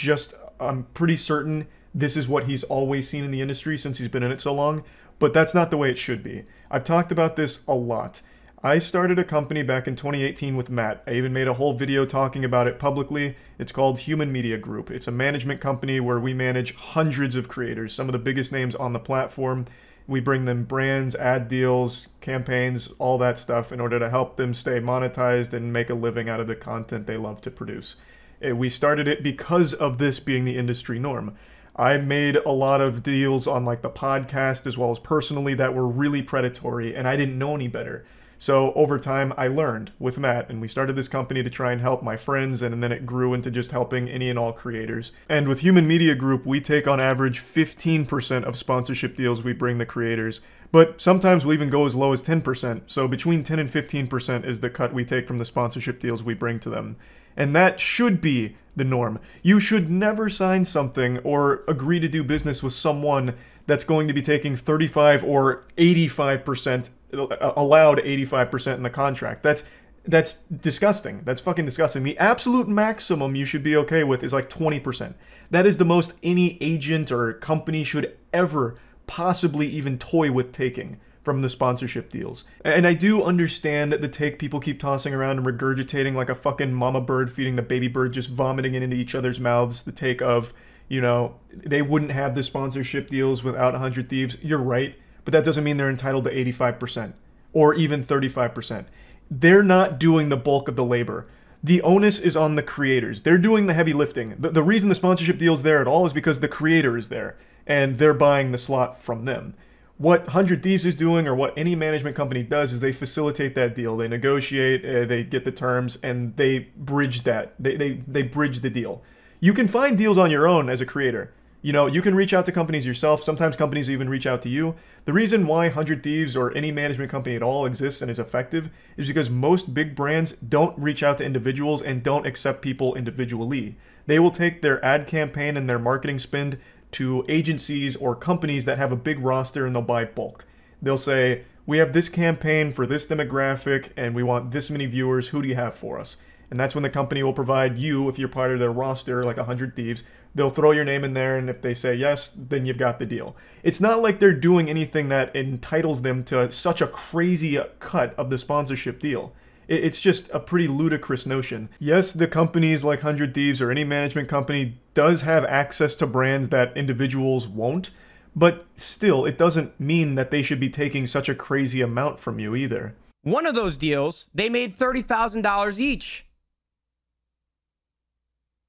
pretty certain this is what he's always seen in the industry since he's been in it so long, but that's not the way it should be. I've talked about this a lot. I started a company back in 2018 with Matt. I even made a whole video talking about it publicly. It's called Human Media Group. It's a management company where we manage hundreds of creators, some of the biggest names on the platform. We bring them brands, ad deals, campaigns, all that stuff in order to help them stay monetized and make a living out of the content they love to produce. We started it because of this being the industry norm. I made a lot of deals on like the podcast as well as personally that were really predatory, and I didn't know any better. So over time, I learned with Matt, and we started this company to try and help my friends, and then it grew into just helping any and all creators. And with Human Media Group, we take on average 15% of sponsorship deals we bring the creators, but sometimes we'll even go as low as 10%. So between 10 and 15% is the cut we take from the sponsorship deals we bring to them. And that should be the norm. You should never sign something or agree to do business with someone that's going to be taking 35 or 85%, allowed 85% in the contract. That's disgusting. That's fucking disgusting. The absolute maximum you should be okay with is like 20%. That is the most any agent or company should ever possibly even toy with taking from the sponsorship deals. And I do understand the take people keep tossing around and regurgitating like a fucking mama bird feeding the baby bird, just vomiting it into each other's mouths. The take of, you know, they wouldn't have the sponsorship deals without 100 Thieves. You're right, but that doesn't mean they're entitled to 85% or even 35%. They're not doing the bulk of the labor. The onus is on the creators. They're doing the heavy lifting. The reason the sponsorship deal is there at all is because the creator is there, and they're buying the slot from them. What 100 Thieves is doing, or what any management company does, is they facilitate that deal. They negotiate, they get the terms, and they bridge that. They bridge the deal. You can find deals on your own as a creator. You know, you can reach out to companies yourself. Sometimes companies even reach out to you. The reason why 100 Thieves or any management company at all exists and is effective is because most big brands don't reach out to individuals and don't accept people individually. They will take their ad campaign and their marketing spend to agencies or companies that have a big roster, and they'll buy bulk. They'll say, we have this campaign for this demographic and we want this many viewers. Who do you have for us? And that's when the company will provide you, if you're part of their roster, like 100 Thieves, they'll throw your name in there, and if they say yes, then you've got the deal. It's not like they're doing anything that entitles them to such a crazy cut of the sponsorship deal. It's just a pretty ludicrous notion. Yes, the companies like 100 Thieves or any management company does have access to brands that individuals won't, But still, it doesn't mean that they should be taking such a crazy amount from you either. One of those deals, they made $30,000 each.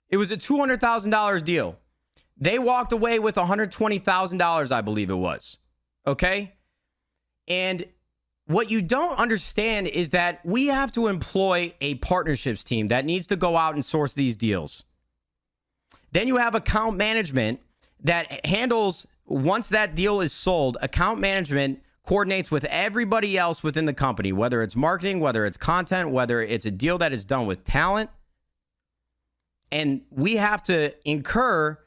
It was a $200,000 deal. They walked away with $120,000, I believe it was. Okay? And what you don't understand is that we have to employ a partnerships team that needs to go out and source these deals. Then you have account management that handles, once that deal is sold, account management coordinates with everybody else within the company, whether it's marketing, whether it's content, whether it's a deal that is done with talent. And we have to incur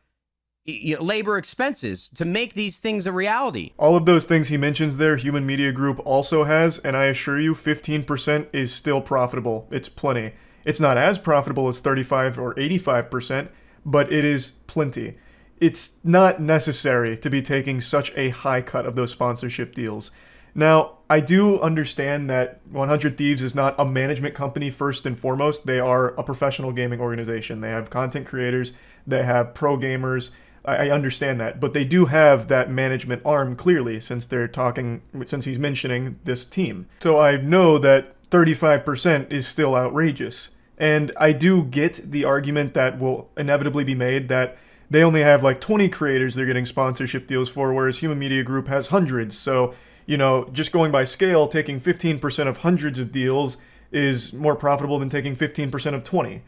labor expenses to make these things a reality. All of those things he mentions there, Human Media Group also has, and I assure you 15% is still profitable. It's plenty. It's not as profitable as 35 or 85%, but it is plenty. It's not necessary to be taking such a high cut of those sponsorship deals. Now, I do understand that 100 Thieves is not a management company first and foremost. They are a professional gaming organization. They have content creators, they have pro gamers. I understand that, but they do have that management arm clearly since he's mentioning this team. So I know that 35% is still outrageous. And I do get the argument that will inevitably be made that they only have like 20 creators they're getting sponsorship deals for, whereas Human Media Group has hundreds. So, you know, just going by scale, taking 15% of hundreds of deals is more profitable than taking 15% of 20.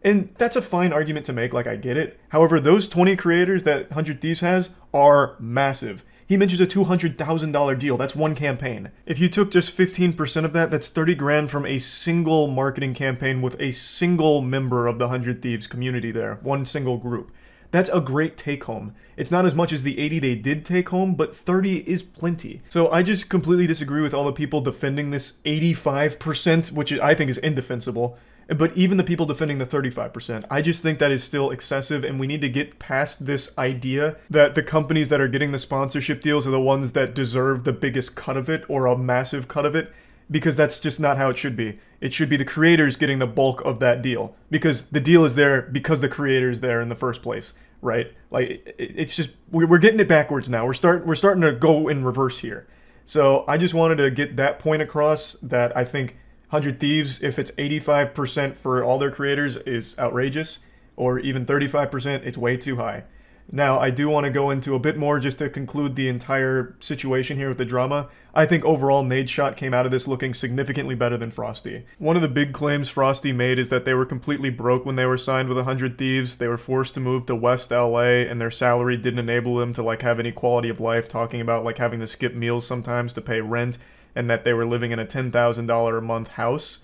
And that's a fine argument to make, like I get it. However, those 20 creators that 100 Thieves has are massive. He mentions a $200,000 deal. That's one campaign. If you took just 15% of that, that's 30 grand from a single marketing campaign with a single member of the 100 Thieves community there. One single group. That's a great take home. It's not as much as the 80 they did take home, but 30 is plenty. So I just completely disagree with all the people defending this 85%, which I think is indefensible. But even the people defending the 35%, I just think that is still excessive, and we need to get past this idea that the companies that are getting the sponsorship deals are the ones that deserve the biggest cut of it or a massive cut of it, because that's just not how it should be. It should be the creators getting the bulk of that deal, because the deal is there because the creator is there in the first place, right? Like, it's just, we're getting it backwards now. We're starting to go in reverse here. So I just wanted to get that point across, that I think 100 Thieves, if it's 85% for all their creators, is outrageous, or even 35%, it's way too high. Now, I do want to go into a bit more just to conclude the entire situation here with the drama. I think overall Nadeshot came out of this looking significantly better than Frosty. One of the big claims Frosty made is that they were completely broke when they were signed with 100 Thieves. They were forced to move to West LA, and their salary didn't enable them to like have any quality of life, talking about like having to skip meals sometimes to pay rent, and that they were living in a $10,000 a month house.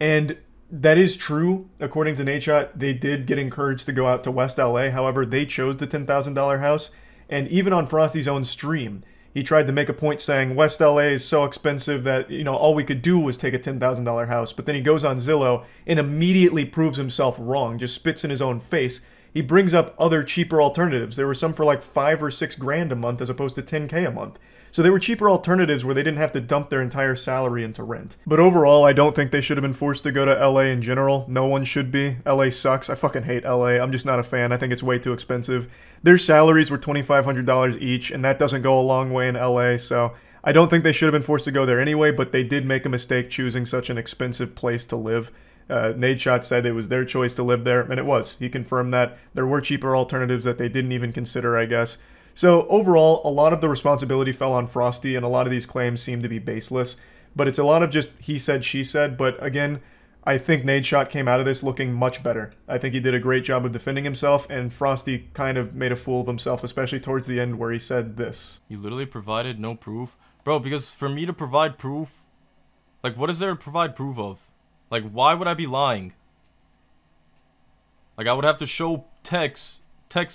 And that is true. According to Nadeshot, they did get encouraged to go out to West LA. However, they chose the $10,000 house. And even on Frosty's own stream, he tried to make a point saying West LA is so expensive that, you know, all we could do was take a $10,000 house. But then he goes on Zillow and immediately proves himself wrong, just spits in his own face. He brings up other cheaper alternatives. There were some for like 5 or 6 grand a month as opposed to 10K a month. So they were cheaper alternatives where they didn't have to dump their entire salary into rent. But overall, I don't think they should have been forced to go to LA in general. No one should be. LA sucks. I fucking hate LA. I'm just not a fan. I think it's way too expensive. Their salaries were $2,500 each, and that doesn't go a long way in LA, so I don't think they should have been forced to go there anyway, but they did make a mistake choosing such an expensive place to live. Nadeshot said it was their choice to live there, and it was. He confirmed that there were cheaper alternatives that they didn't even consider, I guess. So overall, a lot of the responsibility fell on Frosty, and a lot of these claims seem to be baseless. But it's a lot of just he said, she said. But again, I think Nadeshot came out of this looking much better. I think he did a great job of defending himself, and Frosty kind of made a fool of himself, especially towards the end where he said this. You literally provided no proof? Bro, because for me to provide proof, like, what is there to provide proof of? Like, why would I be lying? Like, I would have to show text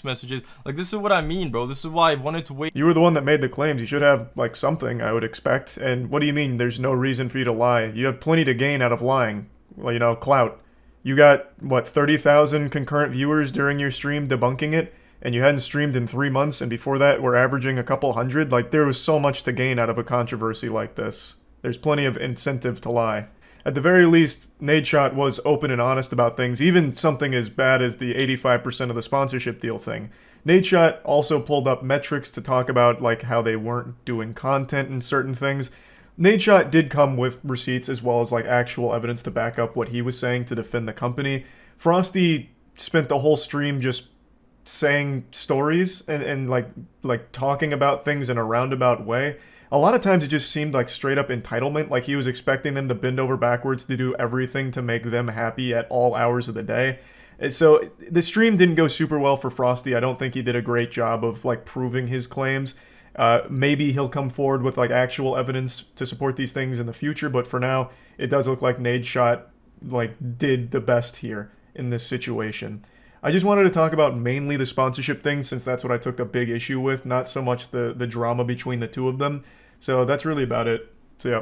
messages. Like, this is what I mean, bro. This is why I wanted to wait. You were the one that made the claims. You should have, like, something, I would expect. And what do you mean there's no reason for you to lie? You have plenty to gain out of lying. Well, you know, clout. You got, what, 30,000 concurrent viewers during your stream debunking it, and you hadn't streamed in 3 months, and before that we're averaging a couple hundred? Like, there was so much to gain out of a controversy like this. There's plenty of incentive to lie. At the very least, Nadeshot was open and honest about things, even something as bad as the 85% of the sponsorship deal thing. Nadeshot also pulled up metrics to talk about like how they weren't doing content and certain things. Nadeshot did come with receipts as well as like actual evidence to back up what he was saying to defend the company. Frosty spent the whole stream just saying stories and like talking about things in a roundabout way. A lot of times it just seemed like straight up entitlement, like he was expecting them to bend over backwards to do everything to make them happy at all hours of the day. And so the stream didn't go super well for Frosty. I don't think he did a great job of like proving his claims. Maybe he'll come forward with like actual evidence to support these things in the future, but for now, it does look like Nadeshot like did the best here in this situation. I just wanted to talk about mainly the sponsorship thing, since that's what I took a big issue with, not so much the drama between the two of them. So that's really about it. So yeah.